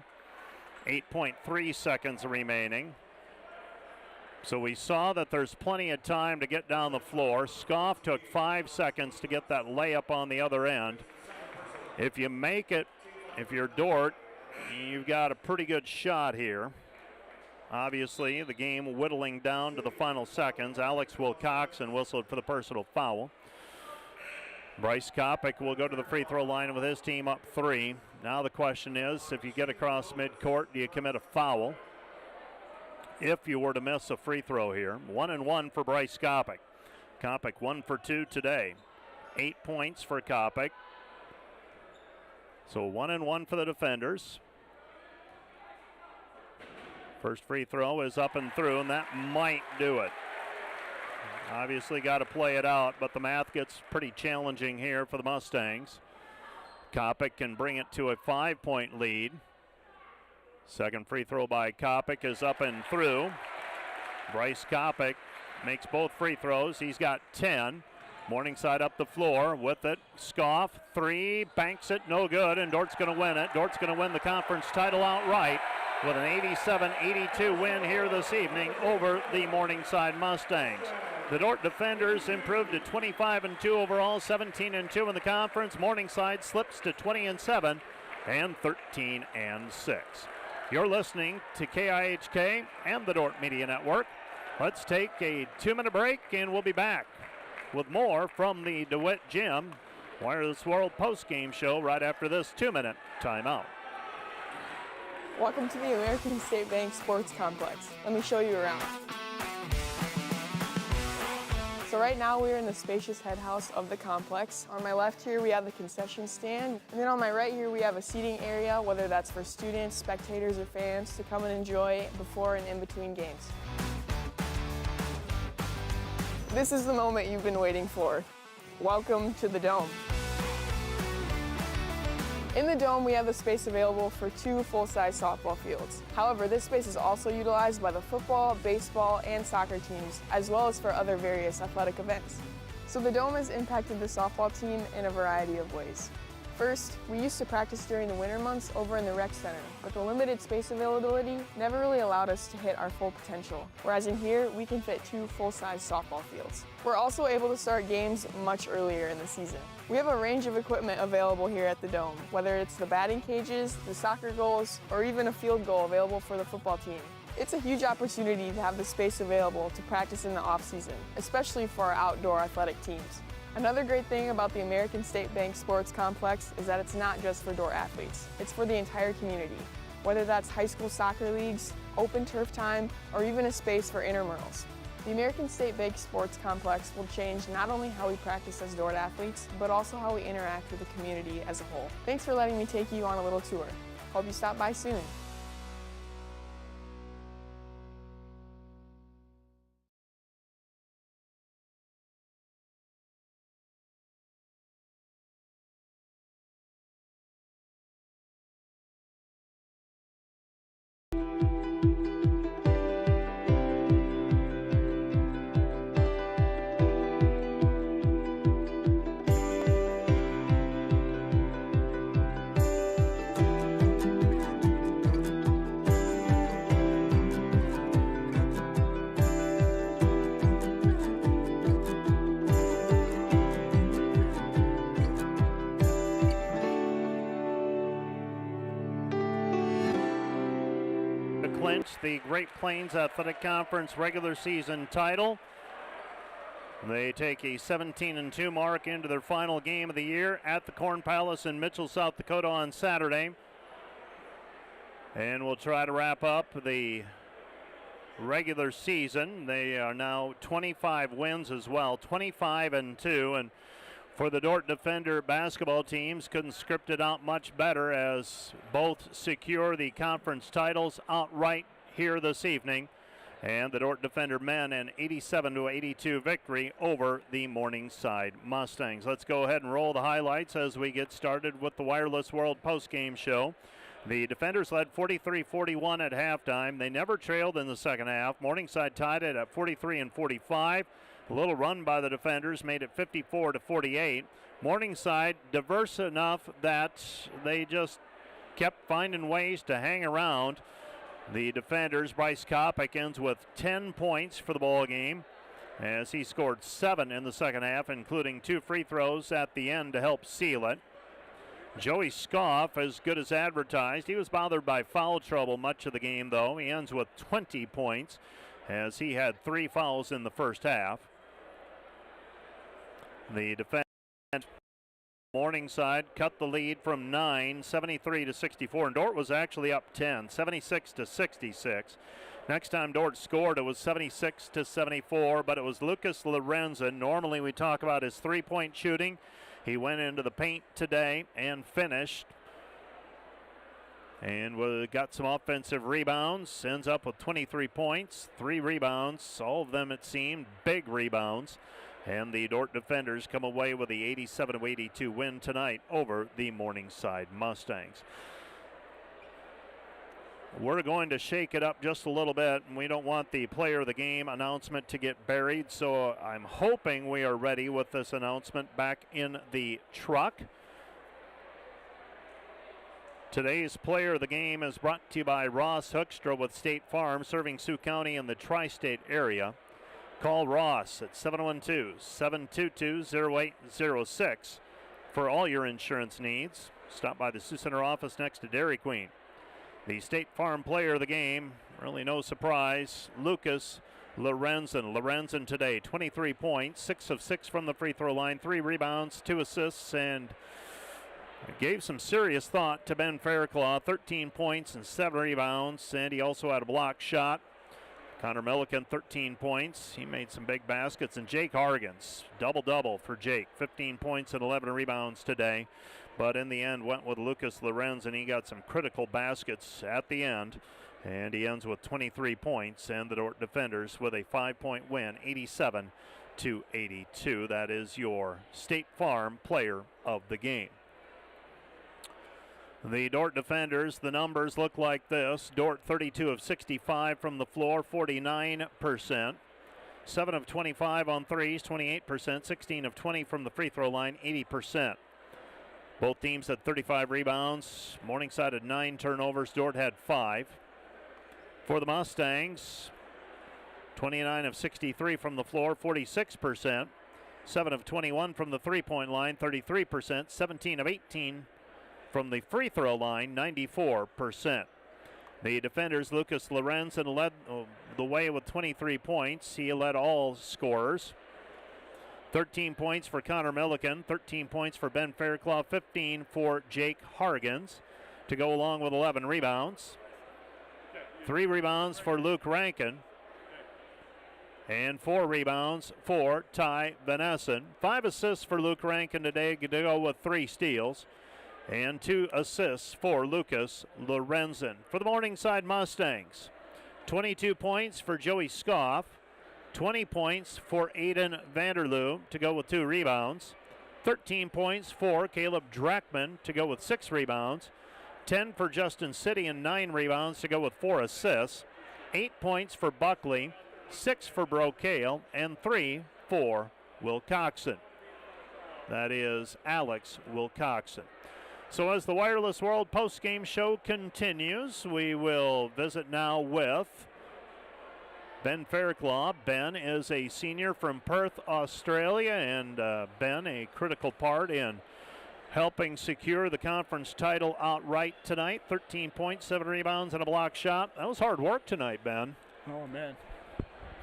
8.3 seconds remaining. So we saw that there's plenty of time to get down the floor. Scoff took 5 seconds to get that layup on the other end. If you make it, if you're Dordt, you've got a pretty good shot here. Obviously, the game whittling down to the final seconds. Alex Wilcoxon whistled for the personal foul. Bryce Kopic will go to the free throw line with his team up 3. Now the question is, if you get across midcourt, do you commit a foul? If you were to miss a free throw here. 1-and-1 for Bryce Kopic. Kopic 1 for 2 today. 8 points for Kopic. So 1-and-1 for the defenders. First free throw is up and through, and that might do it. Obviously got to play it out, but the math gets pretty challenging here for the Mustangs. Kopic can bring it to a 5-point lead. Second free throw by Kopic is up and through. Bryce Kopic makes both free throws. He's got 10. Morningside up the floor with it. Scoff, 3, banks it, no good, and Dordt's going to win it. Dordt's going to win the conference title outright with an 87-82 win here this evening over the Morningside Mustangs. The Dordt defenders improved to 25-2 overall, 17-2 in the conference. Morningside slips to 20-7 and 13 and 6. You're listening to KIHK and the Dordt Media Network. Let's take a 2-minute break, and we'll be back with more from the DeWitt Gym Wireless World Postgame Show right after this 2-minute timeout. Welcome to the American State Bank Sports Complex. Let me show you around. So right now we're in the spacious head house of the complex. On my left here we have the concession stand, and then on my right here we have a seating area, whether that's for students, spectators, or fans to come and enjoy before and in between games. This is the moment you've been waiting for. Welcome to the Dome. In the Dome, we have the space available for 2 full-size softball fields. However, this space is also utilized by the football, baseball, and soccer teams, as well as for other various athletic events. So the Dome has impacted the softball team in a variety of ways. First, we used to practice during the winter months over in the rec center, but the limited space availability never really allowed us to hit our full potential, whereas in here, we can fit 2 full-size softball fields. We're also able to start games much earlier in the season. We have a range of equipment available here at the Dome, whether it's the batting cages, the soccer goals, or even a field goal available for the football team. It's a huge opportunity to have the space available to practice in the off-season, especially for our outdoor athletic teams. Another great thing about the American State Bank Sports Complex is that it's not just for Dordt athletes. It's for the entire community, whether that's high school soccer leagues, open turf time, or even a space for intramurals. The American State Bank Sports Complex will change not only how we practice as Dordt athletes, but also how we interact with the community as a whole. Thanks for letting me take you on a little tour. Hope you stop by soon. Clinch the Great Plains Athletic Conference regular season title. They take a 17-2 mark into their final game of the year at the Corn Palace in Mitchell, South Dakota on Saturday. And we'll try to wrap up the regular season. They are now 25 wins as well, 25-2, and for the Dordt Defender basketball teams, couldn't script it out much better as both secure the conference titles outright here this evening. And the Dordt Defender men an 87-82 victory over the Morningside Mustangs. Let's go ahead and roll the highlights as we get started with the Wireless World postgame show. The Defenders led 43-41 at halftime. They never trailed in the second half. Morningside tied it at 43-45. A little run by the Defenders made it 54-48. Morningside diverse enough that they just kept finding ways to hang around. The Defenders, Bryce Kopic ends with 10 points for the ball game as he scored 7 in the second half, including 2 free throws at the end to help seal it. Joey Scoff, as good as advertised. He was bothered by foul trouble much of the game, though. He ends with 20 points as he had 3 fouls in the first half. The defense Morningside cut the lead from 9, 73-64, and Dordt was actually up 10, 76-66. Next time Dordt scored, it was 76-74, but it was Lucas Lorenzen. Normally we talk about his three-point shooting. He went into the paint today and finished. And we got some offensive rebounds. Ends up with 23 points, 3 rebounds. All of them, it seemed, big rebounds. And the Dordt Defenders come away with the 87-82 win tonight over the Morningside Mustangs. We're going to shake it up just a little bit, and we don't want the player of the game announcement to get buried, so I'm hoping we are ready with this announcement back in the truck. Today's player of the game is brought to you by Ross Hoekstra with State Farm, serving Sioux County and the tri-state area. Call Ross at 712-722-0806 for for all your insurance needs. Stop by the Sioux Center office next to Dairy Queen. The State Farm player of the game, really no surprise, Lucas Lorenzen. Lorenzen today, 23 points, 6 of 6 from the free throw line, 3 rebounds, 2 assists, and gave some serious thought to Ben Fairclough, 13 points and 7 rebounds, and he also had a block shot. Connor Milliken, 13 points. He made some big baskets. And Jake Hargens, double-double for Jake, 15 points and 11 rebounds today. But in the end, went with Lucas Lorenz, and he got some critical baskets at the end. And he ends with 23 points, and the Dordt defenders with a 5-point win, 87-82. That is your State Farm player of the game. The Dordt defenders, the numbers look like this. Dordt 32 of 65 from the floor, 49%. 7 of 25 on threes, 28%. 16 of 20 from the free throw line, 80%. Both teams had 35 rebounds. Morningside had 9 turnovers. Dordt had 5. For the Mustangs, 29 of 63 from the floor, 46%. 7 of 21 from the three-point line, 33%. 17 of 18 from the free throw line, 94%. The defenders, Lucas Lorenzen, led the way with 23 points. He led all scorers. 13 points for Connor Milliken, 13 points for Ben Fairclough, 15 for Jake Hargens to go along with 11 rebounds. 3 rebounds for Luke Rankin. And 4 rebounds for Ty Vanessen. 5 assists for Luke Rankin today to go with 3 steals. And 2 assists for Lucas Lorenzen. For the Morningside Mustangs, 22 points for Joey Scoff, 20 points for Aiden Vanderloo to go with 2 rebounds, 13 points for Caleb Dreckman to go with 6 rebounds, 10 for Justin City and 9 rebounds to go with 4 assists, 8 points for Buckley, 6 for Brocale, and 3 for Wilcoxon. That is Alex Wilcoxon. So as the Wireless World post-game show continues, we will visit now with Ben Fairclough. Ben is a senior from Perth, Australia, and Ben, a critical part in helping secure the conference title outright tonight. 13 points, 7 rebounds, and a block shot. That was hard work tonight, Ben. Oh, man.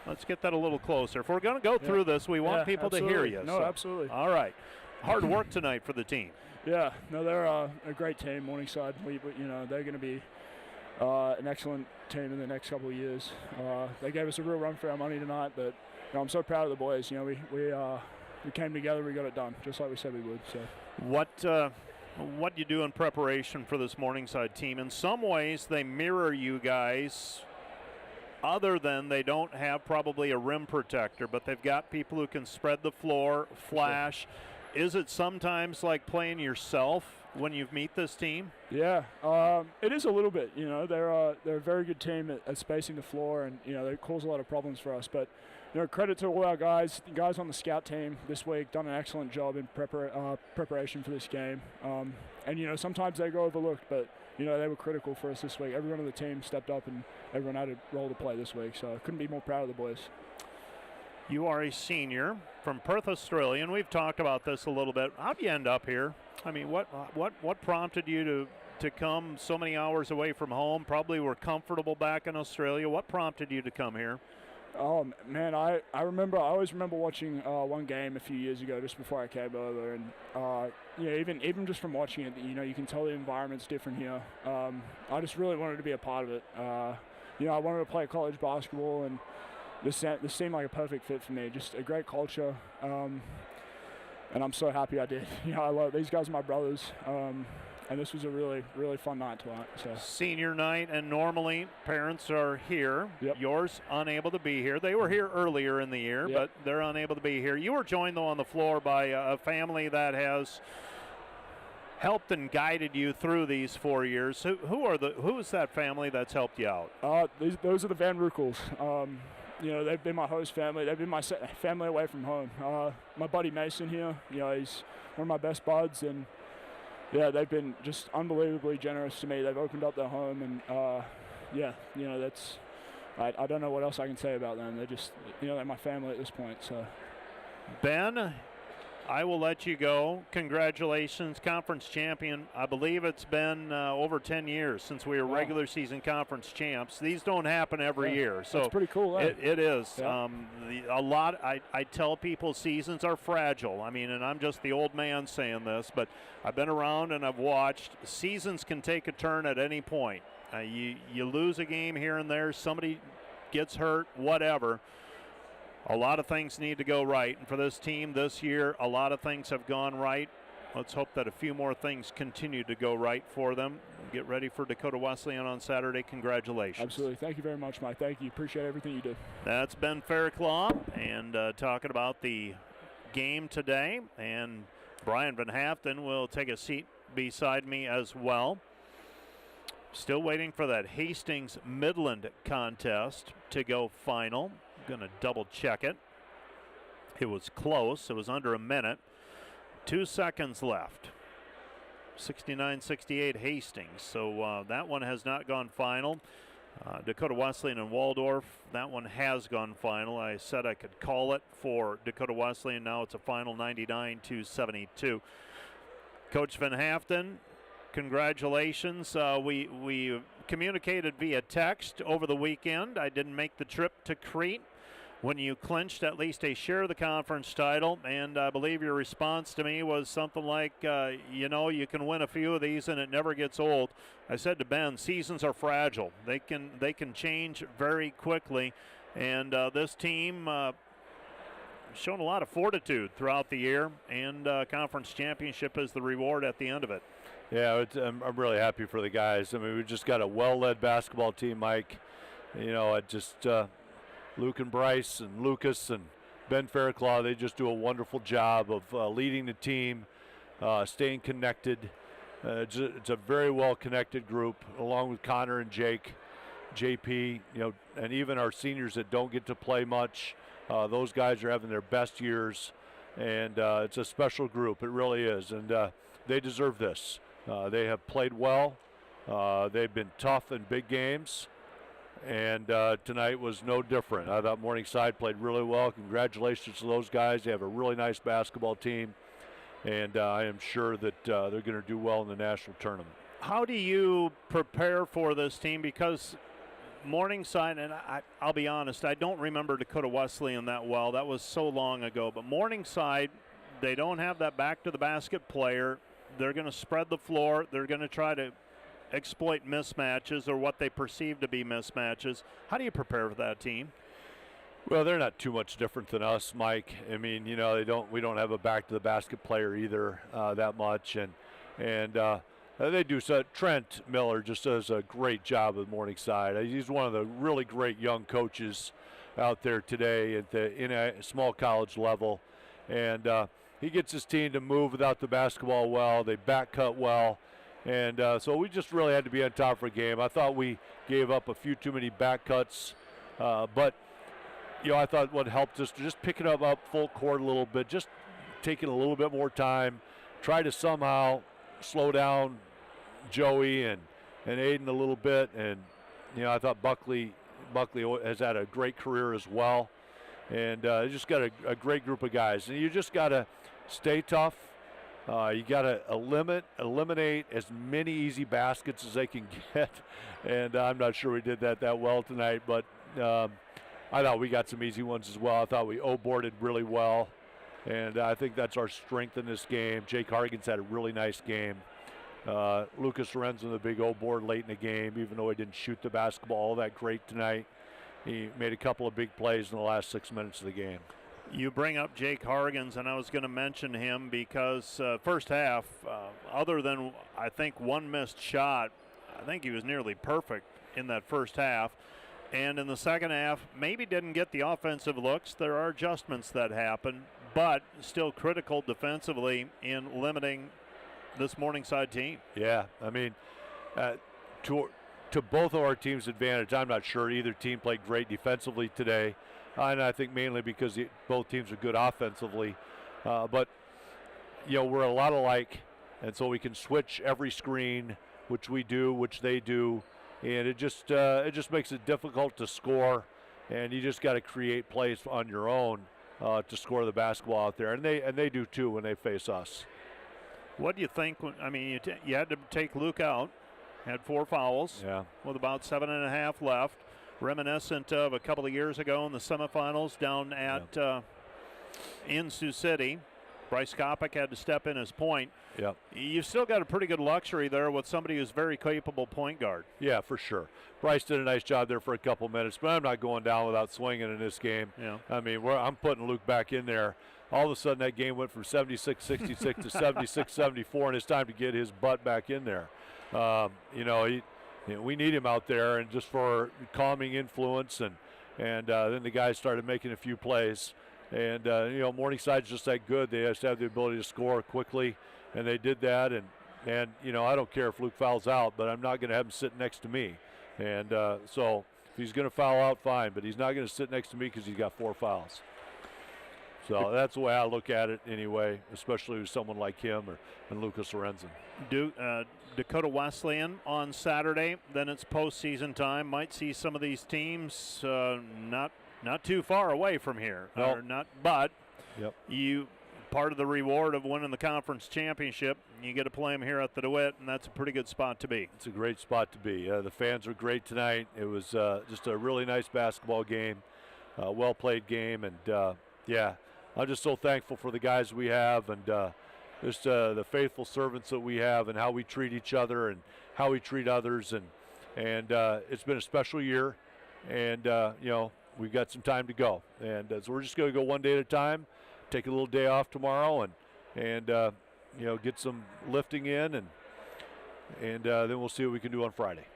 Let's get that a little closer. If we're going to go through this, we want people to hear you. No, absolutely. All right. Hard work tonight for the team. Yeah, no, they're a great team, Morningside. They're going to be an excellent team in the next couple of years. They gave us a real run for our money tonight, but I'm so proud of the boys. We came together, we got it done, just like we said we would. So, what you do in preparation for this Morningside team? In some ways, they mirror you guys. Other than they don't have probably a rim protector, but they've got people who can spread the floor, flash. Sure. Is it sometimes like playing yourself when you meet this team? Yeah, it is a little bit. They're a very good team at spacing the floor, and they cause a lot of problems for us. But credit to all our guys on the scout team this week, done an excellent job in preparation for this game. And sometimes they go overlooked, but they were critical for us this week. Everyone on the team stepped up, and everyone had a role to play this week. So I couldn't be more proud of the boys. You are a senior from Perth, Australia, and we've talked about this a little bit. How'd you end up here? I mean, what prompted you to come so many hours away from home? Probably were comfortable back in Australia. What prompted you to come here? Oh man, I always remember watching one game a few years ago, just before I came over, and even just from watching it, you can tell the environment's different here. I just really wanted to be a part of it. I wanted to play college basketball, and this seemed like a perfect fit for me. Just a great culture, and I'm so happy I did. I love these guys are my brothers, and this was a really, really fun night tonight. So. Senior night, and normally parents are here. Yep. Yours unable to be here. They were here earlier in the year, but they're unable to be here. You were joined, though, on the floor by a family that has helped and guided you through these 4 years. Who is that family that's helped you out? Those are the Van Rookels. They've been my host family. They've been my family away from home. My buddy Mason here, he's one of my best buds, and they've been just unbelievably generous to me. They've opened up their home, and that's I don't know what else I can say about them. They're just they're my family at this point. So Ben, I will let you go. Congratulations, conference champion. I believe it's been over 10 years since we were regular season conference champs. These don't happen every year. So that's pretty cool. It is. Yeah. I tell people seasons are fragile. I mean, and I'm just the old man saying this, but I've been around and I've watched. Seasons can take a turn at any point. You lose a game here and there, somebody gets hurt, whatever. A lot of things need to go right, and for this team this year, a lot of things have gone right. Let's hope that a few more things continue to go right for them. Get ready for Dakota Wesleyan on Saturday. Congratulations. Absolutely. Thank you very much, Mike. Thank you. Appreciate everything you do. That's Ben Fairclough, and talking about the game today, and Brian Van Haften will take a seat beside me as well. Still waiting for that Hastings Midland contest to go final. Going to double check it. It was close. It was under a minute. 2 seconds left. 69-68 Hastings. So that one has not gone final. Dakota Wesleyan and Waldorf, that one has gone final. I said I could call it for Dakota Wesleyan. Now it's a final 99-72. Coach Van Haften, congratulations. We communicated via text over the weekend. I didn't make the trip to Crete when you clinched at least a share of the conference title, and I believe your response to me was something like, you can win a few of these and it never gets old. I said to Ben, seasons are fragile. They can change very quickly, and this team shown a lot of fortitude throughout the year, and conference championship is the reward at the end of it. Yeah, I'm really happy for the guys. I mean, we just got a well-led basketball team, Mike. Luke and Bryce and Lucas and Ben Fairclough, they just do a wonderful job of leading the team, staying connected. It's a very well-connected group, along with Connor and Jake, JP, and even our seniors that don't get to play much. Those guys are having their best years, and it's a special group. It really is, and they deserve this. They have played well. They've been tough in big games. And tonight was no different. I thought Morningside played really well. Congratulations to those guys. They have a really nice basketball team, and I am sure that they're going to do well in the national tournament. How do you prepare for this team? Because Morningside, and I'll be honest, I don't remember Dakota Wesleyan that well. That was so long ago. But Morningside, they don't have that back-to-the-basket player. They're going to spread the floor. They're going to try to exploit mismatches or what they perceive to be mismatches. How do you prepare for that team? Well, they're not too much different than us, Mike. I mean, we don't have a back-to-the-basket player either that much, and they do. So Trent Miller just does a great job with Morningside. He's one of the really great young coaches out there today in a small college level, and he gets his team to move without the basketball well. They back cut well. And so we just really had to be on top for a game. I thought we gave up a few too many back cuts, but I thought what helped us to just pick it up full court a little bit, just taking a little bit more time, try to somehow slow down Joey and Aiden a little bit. And I thought Buckley has had a great career as well, and just got a great group of guys. And you just got to stay tough. You got to eliminate as many easy baskets as they can get, and I'm not sure we did that well tonight, but I thought we got some easy ones as well. I thought we O-boarded really well, and I think that's our strength in this game. Jake Hargan's had a really nice game. Lucas Lorenzo, the big O-board late in the game, even though he didn't shoot the basketball all that great tonight. He made a couple of big plays in the last 6 minutes of the game. You bring up Jake Hargans, and I was going to mention him because first half, other than I think one missed shot, I think he was nearly perfect in that first half. And in the second half, maybe didn't get the offensive looks. There are adjustments that happen, but still critical defensively in limiting this Morningside team. Yeah, I mean, to both of our teams' advantage, I'm not sure either team played great defensively today. And I think mainly because both teams are good offensively. But, we're a lot alike, and so we can switch every screen, which we do, which they do. And it just makes it difficult to score, and you just got to create plays on your own. to score the basketball out there, and they do too when they face us. What do you think? I mean, you had to take Luke out, had 4 fouls with about 7.5 left, reminiscent of a couple of years ago in the semifinals down at in Sioux City. Bryce Kopic had to step in as point. Yeah. You've still got a pretty good luxury there with somebody who's very capable point guard. Yeah, for sure. Bryce did a nice job there for a couple minutes, but I'm not going down without swinging in this game. Yeah. I mean, I'm putting Luke back in there. All of a sudden, that game went from 76-66 to 76-74, and it's time to get his butt back in there. We need him out there, and just for calming influence, and then the guys started making a few plays. And, Morningside's just that good. They just have the ability to score quickly, and they did that. And I don't care if Luke fouls out, but I'm not going to have him sit next to me. And so if he's going to foul out, fine, but he's not going to sit next to me because he's got 4 fouls. So that's the way I look at it anyway, especially with someone like him and Lucas Lorenzen. Dakota Wesleyan on Saturday. Then it's postseason time. Might see some of these teams not too far away from here. Nope. But yep. Part of the reward of winning the conference championship, you get to play them here at the DeWitt, and that's a pretty good spot to be. It's a great spot to be. The fans were great tonight. It was just a really nice basketball game, well-played game, and I'm just so thankful for the guys we have, and just the faithful servants that we have, and how we treat each other and how we treat others, and it's been a special year, and we've got some time to go, and so we're just going to go one day at a time, take a little day off tomorrow, and get some lifting in, and then we'll see what we can do on Friday.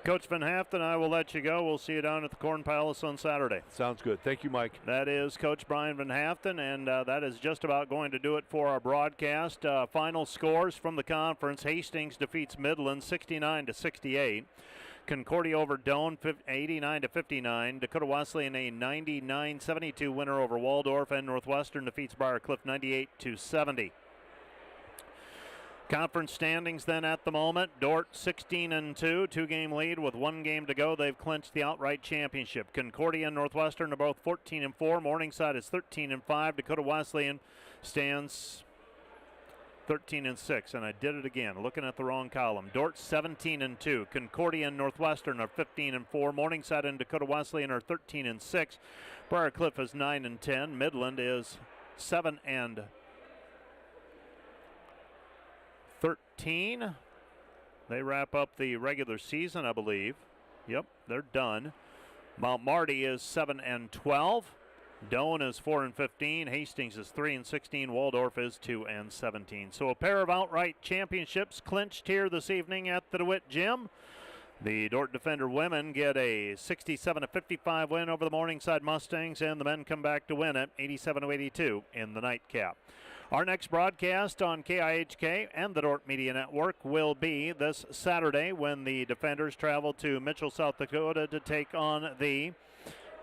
Coach Van Haften, I will let you go. We'll see you down at the Corn Palace on Saturday. Sounds good. Thank you, Mike. That is Coach Brian Van Haften, and that is just about going to do it for our broadcast. Final scores from the conference: Hastings defeats Midland 69-68. Concordia over Doane 89-59. Dakota Wesleyan a 99-72 winner over Waldorf, and Northwestern defeats Briarcliff 98-70. Conference standings then at the moment: Dordt 16-2, 2-game lead with 1 game to go. They've clinched the outright championship. Concordia and Northwestern are both 14-4. Morningside is 13-5. Dakota Wesleyan stands 13-6, and I did it again, looking at the wrong column. Dordt 17-2. Concordia and Northwestern are 15-4. Morningside and Dakota Wesleyan are 13-6. Briarcliff is 9-10. Midland is 7-13. They wrap up the regular season, I believe. Yep, they're done. Mount Marty is 7-12. Doane is 4-15. Hastings is 3-16. Waldorf is 2-17. So a pair of outright championships clinched here this evening at the DeWitt Gym. The Dordt Defender women get a 67-55 win over the Morningside Mustangs, and the men come back to win it 87-82 in the nightcap. Our next broadcast on KIHK and the Dordt Media Network will be this Saturday when the Defenders travel to Mitchell, South Dakota to take on the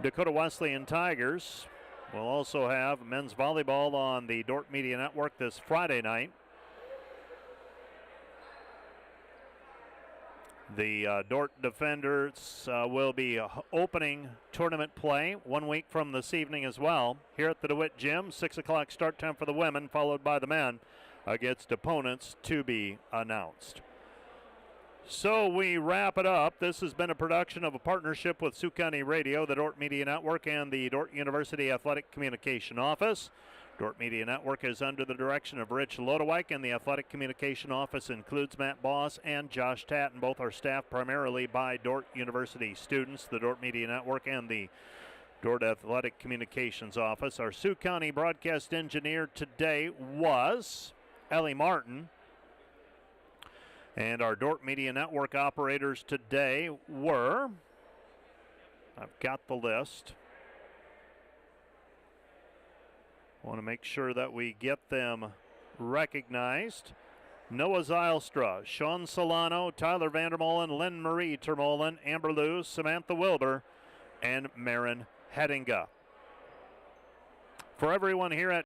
Dakota Wesleyan Tigers. We'll also have men's volleyball on the Dordt Media Network this Friday night. The Dordt Defenders will be opening tournament play 1 week from this evening as well. Here at the DeWitt Gym, 6 o'clock start time for the women, followed by the men against opponents to be announced. So we wrap it up. This has been a production of a partnership with Sioux County Radio, the Dordt Media Network, and the Dordt University Athletic Communication Office. Dordt Media Network is under the direction of Rich Lodewijk, and the Athletic Communication Office includes Matt Boss and Josh Tatton. Both are staffed primarily by Dordt University students. The Dordt Media Network and the Dordt Athletic Communications Office. Our Sioux County broadcast engineer today was Ellie Martin. And our Dordt Media Network operators today were, I've got the list. I want to make sure that we get them recognized. Noah Zylstra, Sean Solano, Tyler Vandermolen, Lynn Marie Termolen, Amber Lou, Samantha Wilbur, and Marin Hedinga. For everyone here at